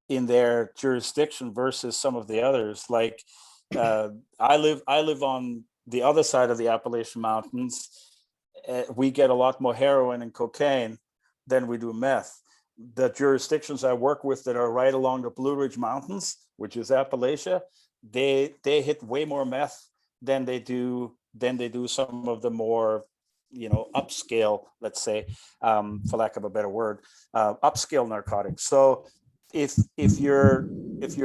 in their jurisdiction versus some of the others? Like I live on the other side of the Appalachian Mountains. We get a lot more heroin and cocaine than we do meth. The jurisdictions I work with that are right along the Blue Ridge Mountains, which is Appalachia, they hit way more meth than they do some of the more, upscale, let's say, for lack of a better word, upscale narcotics. So if your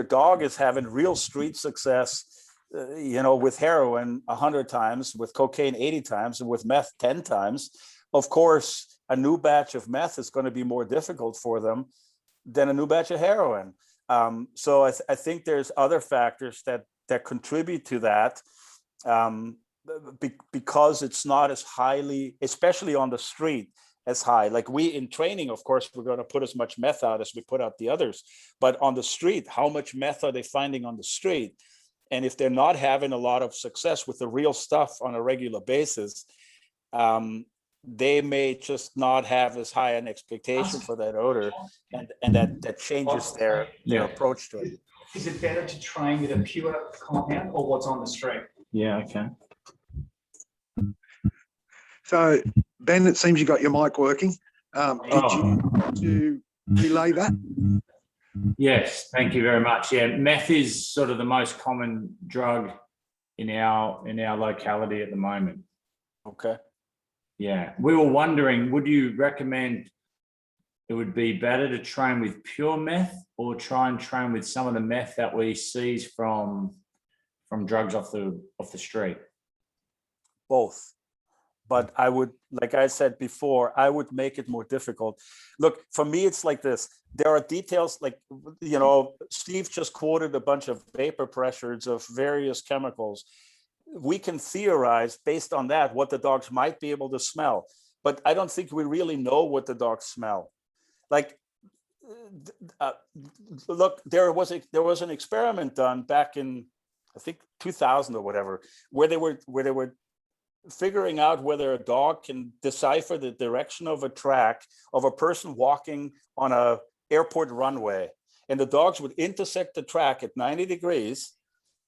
dog is having real street success, with heroin 100 times, with cocaine 80 times, and with meth 10 times, of course, a new batch of meth is going to be more difficult for them than a new batch of heroin. So I think there's other factors that contribute to that, because it's not as highly, especially on the street, as high. Like we in training, of course, we're going to put as much meth out as we put out the others. But on the street, how much meth are they finding on the street? And if they're not having a lot of success with the real stuff on a regular basis, they may just not have as high an expectation for that odor, and that changes their approach to it. Is it better to train with a pure compound or what's on the street? Yeah, okay. So, Ben, it seems you got your mic working. Did you want to relay that? Yes, thank you very much. Yeah, meth is sort of the most common drug in our locality at the moment. Okay. Yeah, we were wondering, would you recommend it would be better to train with pure meth or try and train with some of the meth that we seize from drugs off the street? Both. But I would, like I said before, I would make it more difficult. Look, for me, it's like this. There are details like, Steve just quoted a bunch of vapor pressures of various chemicals. We can theorize based on that what the dogs might be able to smell. But I don't think we really know what the dogs smell. Like, look, there was an experiment done back in, I think, 2000 or whatever, where they were figuring out whether a dog can decipher the direction of a track of a person walking on a airport runway. And the dogs would intersect the track at 90 degrees,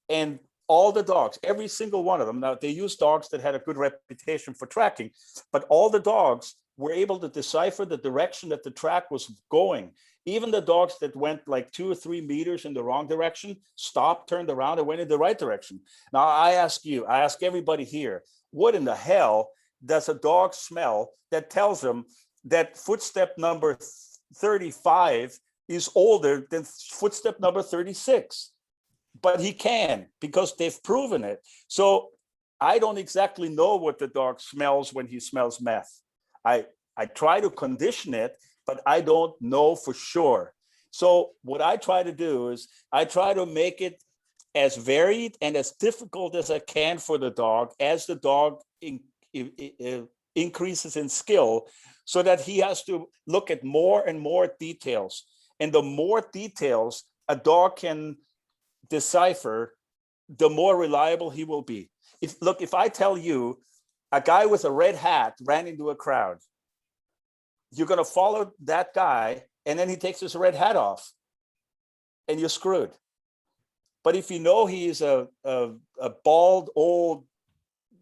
and all the dogs, every single one of them, now they used dogs that had a good reputation for tracking, but all the dogs were able to decipher the direction that the track was going. Even the dogs that went like 2 or 3 meters in the wrong direction, stopped, turned around, and went in the right direction. Now I ask everybody here, what in the hell does a dog smell that tells them that footstep number 35 is older than footstep number 36? But he can, because they've proven it. So I don't exactly know what the dog smells when he smells meth. I try to condition it, but I don't know for sure. So what I try to do is I try to make it as varied and as difficult as I can for the dog as the dog increases in skill, so that he has to look at more and more details. And the more details a dog can decipher, the more reliable he will be. If I tell you a guy with a red hat ran into a crowd, you're going to follow that guy, and then he takes his red hat off, and you're screwed. But if you know he's a bald old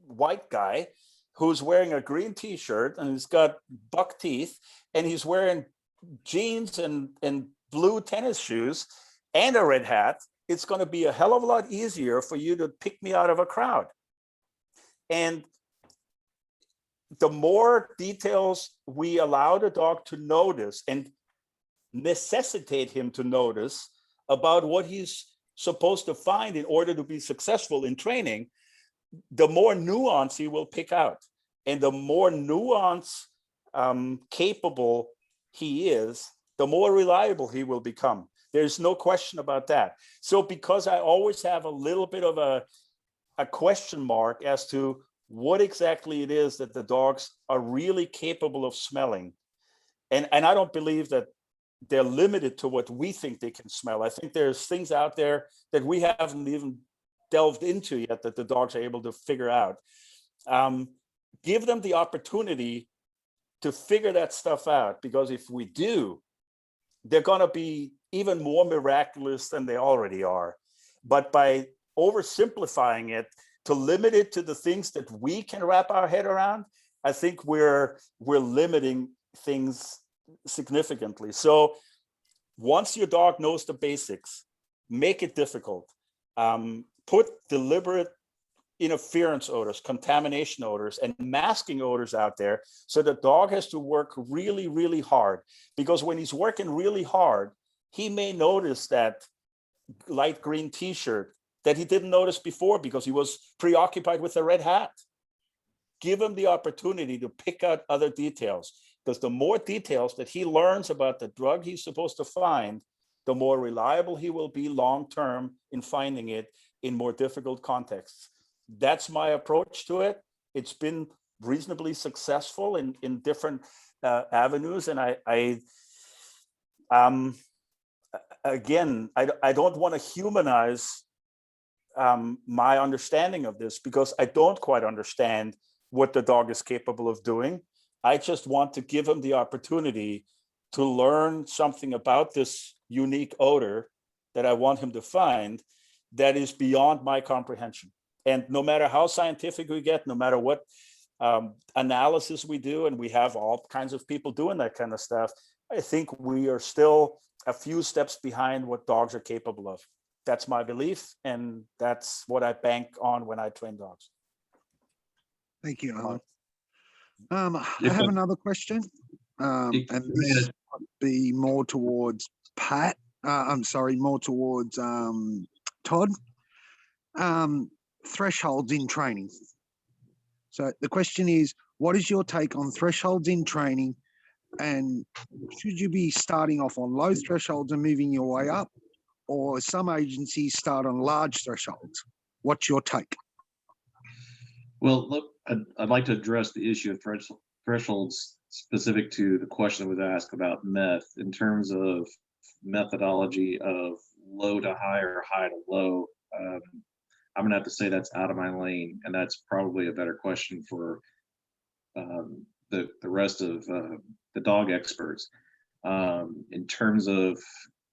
white guy who's wearing a green t-shirt and he's got buck teeth and he's wearing jeans and blue tennis shoes and a red hat, it's going to be a hell of a lot easier for you to pick me out of a crowd. And the more details we allow the dog to notice and necessitate him to notice about what he's supposed to find in order to be successful in training, the more nuance he will pick out. And the more nuance capable he is, the more reliable he will become. There's no question about that. So because I always have a little bit of a question mark as to what exactly it is that the dogs are really capable of smelling. And I don't believe that they're limited to what we think they can smell. I think there's things out there that we haven't even delved into yet that the dogs are able to figure out. Give them the opportunity to figure that stuff out, because if we do, they're going to be even more miraculous than they already are. But by oversimplifying it to limit it to the things that we can wrap our head around, I think we're limiting things significantly. So once your dog knows the basics, make it difficult. Put deliberate interference odors, contamination odors, and masking odors out there, so the dog has to work really, really hard. Because when he's working really hard, he may notice that light green t-shirt that he didn't notice before because he was preoccupied with the red hat. Give him the opportunity to pick out other details, because the more details that he learns about the drug he's supposed to find, the more reliable he will be long-term in finding it in more difficult contexts. That's my approach to it. It's been reasonably successful in different avenues. And I don't want to humanize my understanding of this, because I don't quite understand what the dog is capable of doing. I just want to give him the opportunity to learn something about this unique odor that I want him to find that is beyond my comprehension. And no matter how scientific we get, no matter what analysis we do, and we have all kinds of people doing that kind of stuff, I think we are still a few steps behind what dogs are capable of. That's my belief, and that's what I bank on when I train dogs. Thank you, Alan. I have another question, and this might be more towards Pat. More towards Todd. Thresholds in training. So the question is, what is your take on thresholds in training, and should you be starting off on low thresholds and moving your way up, or some agencies start on large thresholds? What's your take? Well, look, I'd like to address the issue of thresholds specific to the question that was asked about meth, in terms of methodology of low to high or high to low. I'm gonna have to say that's out of my lane, and that's probably a better question for the rest of the dog experts. In terms of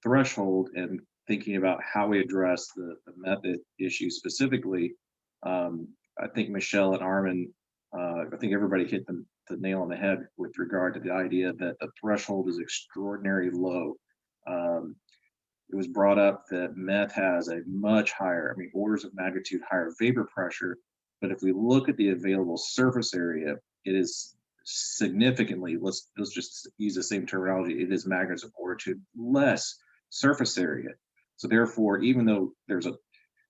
threshold and thinking about how we address the method issue specifically, I think Michelle and Armin, I think everybody hit the nail on the head with regard to the idea that the threshold is extraordinarily low. It was brought up that meth has a much higher, orders of magnitude higher vapor pressure, but if we look at the available surface area, it is significantly, let's just use the same terminology, it is magnitudes of order to less surface area. So therefore, even though there's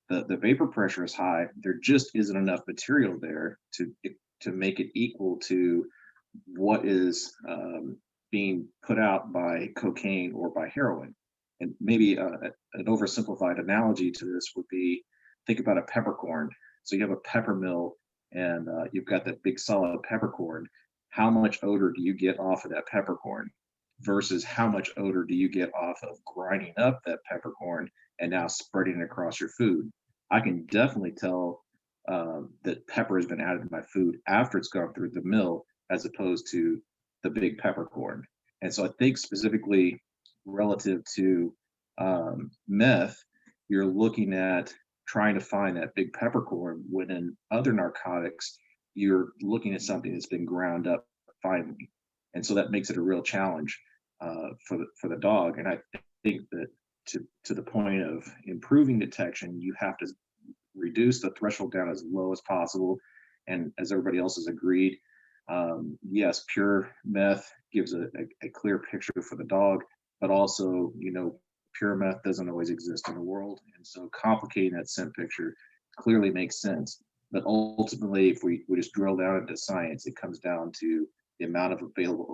the vapor pressure is high, there just isn't enough material there to make it equal to what is being put out by cocaine or by heroin. And maybe an oversimplified analogy to this would be, think about a peppercorn. So you have a pepper mill and you've got that big solid peppercorn. How much odor do you get off of that peppercorn versus how much odor do you get off of grinding up that peppercorn and now spreading it across your food? I can definitely tell that pepper has been added to my food after it's gone through the mill as opposed to the big peppercorn. And so I think specifically relative to meth, you're looking at trying to find that big peppercorn, when in other narcotics, you're looking at something that's been ground up finely. And so that makes it a real challenge for the dog. And I think that to the point of improving detection, you have to reduce the threshold down as low as possible. And as everybody else has agreed, yes, pure meth gives a clear picture for the dog, but also, you know, pure meth doesn't always exist in the world. And so complicating that scent picture clearly makes sense. But ultimately, if we just drill down into science, it comes down to the amount of available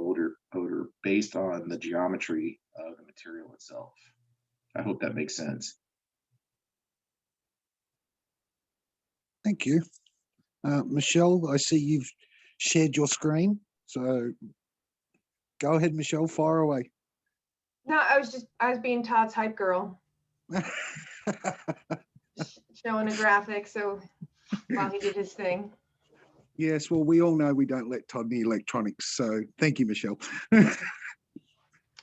odor based on the geometry of the material itself. I hope that makes sense. Thank you. Michelle, I see you've shared your screen. So go ahead, Michelle, fire away. No, I was being Todd's hype girl, showing a graphic. So while he did his thing. Yes, well, we all know we don't let Todd near electronics. So thank you, Michelle.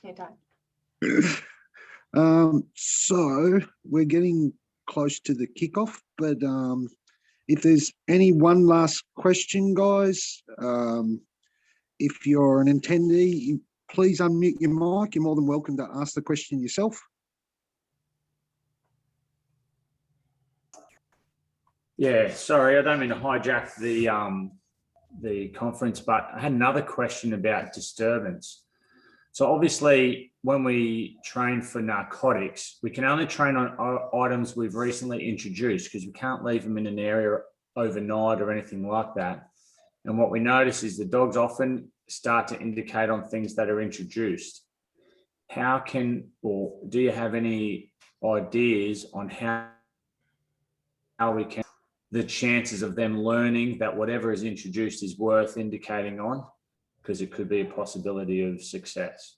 Hey, Todd. So we're getting close to the kickoff, but if there's any one last question, guys, if you're an attendee, please unmute your mic. You're more than welcome to ask the question yourself. Yeah, sorry, I don't mean to hijack the conference, but I had another question about disturbance. So obviously, when we train for narcotics, we can only train on items we've recently introduced because we can't leave them in an area overnight or anything like that. And what we notice is the dogs often start to indicate on things that are introduced. How can, or do you have any ideas on how we can, the chances of them learning that whatever is introduced is worth indicating on? Because it could be a possibility of success.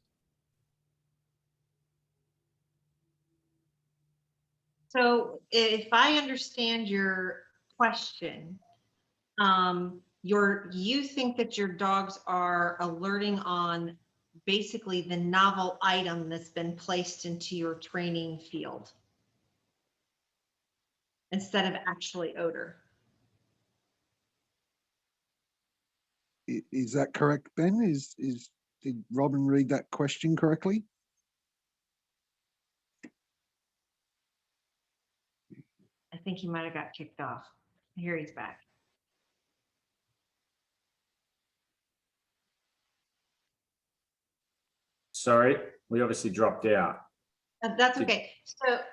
So if I understand your question, you think that your dogs are alerting on basically the novel item that's been placed into your training field instead of actually odor. Is that correct, Ben? Did Robin read that question correctly? I think he might have got kicked off. Here he's back. Sorry, we obviously dropped out. That's okay.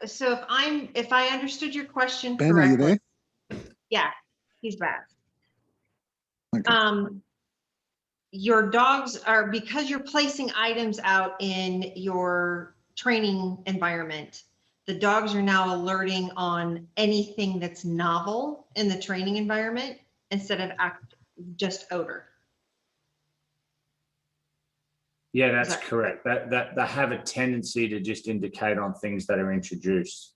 So if I understood your question Ben, correctly, are you there? yeah, he's back. Okay. Your dogs are, because you're placing items out in your training environment, the dogs are now alerting on anything that's novel in the training environment instead of just odor. Yeah, that's correct. That they have a tendency to just indicate on things that are introduced.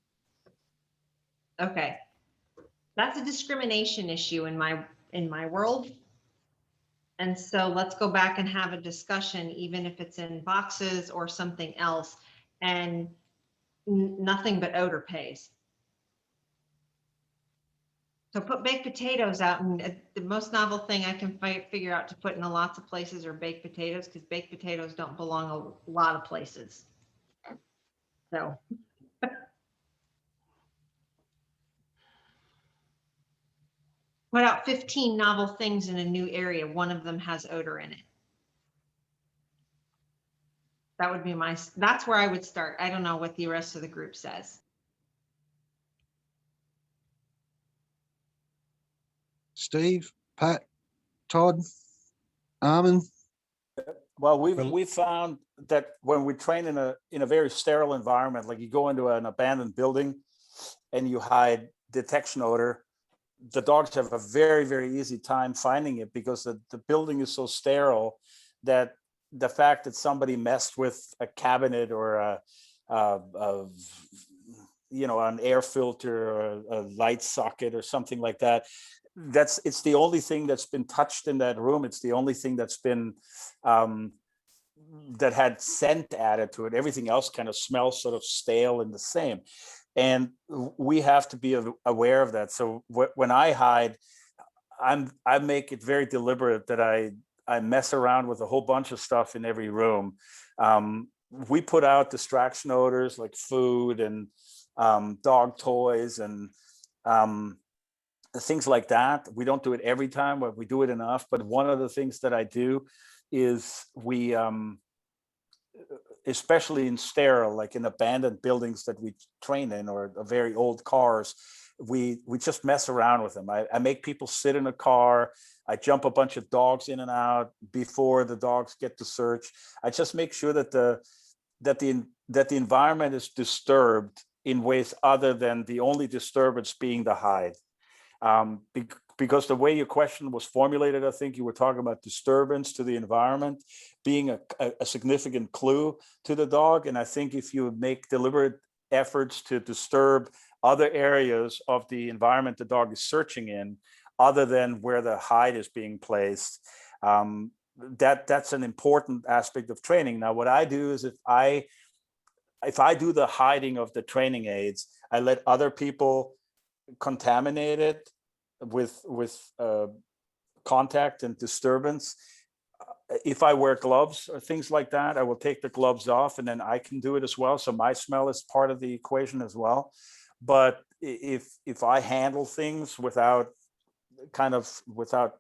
Okay. That's a discrimination issue in my world. And so let's go back and have a discussion, even if it's in boxes or something else, and nothing but odor pays. So put baked potatoes out, and the most novel thing I can figure out to put in lots of places are baked potatoes, because baked potatoes don't belong a lot of places. So. Put out 15 novel things in a new area. One of them has odor in it. That would be that's where I would start. I don't know what the rest of the group says. Steve, Pat, Todd, Armin. Well, we found that when we train in a very sterile environment, like you go into an abandoned building and you hide detection odor, the dogs have a very, very easy time finding it because the building is so sterile that the fact that somebody messed with a cabinet or an air filter or a light socket or something like that, it's the only thing that's been touched in that room. It's the only thing that's been that had scent added to it. Everything else kind of smells sort of stale and the same. And we have to be aware of that. So when I hide, I make it very deliberate that I mess around with a whole bunch of stuff in every room. We put out distraction odors like food and dog toys and things like that. We don't do it every time, but we do it enough. But one of the things that I do is we, especially in sterile, like in abandoned buildings that we train in or very old cars, we just mess around with them. I make people sit in a car. I jump a bunch of dogs in and out before the dogs get to search. I just make sure that the environment is disturbed in ways other than the only disturbance being the hide. Because the way your question was formulated, I think you were talking about disturbance to the environment being a significant clue to the dog. And I think if you make deliberate efforts to disturb other areas of the environment the dog is searching in, other than where the hide is being placed, that's an important aspect of training. Now, what I do is if I do the hiding of the training aids, I let other people contaminate it with contact and disturbance. If I wear gloves or things like that, I will take the gloves off and then I can do it as well. So my smell is part of the equation as well. But if I handle things without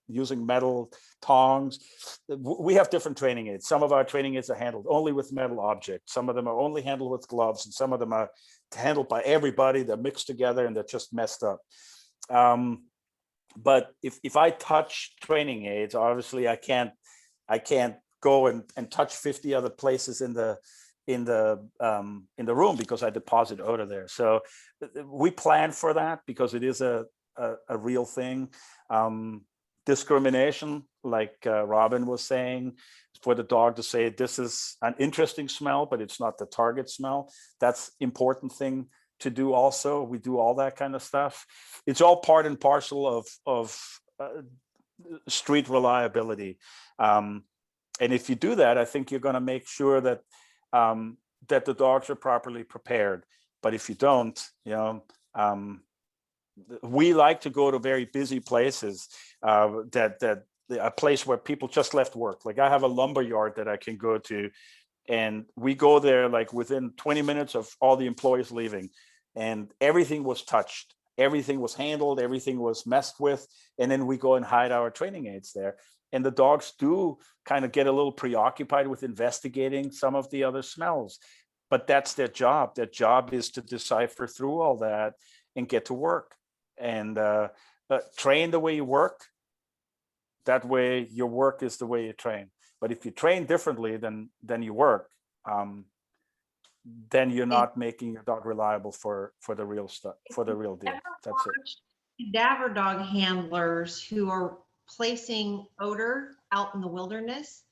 using metal tongs, we have different training aids. Some of our training aids are handled only with metal objects. Some of them are only handled with gloves, and some of them are handled by everybody. They're mixed together and they're just messed up. But if I touch training aids, obviously I can't go and touch 50 other places in the room because I deposit odor there. So we plan for that because it is a real thing. Discrimination, like Robin was saying, for the dog to say this is an interesting smell, but it's not the target smell. That's important thing to do also. We do all that kind of stuff. It's all part and parcel of street reliability. And if you do that, I think you're going to make sure that that the dogs are properly prepared. But if you don't, we like to go to very busy places, a place where people just left work. Like I have a lumber yard that I can go to, and we go there like within 20 minutes of all the employees leaving, and everything was touched, everything was handled, everything was messed with, and then we go and hide our training aids there. And the dogs do kind of get a little preoccupied with investigating some of the other smells, but that's their job. Their job is to decipher through all that and get to work. And train the way you work. That way your work is the way you train. But if you train differently than you work, then you're not making your dog reliable for the real stuff, for the real deal. That's it. Cadaver dog handlers who are placing odor out in the wilderness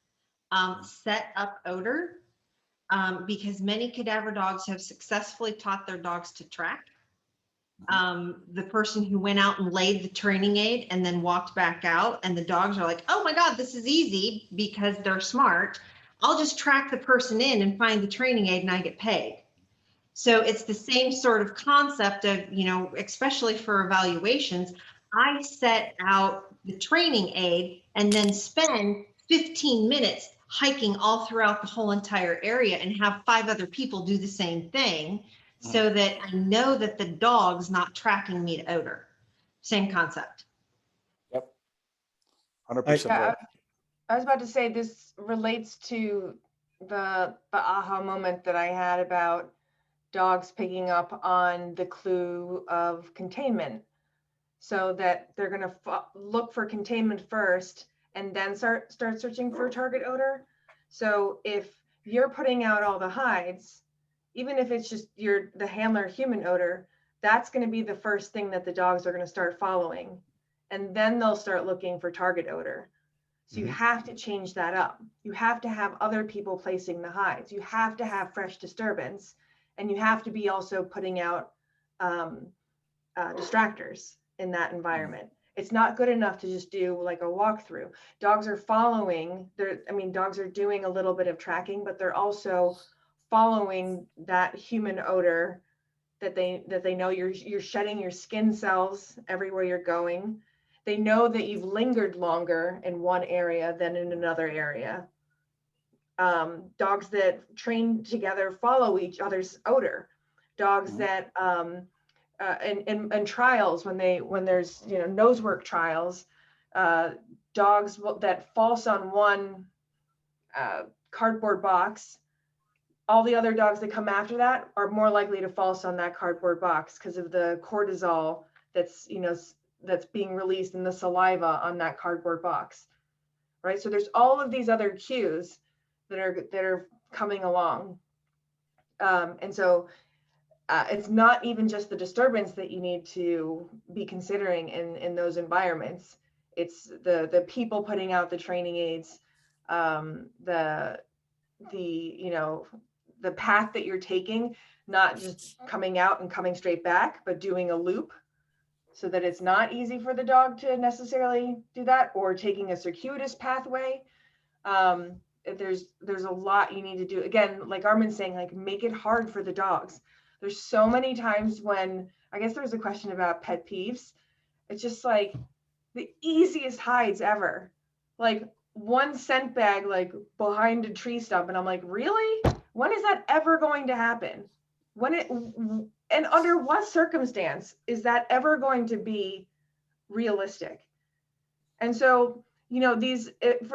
set up odor because many cadaver dogs have successfully taught their dogs to track. The person who went out and laid the training aid and then walked back out, and the dogs are like, oh my God, this is easy because they're smart. I'll just track the person in and find the training aid and I get paid. So it's the same sort of concept of, especially for evaluations, I set out the training aid and then spend 15 minutes hiking all throughout the whole entire area and have 5 other people do the same thing. So that I know that the dog's not tracking me to odor. Same concept. Yep. 100% right. I was about to say this relates to the aha moment that I had about dogs picking up on the clue of containment, so that they're going to look for containment first and then start searching for target odor. So if you're putting out all the hides, even if it's just the handler human odor, that's going to be the first thing that the dogs are going to start following. And then they'll start looking for target odor. So you have to change that up. You have to have other people placing the hides. You have to have fresh disturbance, and you have to be also putting out distractors in that environment. It's not good enough to just do like a walkthrough. Dogs are following. Dogs are doing a little bit of tracking, but they're also following that human odor that they know you're shedding your skin cells everywhere you're going. They know that you've lingered longer in one area than in another area. Dogs that train together follow each other's odor. Dogs that in trials, when there's nose work trials, dogs that false on one cardboard box, all the other dogs that come after that are more likely to false on that cardboard box because of the cortisol that's being released in the saliva on that cardboard box, right? So there's all of these other cues that are coming along, and so it's not even just the disturbance that you need to be considering in those environments. It's the people putting out the training aids, the path that you're taking, not just coming out and coming straight back, but doing a loop, so that it's not easy for the dog to necessarily do that, or taking a circuitous pathway. There's a lot you need to do. Again, like Armin's saying, like, make it hard for the dogs. There's so many times when, I guess there was a question about pet peeves. It's just like the easiest hides ever. Like one scent bag, like behind a tree stump. And I'm like, really? When is that ever going to happen? And under what circumstance is that ever going to be realistic? And so,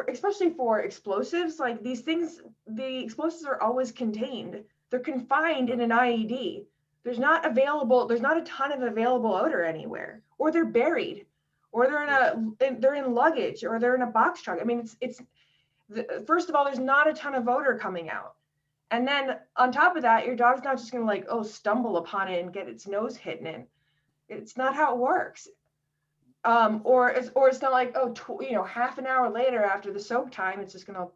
especially for explosives, like these things, the explosives are always contained. They're confined in an IED. There's not a ton of available odor anywhere, or they're buried, or they're in luggage, or they're in a box truck. I mean, first of all, there's not a ton of odor coming out. And then on top of that, your dog's not just going to stumble upon it and get its nose hit in it. It's not how it works. Or it's not like, half an hour later after the soak time, it's just going to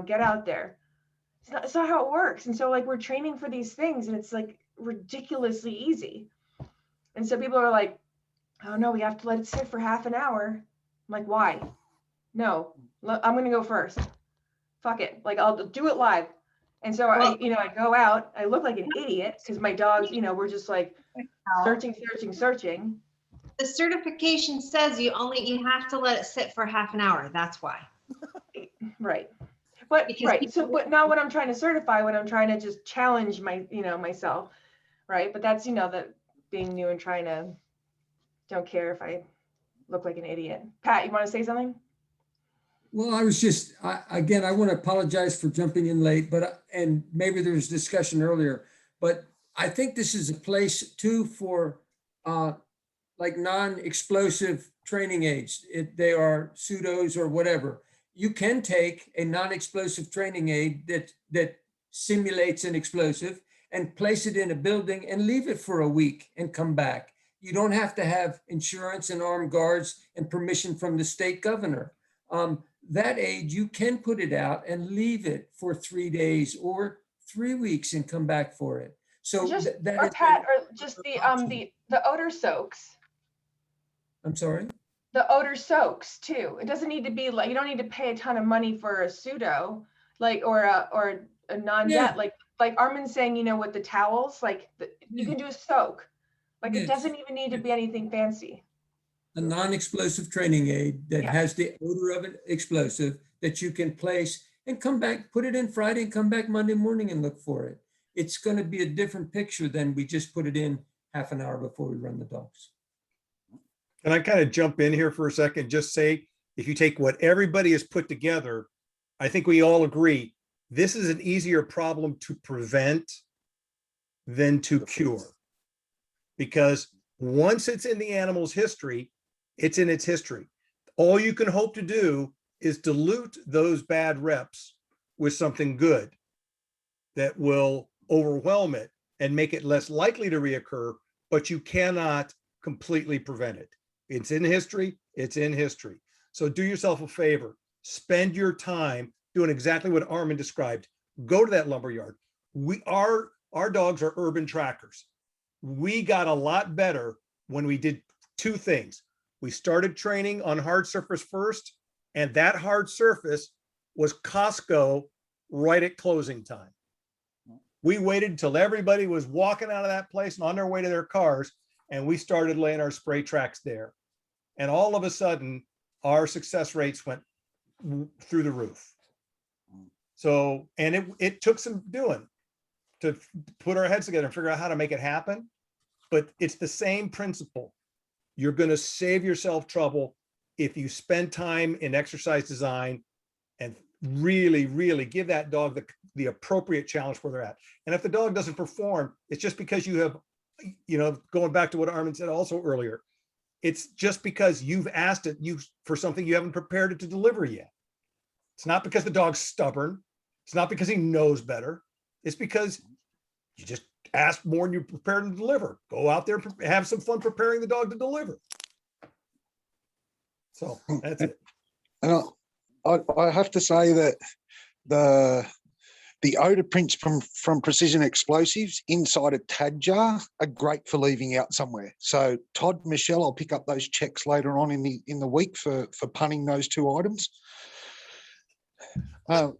get out there. It's not how it works. And so we're training for these things, and it's like ridiculously easy. And so people are like, oh no, we have to let it sit for half an hour. I'm like, why? No, I'm going to go first. Fuck it. I'll do it live. And so I go out, I look like an idiot because my dogs, we're just searching. The certification says you have to let it sit for half an hour. That's why. Right. But but now when I'm trying to certify, when I'm trying to just challenge myself, right? But that's that being new and trying to don't care if I look like an idiot. Pat, you want to say something? Well, I was just, again, I want to apologize for jumping in late, and maybe there was discussion earlier, but I think this is a place too for non-explosive training aids. They are pseudos or whatever. You can take a non-explosive training aid that simulates an explosive and place it in a building and leave it for a week and come back. You don't have to have insurance and armed guards and permission from the state governor. That aid, you can put it out and leave it for 3 days or 3 weeks and come back for it. So just the odor soaks. I'm sorry? The odor soaks too. It doesn't need to be you don't need to pay a ton of money for a pseudo, or a non-jet. Yeah. Like Armin's saying, with the towels, you can do a soak. It doesn't even need to be anything fancy. A non-explosive training aid that has the odor of an explosive that you can place and come back, put it in Friday and come back Monday morning and look for it. It's going to be a different picture than we just put it in half an hour before we run the dogs. Can I kind of jump in here for a second? Just say, if you take what everybody has put together, I think we all agree, this is an easier problem to prevent than to cure. Because once it's in the animal's history, it's in its history. All you can hope to do is dilute those bad reps with something good that will overwhelm it and make it less likely to reoccur, but you cannot completely prevent it. It's in history, it's in history. So do yourself a favor, spend your time doing exactly what Armin described. Go to that lumberyard. Our dogs are urban trackers. We got a lot better when we did two things. We started training on hard surface first, and that hard surface was Costco right at closing time. We waited until everybody was walking out of that place and on their way to their cars, and we started laying our spray tracks there. And all of a sudden, our success rates went through the roof. So, and it took some doing to put our heads together and figure out how to make it happen. But it's the same principle. You're going to save yourself trouble if you spend time in exercise design and really, really give that dog the appropriate challenge where they're at. And if the dog doesn't perform, it's just because you have, going back to what Armin said also earlier, it's just because you've asked it for something you haven't prepared it to deliver yet. It's not because the dog's stubborn. It's not because he knows better. It's because you just asked more than you're prepared to deliver. Go out there and have some fun preparing the dog to deliver. So that's it. And I have to say that the odor prints from Precision Explosives inside a tad jar are great for leaving out somewhere. So Todd, Michelle, I'll pick up those checks later on in the week for punning those two items. Our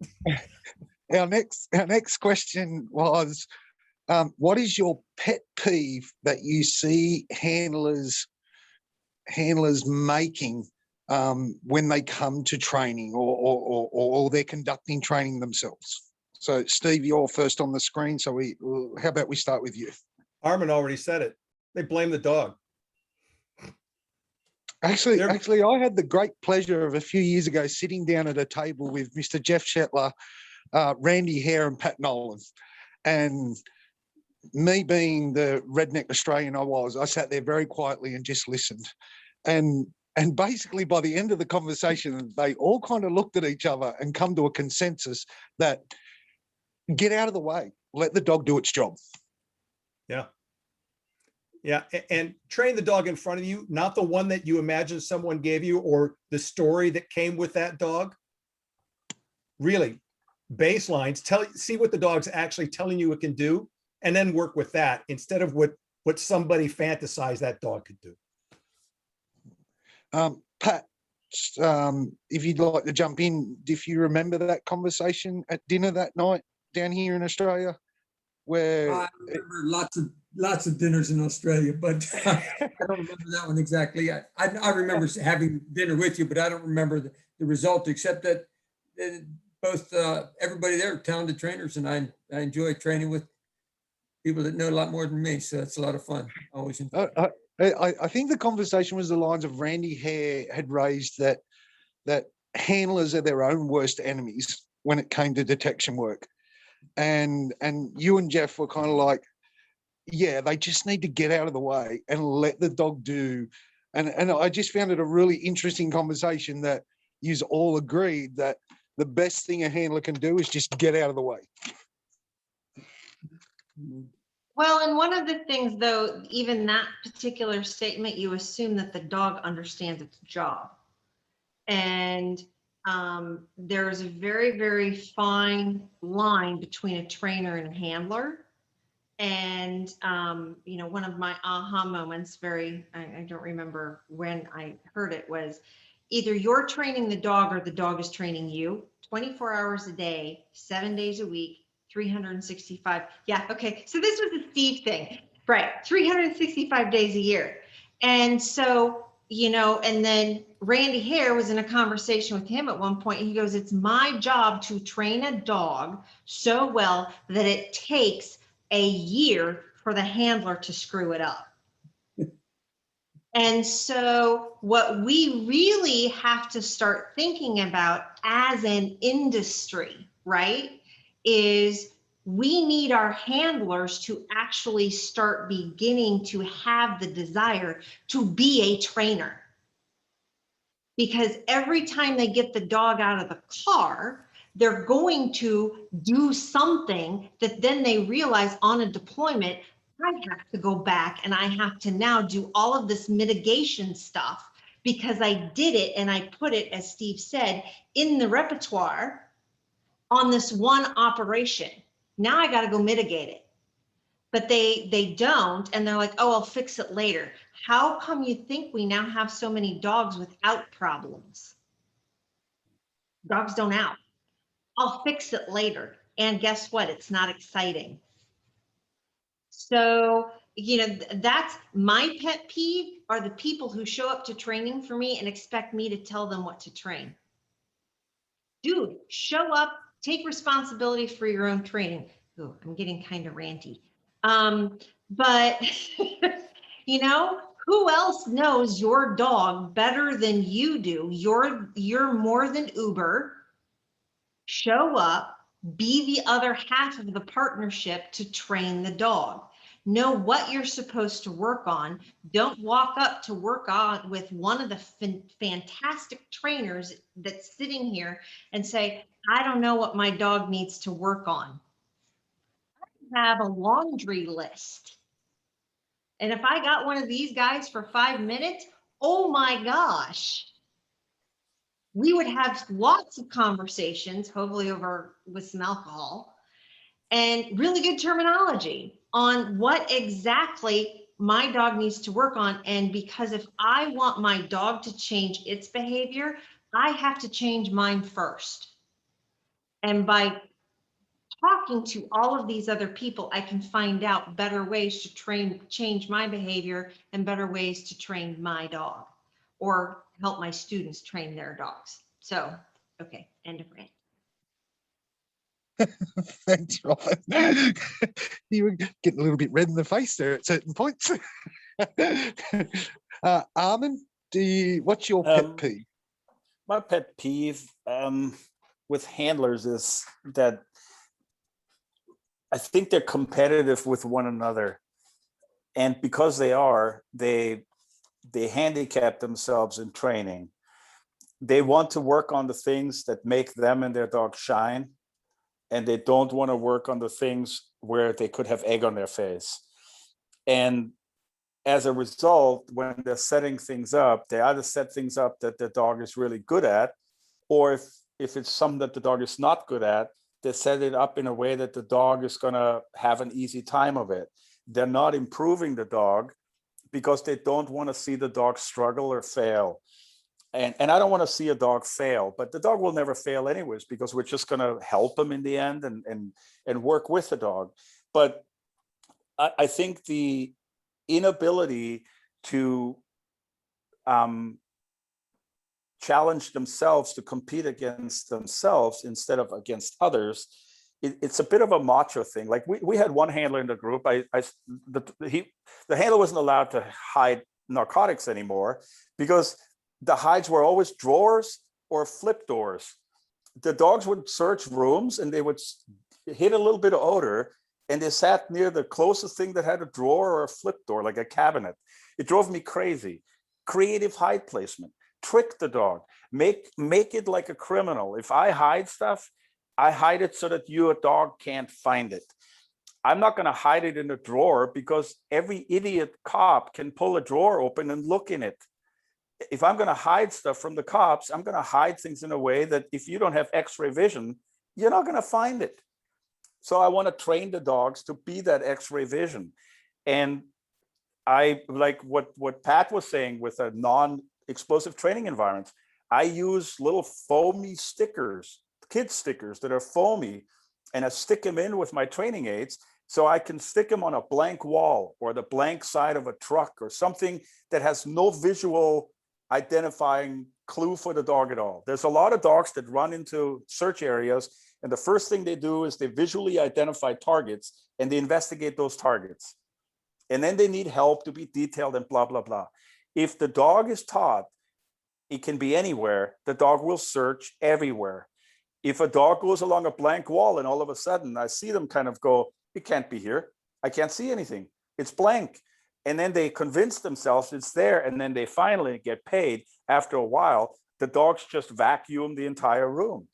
next question was, what is your pet peeve that you see handlers making when they come to training or they're conducting training themselves? So Steve, you're first on the screen. So how about we start with you? Armin already said it. They blame the dog. Actually, I had the great pleasure of a few years ago sitting down at a table with Mr. Jeff Shetler, Randy Hare, and Pat Nolan. And me being the redneck Australian I sat there very quietly and just listened. And basically by the end of the conversation, they all kind of looked at each other and come to a consensus that get out of the way, let the dog do its job. Yeah. Yeah. And train the dog in front of you, not the one that you imagine someone gave you or the story that came with that dog. Really, baselines, see what the dog's actually telling you it can do, and then work with that instead of what somebody fantasized that dog could do. Pat, if you'd like to jump in, if you remember that conversation at dinner that night down here in Australia, where I remember lots of dinners in Australia, but I don't remember that one exactly. I remember having dinner with you, but I don't remember the result, except that both everybody there are talented trainers, and I enjoy training with people that know a lot more than me. So it's a lot of fun. Always. I think the conversation was the lines of Randy Hare had raised that handlers are their own worst enemies when it came to detection work. And you and Jeff were kind of like, yeah, they just need to get out of the way and let the dog do. And I just found it a really interesting conversation that you all agreed that the best thing a handler can do is just get out of the way. Well, and one of the things, though, even that particular statement, you assume that the dog understands its job. And there's a very, very fine line between a trainer and a handler. And, one of my aha moments, I don't remember when I heard it, was either you're training the dog or the dog is training you 24 hours a day, 7 days a week, 365. Yeah. Okay. So this was a Steve thing, right? 365 days a year. And so, and then Randy Hare was in a conversation with him at one point. He goes, it's my job to train a dog so well that it takes a year for the handler to screw it up. And so what we really have to start thinking about as an industry, right, is we need our handlers to actually start beginning to have the desire to be a trainer. Because every time they get the dog out of the car, they're going to do something that then they realize on a deployment, I have to go back and I have to now do all of this mitigation stuff because I did it and I put it, as Steve said, in the repertoire on this one operation. Now I got to go mitigate it. But they don't, and they're like, oh, I'll fix it later. How come you think we now have so many dogs without problems? Dogs don't out. I'll fix it later. And guess what? It's not exciting. So, you know, that's my pet peeve, are the people who show up to training for me and expect me to tell them what to train. Dude, show up, take responsibility for your own training. Oh, I'm getting kind of ranty. But you know, who else knows your dog better than you do? You're more than Uber. Show up, be the other half of the partnership to train the dog. Know what you're supposed to work on. Don't walk up to work on with one of the fantastic trainers that's sitting here and say, I don't know what my dog needs to work on. I have a laundry list. And if I got one of these guys for 5 minutes, oh my gosh, we would have lots of conversations, hopefully over with some alcohol, and really good terminology on what exactly my dog needs to work on. And because if I want my dog to change its behavior, I have to change mine first. And by talking to all of these other people, I can find out better ways to change my behavior and better ways to train my dog or help my students train their dogs. So, okay, end of rant. Thanks, Robin. You were getting a little bit red in the face there at certain points. Armin, what's your pet peeve? My pet peeve with handlers is that I think they're competitive with one another. And because they are, they handicap themselves in training. They want to work on the things that make them and their dog shine. And they don't want to work on the things where they could have egg on their face. And as a result, when they're setting things up, they either set things up that the dog is really good at, or if it's something that the dog is not good at, they set it up in a way that the dog is going to have an easy time of it. They're not improving the dog because they don't want to see the dog struggle or fail. And I don't want to see a dog fail, but the dog will never fail anyways, because we're just going to help him in the end and work with the dog. But I think the inability to challenge themselves, to compete against themselves instead of against others, it's a bit of a macho thing. Like we had one handler in the group. The handler wasn't allowed to hide narcotics anymore because the hides were always drawers or flip doors. The dogs would search rooms and they would hit a little bit of odor, and they sat near the closest thing that had a drawer or a flip door, like a cabinet. It drove me crazy. Creative hide placement. Trick the dog. Make it like a criminal. If I hide stuff, I hide it so that your dog can't find it. I'm not going to hide it in a drawer because every idiot cop can pull a drawer open and look in it. If I'm going to hide stuff from the cops, I'm going to hide things in a way that if you don't have X-ray vision, you're not going to find it. So I want to train the dogs to be that X-ray vision. And I like what Pat was saying with a non-explosive training environment. I use little foamy stickers, kid stickers that are foamy, and I stick them in with my training aids so I can stick them on a blank wall or the blank side of a truck or something that has no visual identifying clue for the dog at all. There's a lot of dogs that run into search areas, and the first thing they do is they visually identify targets and they investigate those targets. And then they need help to be detailed and blah, blah, blah. If the dog is taught it can be anywhere, the dog will search everywhere. If a dog goes along a blank wall and all of a sudden I see them kind of go, it can't be here. I can't see anything. It's blank. And then they convince themselves it's there. And then they finally get paid after a while. The dogs just vacuum the entire room.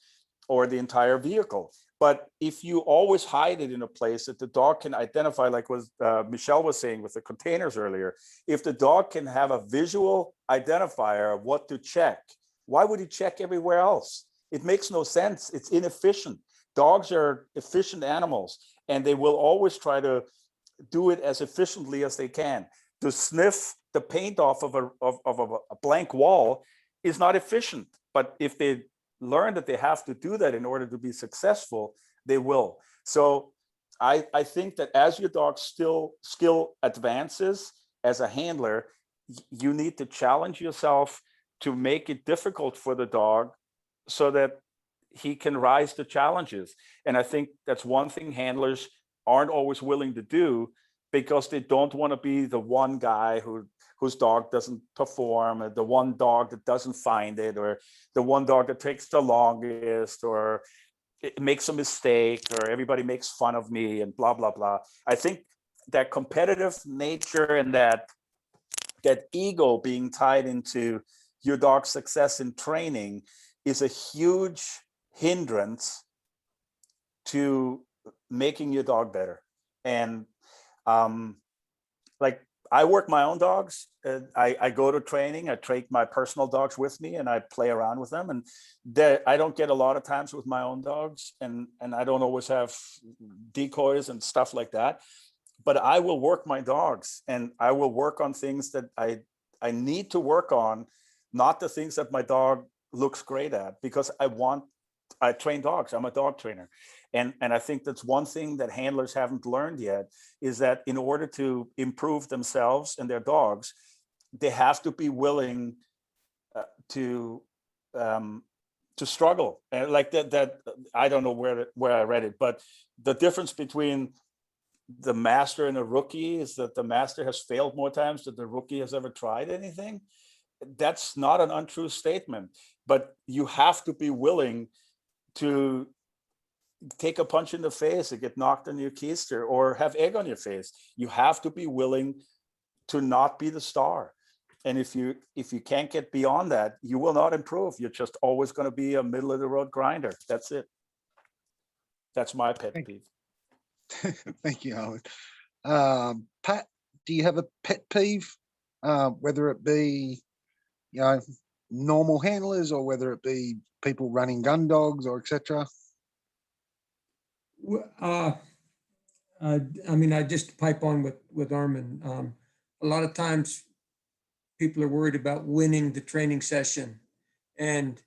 or the entire vehicle. But if you always hide it in a place that the dog can identify, like what Michelle was saying with the containers earlier, if the dog can have a visual identifier of what to check, why would he check everywhere else? It makes no sense. It's inefficient. Dogs are efficient animals, and they will always try to do it as efficiently as they can. To sniff the paint off of a blank wall is not efficient. But if they learn that they have to do that in order to be successful, they will. So I think that as your dog's skill advances as a handler, you need to challenge yourself to make it difficult for the dog so that he can rise to challenges. And I think that's one thing handlers aren't always willing to do, because they don't want to be the one guy whose dog doesn't perform, or the one dog that doesn't find it, or the one dog that takes the longest, or it makes a mistake, or everybody makes fun of me, and blah, blah, blah. I think that competitive nature and that ego being tied into your dog's success in training is a huge hindrance to making your dog better. And like, I work my own dogs. I go to training. I take my personal dogs with me, and I play around with them. And I don't get a lot of times with my own dogs, and I don't always have decoys and stuff like that. But I will work my dogs, and I will work on things that I need to work on, not the things that my dog looks great at, because I train dogs. I'm a dog trainer. And I think that's one thing that handlers haven't learned yet, is that in order to improve themselves and their dogs, they have to be willing to struggle. And like that I don't know where I read it, but the difference between the master and a rookie is that the master has failed more times than the rookie has ever tried anything. That's not an untrue statement, but you have to be willing to take a punch in the face and get knocked on your keister, or have egg on your face. You have to be willing to not be the star. And if you can't get beyond that, you will not improve. You're just always going to be a middle of the road grinder. That's it. That's my pet peeve. Thank you, Owen. Pat, do you have a pet peeve, whether it be, normal handlers, or whether it be people running gun dogs, or etc.? I just pipe on with Armin. A lot of times people are worried about winning the training session. And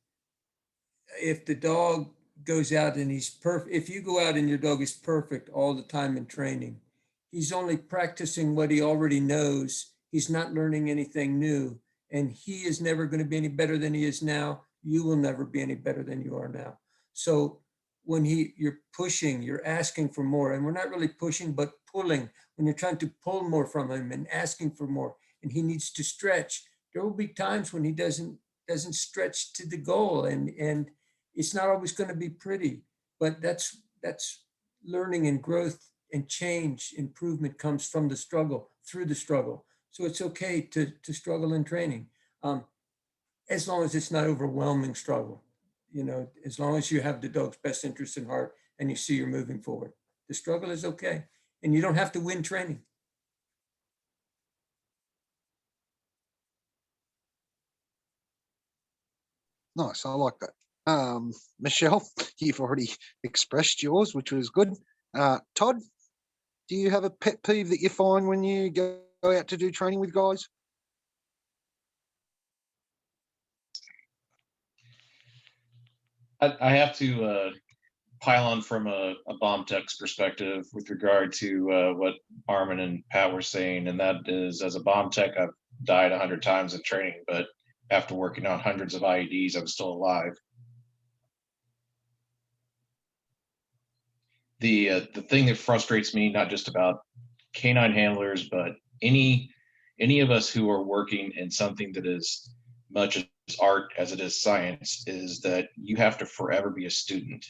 if the dog goes out and he's perfect, if you go out and your dog is perfect all the time in training, he's only practicing what he already knows. He's not learning anything new. And he is never going to be any better than he is now. You will never be any better than you are now. So when you're pushing, you're asking for more, and we're not really pushing, but pulling. When you're trying to pull more from him and asking for more, and he needs to stretch, there will be times when he doesn't stretch to the goal, and it's not always going to be pretty, but that's learning and growth and change. Improvement comes from the struggle, through the struggle. So it's okay to struggle in training, as long as it's not overwhelming struggle. As long as you have the dog's best interest in heart and you see you're moving forward, the struggle is okay. And you don't have to win training. Nice, I like that. Michelle, you've already expressed yours, which was good. Todd, do you have a pet peeve that you find when you go out to do training with guys? I have to pile on from a bomb tech's perspective with regard to what Armin and Pat were saying, and that is, as a bomb tech, I've died 100 times in training, but after working on hundreds of IEDs, I'm still alive. The thing that frustrates me, not just about canine handlers, but any of us who are working in something that is much as art as it is science, is that you have to forever be a student,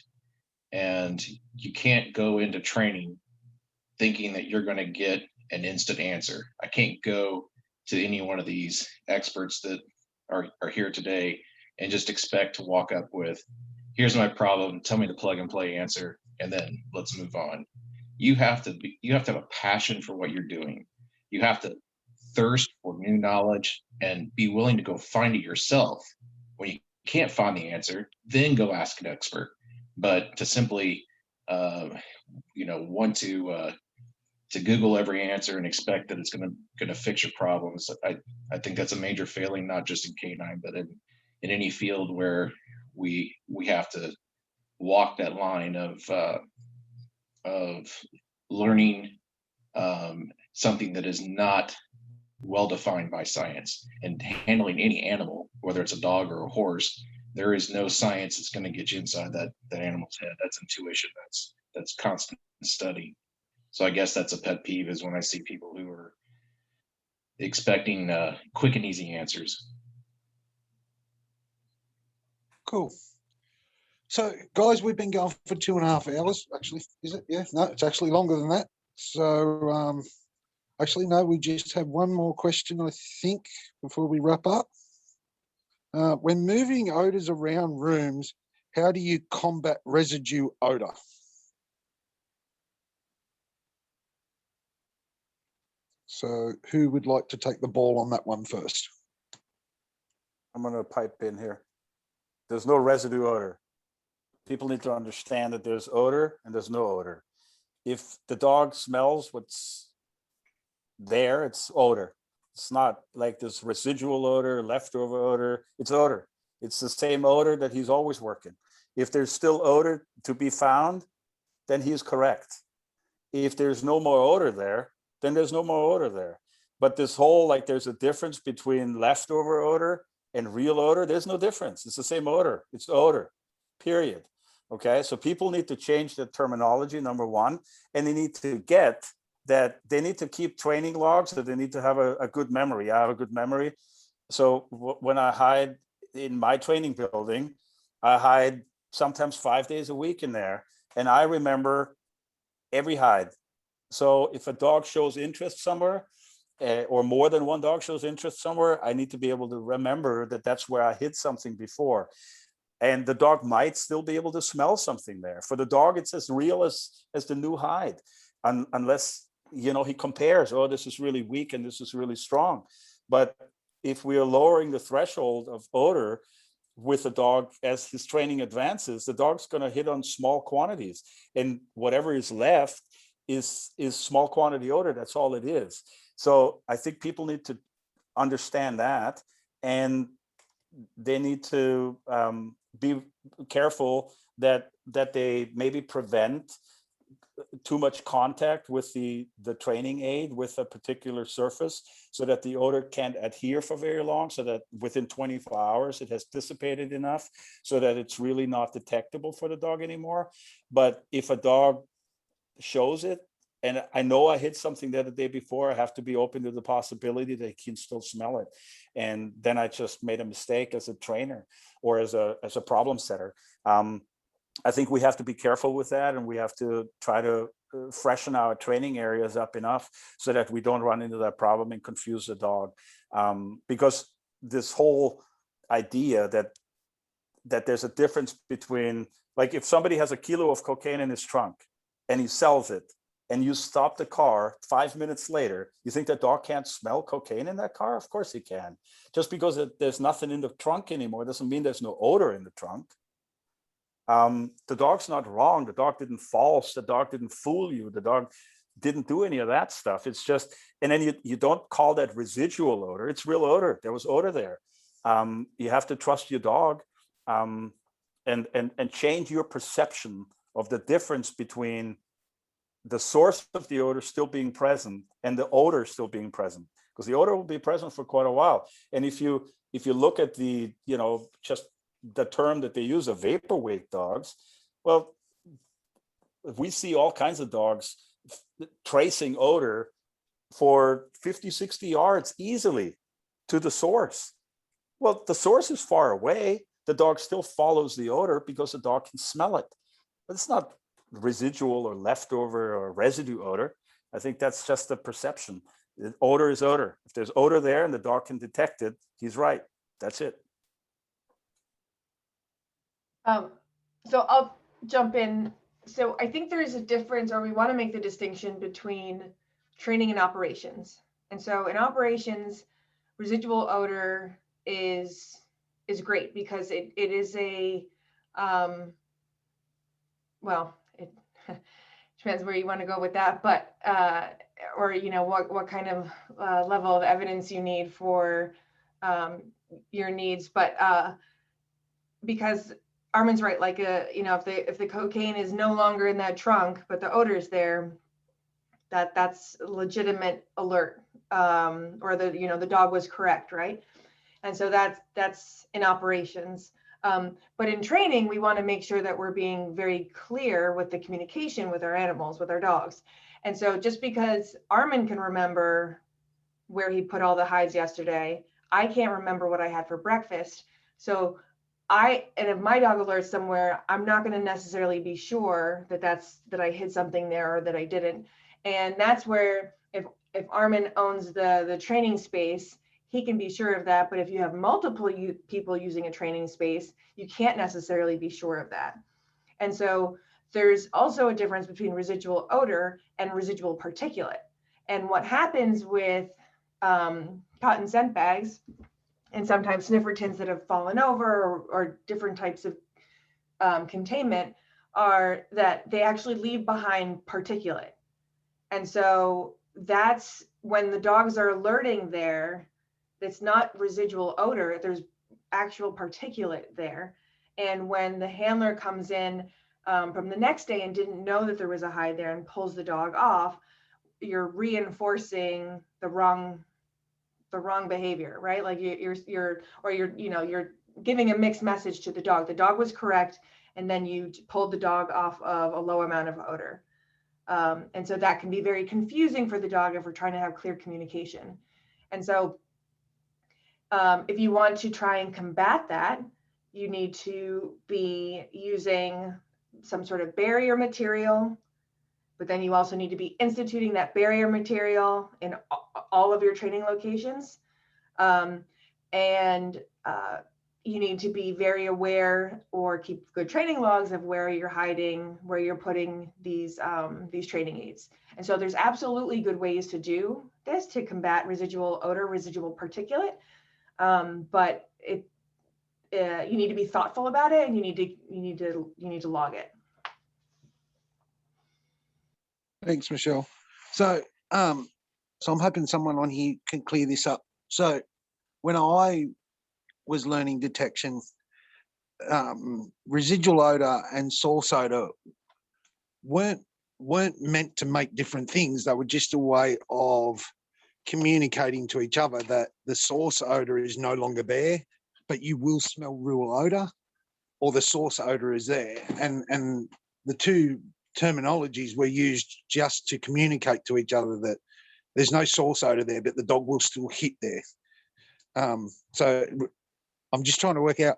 and you can't go into training thinking that you're going to get an instant answer. I can't go to any one of these experts that are here today and just expect to walk up with, here's my problem, tell me the plug and play answer, and then let's move on. You have to have a passion for what you're doing. You have to thirst for new knowledge and be willing to go find it yourself. When you can't find the answer, then go ask an expert. But to simply want to Google every answer and expect that it's going to fix your problems, I think that's a major failing, not just in canine, but in any field where we have to walk that line of learning something that is not well defined by science, and handling any animal, whether it's a dog or a horse. There is no science that's going to get you inside that animal's head. That's intuition. That's constant study. So I guess that's a pet peeve, is when I see people who are expecting quick and easy answers. Cool. So, guys, we've been going for 2.5 hours. Actually, is it? Yeah, no, it's actually longer than that. So, actually, no, we just have one more question, I think, before we wrap up. When moving odors around rooms, how do you combat residue odor? So, who would like to take the ball on that one first? I'm going to pipe in here. There's no residue odor. People need to understand that there's odor and there's no odor. If the dog smells what's there, it's odor. It's not like this residual odor, leftover odor. It's odor. It's the same odor that he's always working. If there's still odor to be found, then he's correct. If there's no more odor there, then there's no more odor there. But this whole, like, there's a difference between leftover odor and real odor. There's no difference. It's the same odor. It's odor, period. Okay, so people need to change the terminology, number one, and they need to get that they need to keep training logs, that they need to have a good memory. I have a good memory. So when I hide in my training building, I hide sometimes 5 days a week in there, and I remember every hide. So if a dog shows interest somewhere, or more than one dog shows interest somewhere, I need to be able to remember that that's where I hid something before. And the dog might still be able to smell something there. For the dog, it's as real as the new hide, unless, he compares, oh, this is really weak and this is really strong. But if we are lowering the threshold of odor with the dog as his training advances, the dog's going to hit on small quantities, and whatever is left is small quantity odor. That's all it is. So I think people need to understand that, and they need to be careful that they maybe prevent too much contact with the training aid with a particular surface, so that the odor can't adhere for very long, so that within 24 hours it has dissipated enough so that it's really not detectable for the dog anymore. But if a dog shows it, and I know I hit something there the day before, I have to be open to the possibility that he can still smell it. And then I just made a mistake as a trainer or as a problem setter. I think we have to be careful with that, and we have to try to freshen our training areas up enough so that we don't run into that problem and confuse the dog. Because this whole idea that there's a difference between, like, if somebody has a kilo of cocaine in his trunk and he sells it, and you stop the car 5 minutes later, you think that dog can't smell cocaine in that car? Of course he can. Just because there's nothing in the trunk anymore doesn't mean there's no odor in the trunk. The dog's not wrong. The dog didn't false. The dog didn't fool you. The dog didn't do any of that stuff. It's just, and then you don't call that residual odor. It's real odor. There was odor there. You have to trust your dog, and change your perception of the difference between the source of the odor still being present and the odor still being present, because the odor will be present for quite a while. And if you look at the, just the term that they use of vaporwave dogs, well, we see all kinds of dogs tracing odor for 50, 60 yards easily to the source. Well, the source is far away. The dog still follows the odor because the dog can smell it. But it's not residual or leftover or residue odor. I think that's just a perception. Odor is odor. If there's odor there and the dog can detect it, he's right. That's it. So I'll jump in. So I think there is a difference, or we want to make the distinction between training and operations. And so in operations, residual odor is great because it is a well, it depends where you want to go with that, but or you know what kind of level of evidence you need for your needs, but because Armin's right, like you know, if the cocaine is no longer in that trunk, but the odor is there, that's a legitimate alert, or the you know the dog was correct, right? And so that's in operations. But in training, we want to make sure that we're being very clear with the communication with our animals, with our dogs. And so just because Armin can remember where he put all the hides yesterday, I can't remember what I had for breakfast. So and if my dog alerts somewhere, I'm not going to necessarily be sure that I hid something there or that I didn't. And that's where if Armin owns the training space, he can be sure of that. But if you have multiple people using a training space, you can't necessarily be sure of that. And so there's also a difference between residual odor and residual particulate. And what happens with cotton scent bags and sometimes sniffer tins that have fallen over, or different types of containment, are that they actually leave behind particulate. And so that's when the dogs are alerting there, it's not residual odor, there's actual particulate there. And when the handler comes in from the next day and didn't know that there was a hide there and pulls the dog off, you're reinforcing the wrong behavior, right? Like you're giving a mixed message to the dog. The dog was correct, and then you pulled the dog off of a low amount of odor. And so that can be very confusing for the dog if we're trying to have clear communication. And so if you want to try and combat that, you need to be using some sort of barrier material, but then you also need to be instituting that barrier material in all of your training locations. You need to be very aware or keep good training logs of where you're hiding, where you're putting these training aids. And so there's absolutely good ways to do this to combat residual odor, residual particulate. But you need to be thoughtful about it, and you need to log it. Thanks, Michelle. So, I'm hoping someone on here can clear this up. So, when I was learning detection, residual odor and source odor weren't meant to make different things. They were just a way of communicating to each other that the source odor is no longer there, but you will smell real odor, or the source odor is there. And the two terminologies were used just to communicate to each other that there's no source odor there, but the dog will still hit there. So I'm just trying to work out,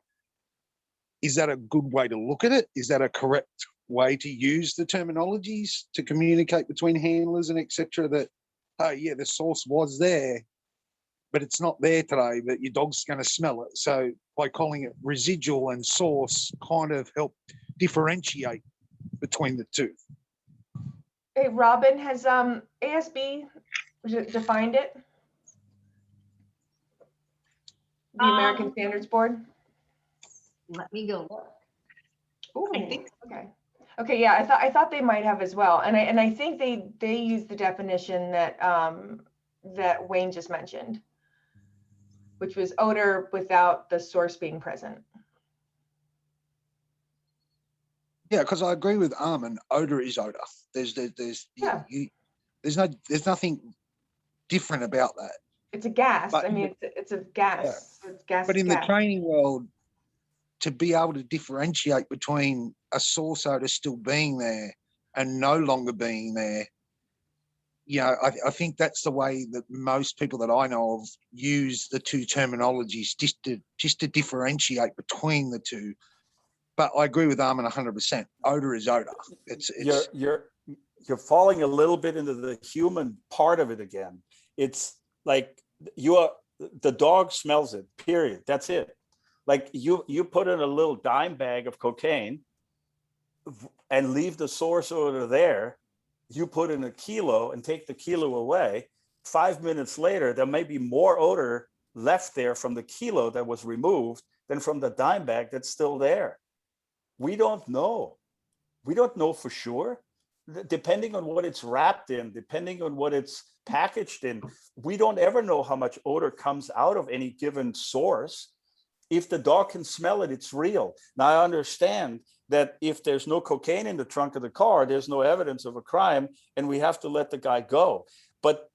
is that a good way to look at it? Is that a correct way to use the terminologies to communicate between handlers and etc. that, oh yeah, the source was there, but it's not there today, but your dog's going to smell it. So by calling it residual and source kind of help differentiate between the two. Hey, Robin, has ASB defined it? The American Standards Board? Let me go look. Ooh, I think okay. Okay, yeah, I thought they might have as well. And I think they use the definition that that Wayne just mentioned, which was odor without the source being present. Yeah, because I agree with Armin. Odor is odor. There's Yeah. There's nothing different about that. It's a gas. But I mean, it's a gas. Yeah. It's gas. But in gas. the training world, to be able to differentiate between a source odor still being there and no longer being there, you know, I think that's the way that most people that I know of use the two terminologies, just to differentiate between the two. But I agree with Armin 100%. Odor is odor. It's you're falling a little bit into the human part of it again. It's like the dog smells it, period. That's it. Like you put in a little dime bag of cocaine and leave the source odor there, you put in a kilo and take the kilo away, 5 minutes later, there may be more odor left there from the kilo that was removed than from the dime bag that's still there. We don't know. We don't know for sure. Depending on what it's wrapped in, depending on what it's packaged in, we don't ever know how much odor comes out of any given source. If the dog can smell it, it's real. Now, I understand that if there's no cocaine in the trunk of the car, there's no evidence of a crime, and we have to let the guy go. But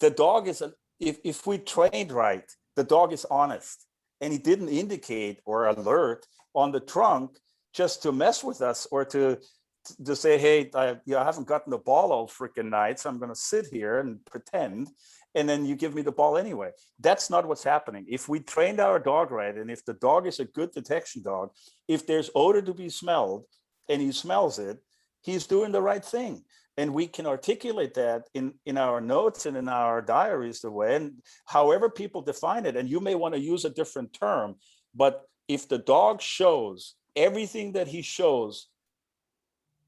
the dog is, if we trained right, the dog is honest, and he didn't indicate or alert on the trunk just to mess with us or to say, hey, I haven't gotten the ball all freaking night, so I'm going to sit here and pretend, and then you give me the ball anyway. That's not what's happening. If we trained our dog right, and if the dog is a good detection dog, if there's odor to be smelled and he smells it, he's doing the right thing. And we can articulate that in our notes and in our diaries the way, and however people define it. And you may want to use a different term, but if the dog shows everything that he shows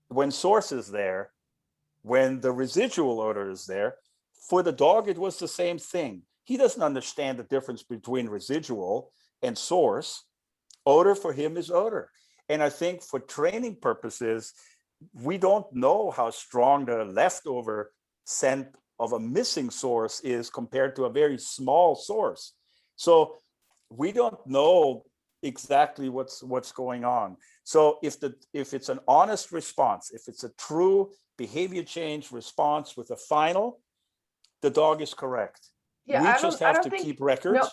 when source is there, when the residual odor is there, for the dog, it was the same thing. He doesn't understand the difference between residual and source. Odor for him is odor. And I think for training purposes, we don't know how strong the leftover scent of a missing source is compared to a very small source. So we don't know exactly what's going on. So if it's an honest response, if it's a true behavior change response with a final, the dog is correct. Yeah, We I just don't have to think- keep records. no.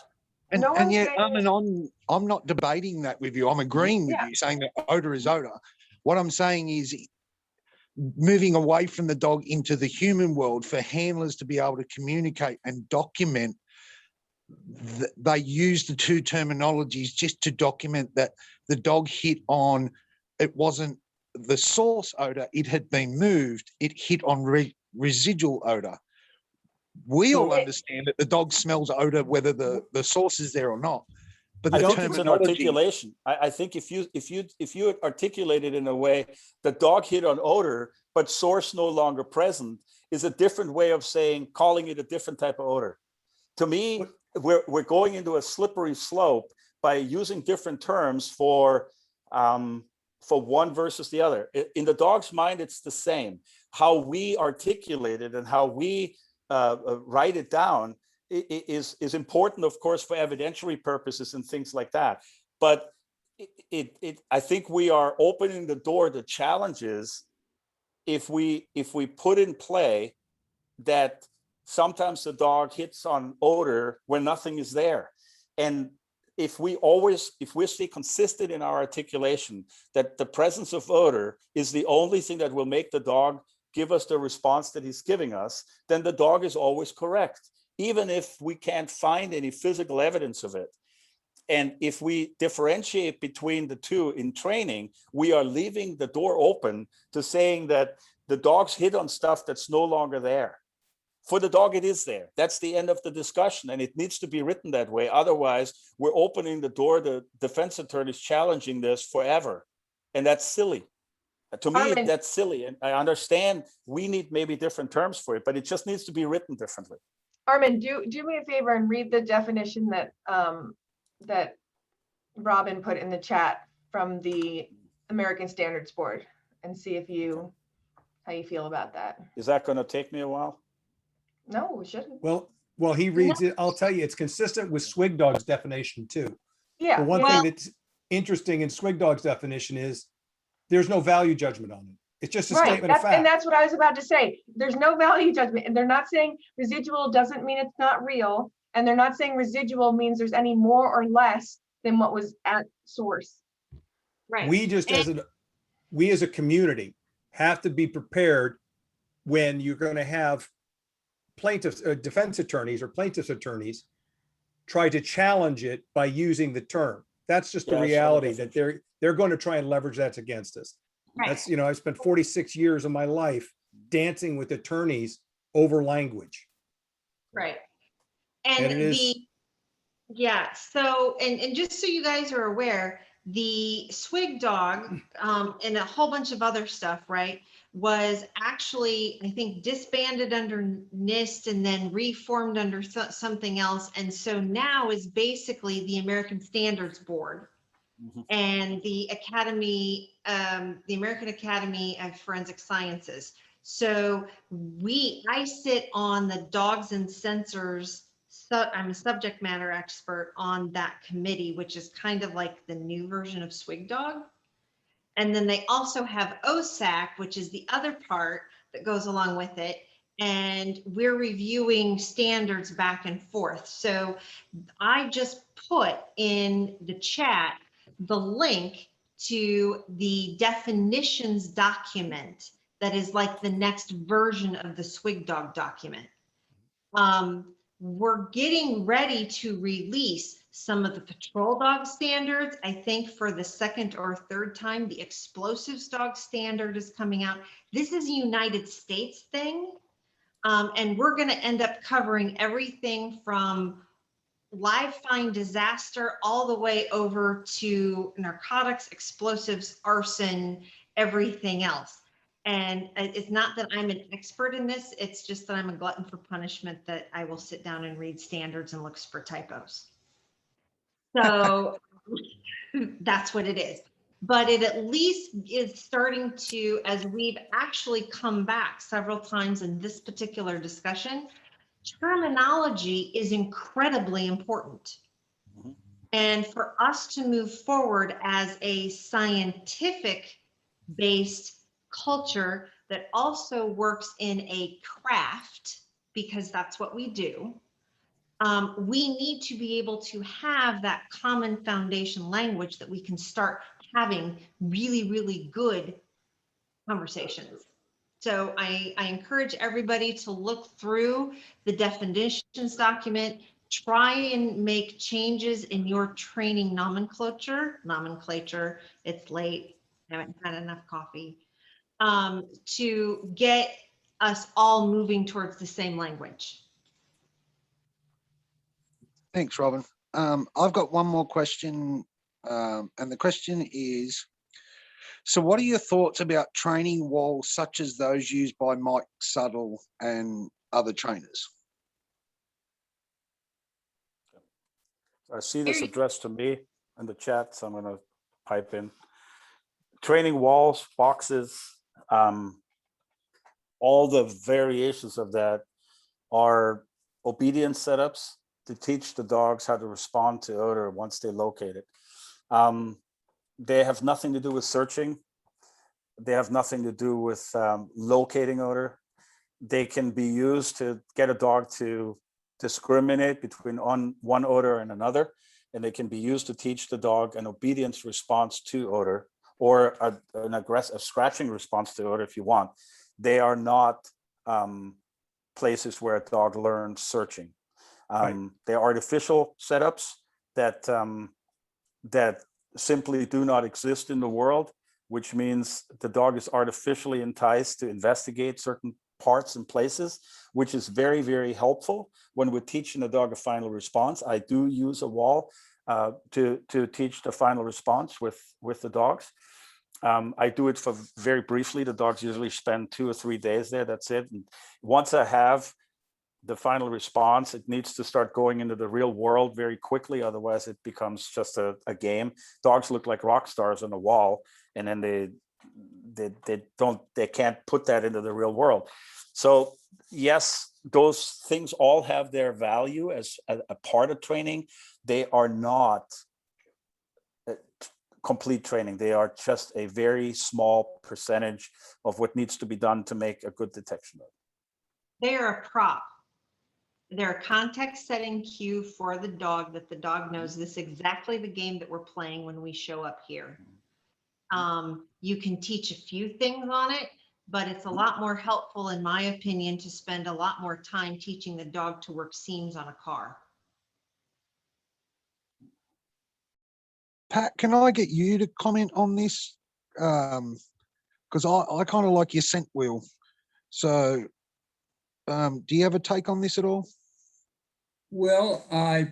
And, No and one's yet, saying- I'm not debating that with you. I'm agreeing with Yeah. you, saying that odor is odor. What I'm saying is moving away from the dog into the human world for handlers to be able to communicate and document. They use the two terminologies just to document that the dog hit on, it wasn't the source odor, it had been moved, it hit on residual odor. We So- all understand that the dog smells odor whether the source is there or not. But I the think it's an terminology, articulation. I think if you articulate it in a way, the dog hit on odor, but source no longer present, is a different way of saying, calling it a different type of odor. To me, we're going into a slippery slope by using different terms for one versus the other. In the dog's mind, it's the same. How we articulate it and how we write it down is important, of course, for evidentiary purposes and things like that. But I think we are opening the door to challenges if we put in play that sometimes the dog hits on odor when nothing is there. And if we stay consistent in our articulation that the presence of odor is the only thing that will make the dog give us the response that he's giving us, then the dog is always correct, even if we can't find any physical evidence of it. And if we differentiate between the two in training, we are leaving the door open to saying that the dog's hit on stuff that's no longer there. For the dog, it is there. That's the end of the discussion, and it needs to be written that way. Otherwise, we're opening the door to defense attorneys challenging this forever, and that's silly. To me, Armin. that's silly, and I understand we need maybe different terms for it, but it just needs to be written differently. Armin, do me a favor and read the definition that that Robin put in the chat from the American Standards Board and see how you feel about that. Is that going to take me a while? No, we shouldn't. Well, he reads it. I'll tell you, it's consistent with Swig Dog's definition too. Yeah. The one well, thing that's interesting in Swig Dog's definition is there's no value judgment on it. It's just a right. statement of And fact. that's what I was about to say. There's no value judgment, and they're not saying residual doesn't mean it's not real, and they're not saying residual means there's any more or less than what was at source. Right. We just as a community have to be prepared when you're going to have plaintiffs, defense attorneys or plaintiffs attorneys try to challenge it by using the term. That's just the Yeah, I saw the reality that definition. they're going to try and leverage that against us. Right. That's, I spent 46 years of my life dancing with attorneys over language. Right. And And it is- yeah, so, and just so you guys are aware, the Swig dog, and a whole bunch of other stuff, right, was actually, I think, disbanded under NIST and then reformed under something else. And so now is basically the American Standards Board and the Academy, the American Academy of Forensic Sciences. So I sit on the dogs and sensors. So I'm a subject matter expert on that committee, which is kind of like the new version of Swig Dog. And then they also have OSAC, which is the other part that goes along with it. And we're reviewing standards back and forth. So I just put in the chat the link to the definitions document that is like the next version of the Swig Dog document. We're getting ready to release some of the patrol dog standards. I think for the second or third time, the explosives dog standard is coming out. This is a United States thing. And we're going to end up covering everything from live find disaster all the way over to narcotics, explosives, arson, everything else. And it's not that I'm an expert in this, it's just that I'm a glutton for punishment, that I will sit down and read standards and look for typos. So that's what it is. But it at least is starting to, as we've actually come back several times in this particular discussion, terminology is incredibly important. And for us to move forward as a scientific based culture that also works in a craft, because that's what we do, we need to be able to have that common foundation language that we can start having really, really good conversations. So I encourage everybody to look through the definitions document, try and make changes in your training nomenclature, it's late, haven't had enough coffee, to get us all moving towards the same language. Thanks, Robin. I've got one more question, and the question is, so what are your thoughts about training walls such as those used by Mike Suttle and other trainers? I see this addressed to me in the chat, so I'm going to pipe in. Training walls, boxes, all the variations of that are obedience setups to teach the dogs how to respond to odor once they locate it. They have nothing to do with searching. They have nothing to do with locating odor. They can be used to get a dog to discriminate between one odor and another, and they can be used to teach the dog an obedience response to odor, or an aggressive scratching response to odor if you want. They are not places where a dog learns searching. They're artificial setups that that simply do not exist in the world, which means the dog is artificially enticed to investigate certain parts and places, which is very, very helpful when we're teaching a dog a final response. I do use a wall to teach the final response with the dogs. I do it for very briefly. The dogs usually spend 2 or 3 days there. That's it. And once I have the final response, it needs to start going into the real world very quickly. Otherwise, it becomes just a game. Dogs look like rock stars on the wall, and then they can't put that into the real world. So yes, those things all have their value as a part of training. They are not complete training. They are just a very small percentage of what needs to be done to make a good detection. They are a prop. They're a context setting cue for the dog, that the dog knows this is exactly the game that we're playing when we show up here. You can teach a few things on it, but it's a lot more helpful, in my opinion, to spend a lot more time teaching the dog to work seams on a car. Pat, can I get you to comment on this? Because I kind of like your scent wheel. So do you have a take on this at all? Well, I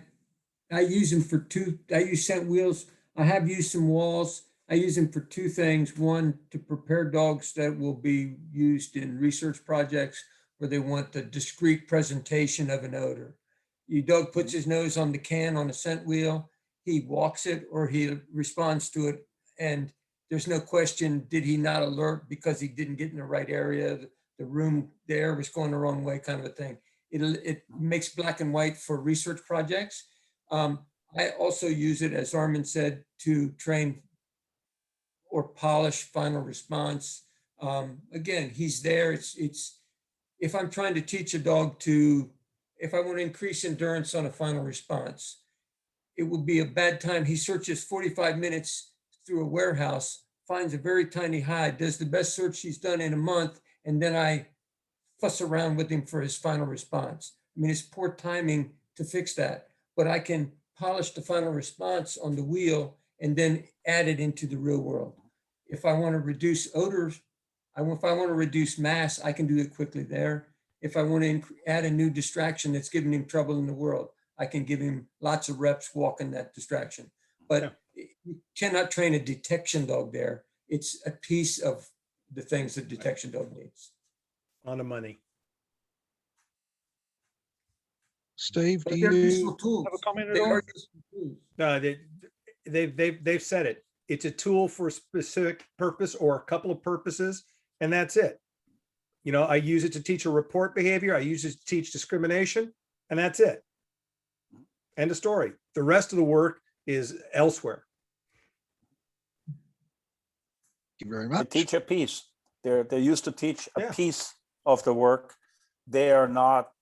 use them for I use scent wheels I have used some walls. I use them for two things. One, to prepare dogs that will be used in research projects where they want the discrete presentation of an odor. Your dog puts his nose on the can on a scent wheel, he walks it or he responds to it. And there's no question, did he not alert because he didn't get in the right area? The room, the air was going the wrong way, kind of a thing. It makes black and white for research projects. I also use it, as Armin said, to train or polish final response. Again, he's there. It's if I'm trying to teach a dog if I want to increase endurance on a final response, it would be a bad time. He searches 45 minutes through a warehouse, finds a very tiny hide, does the best search he's done in a month, and then I fuss around with him for his final response. I mean, it's poor timing to fix that, but I can polish the final response on the wheel and then add it into the real world. If I want to reduce odors, if I want to reduce mass, I can do it quickly there. If I want to add a new distraction that's giving him trouble in the world, I can give him lots of reps walking that distraction. But you cannot train a detection dog there. It's a piece of the things that detection dog needs. On the money. Steve, But do they're you useful tools. have a comment at They all? are useful tools. No, they've said it. It's a tool for a specific purpose or a couple of purposes, and that's it. You know, I use it to teach a report behavior. I use it to teach discrimination, and that's it. End of story. The rest of the work is elsewhere. Thank you very They much. teach a piece. They're used to teach a Yeah. piece of the work. They are not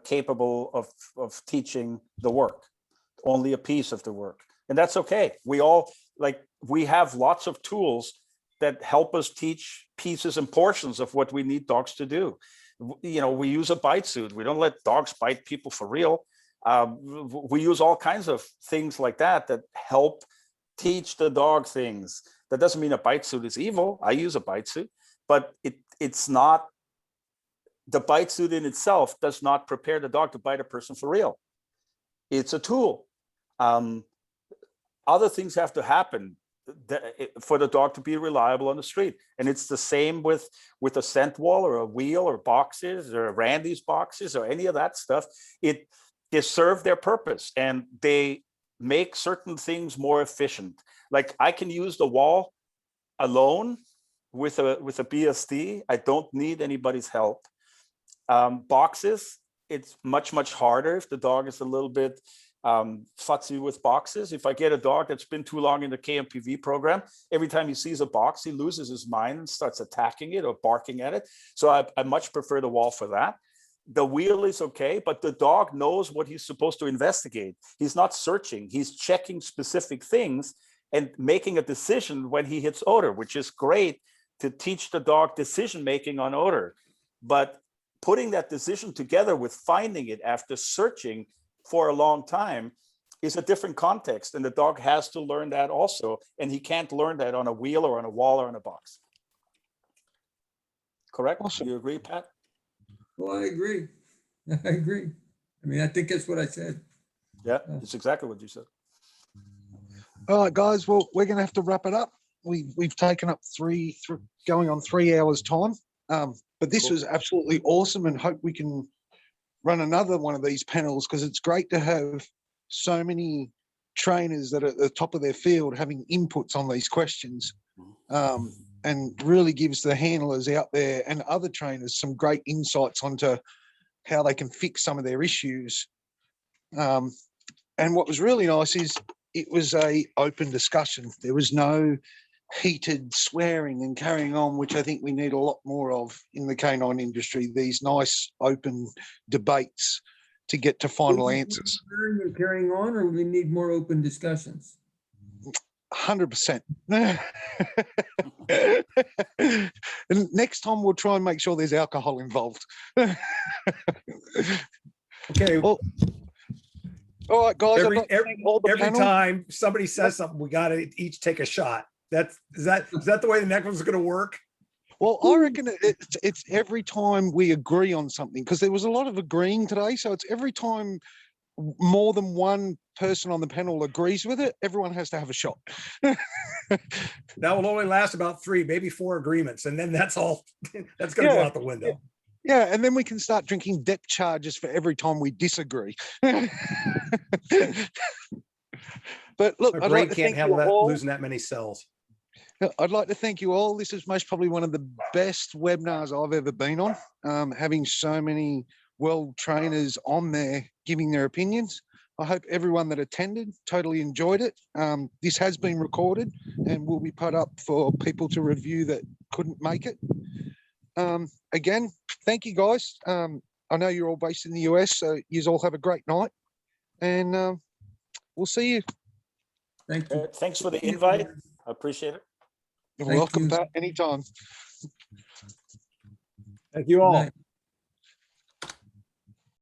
capable of teaching the work, only a piece of the work. And that's okay. We have lots of tools that help us teach pieces and portions of what we need dogs to do. You know, we use a bite suit. We don't let dogs bite people for real. We use all kinds of things like that help teach the dog things. That doesn't mean a bite suit is evil. I use a bite suit, but it's not, the bite suit in itself does not prepare the dog to bite a person for real. It's a tool. Other things have to happen for the dog to be reliable on the street. And it's the same with a scent wall or a wheel or boxes or Randy's boxes or any of that stuff. They serve their purpose and they make certain things more efficient. Like I can use the wall alone with a BSD. I don't need anybody's help. Boxes, it's much harder if the dog is a little bit futzy with boxes. If I get a dog that's been too long in the KMPV program, every time he sees a box, he loses his mind and starts attacking it or barking at it. So I much prefer the wall for that. The wheel is okay, but the dog knows what he's supposed to investigate. He's not searching, he's checking specific things and making a decision when he hits odor, which is great to teach the dog decision-making on odor. But putting that decision together with finding it after searching for a long time is a different context. And the dog has to learn that also. And he can't learn that on a wheel or on a wall or on a box. Correct? Awesome. Do you agree, Pat? Well, I agree. I agree. I mean, I think that's what I said. Yeah, it's exactly what you said. All right, guys. Well, we're going to have to wrap it up. We've taken up going on 3 hours time. But this was absolutely awesome, and hope we can run another one of these panels because it's great to have so many trainers that are at the top of their field having inputs on these questions, and really gives the handlers out there and other trainers some great insights onto how they can fix some of their issues. And what was really nice is it was a open discussion. There was no heated swearing and carrying on, which I think we need a lot more of in the canine industry, these nice open debates to get to final answers. Swearing and carrying on, or we need more open discussions? 100%. And next time we'll try and make sure there's alcohol involved. Okay. Well, all right, guys. Every time somebody says something, we got to each take a shot. Is that the way the next one's going to work? Well, I reckon it's every time we agree on something, because there was a lot of agreeing today. So it's every time more than one person on the panel agrees with it, everyone has to have a shot. That will only last about 3, maybe 4 agreements, and then that's all, that's gonna go Yeah, out the window. Yeah, and then we can start drinking depth charges for every time we disagree. But look, My I'd brain like to can't thank you handle that, all. losing that many cells. I'd like to thank you all. This is most probably one of the best webinars I've ever been on, having so many world trainers on there giving their opinions. I hope everyone that attended totally enjoyed it. This has been recorded and will be put up for people to review that couldn't make it. Again, thank you guys. I know you're all based in the US, so you all have a great night, and we'll see you. Thank you. Thanks for the invite. I appreciate it. You're Thank welcome you. back anytime. Thank you Good all. night.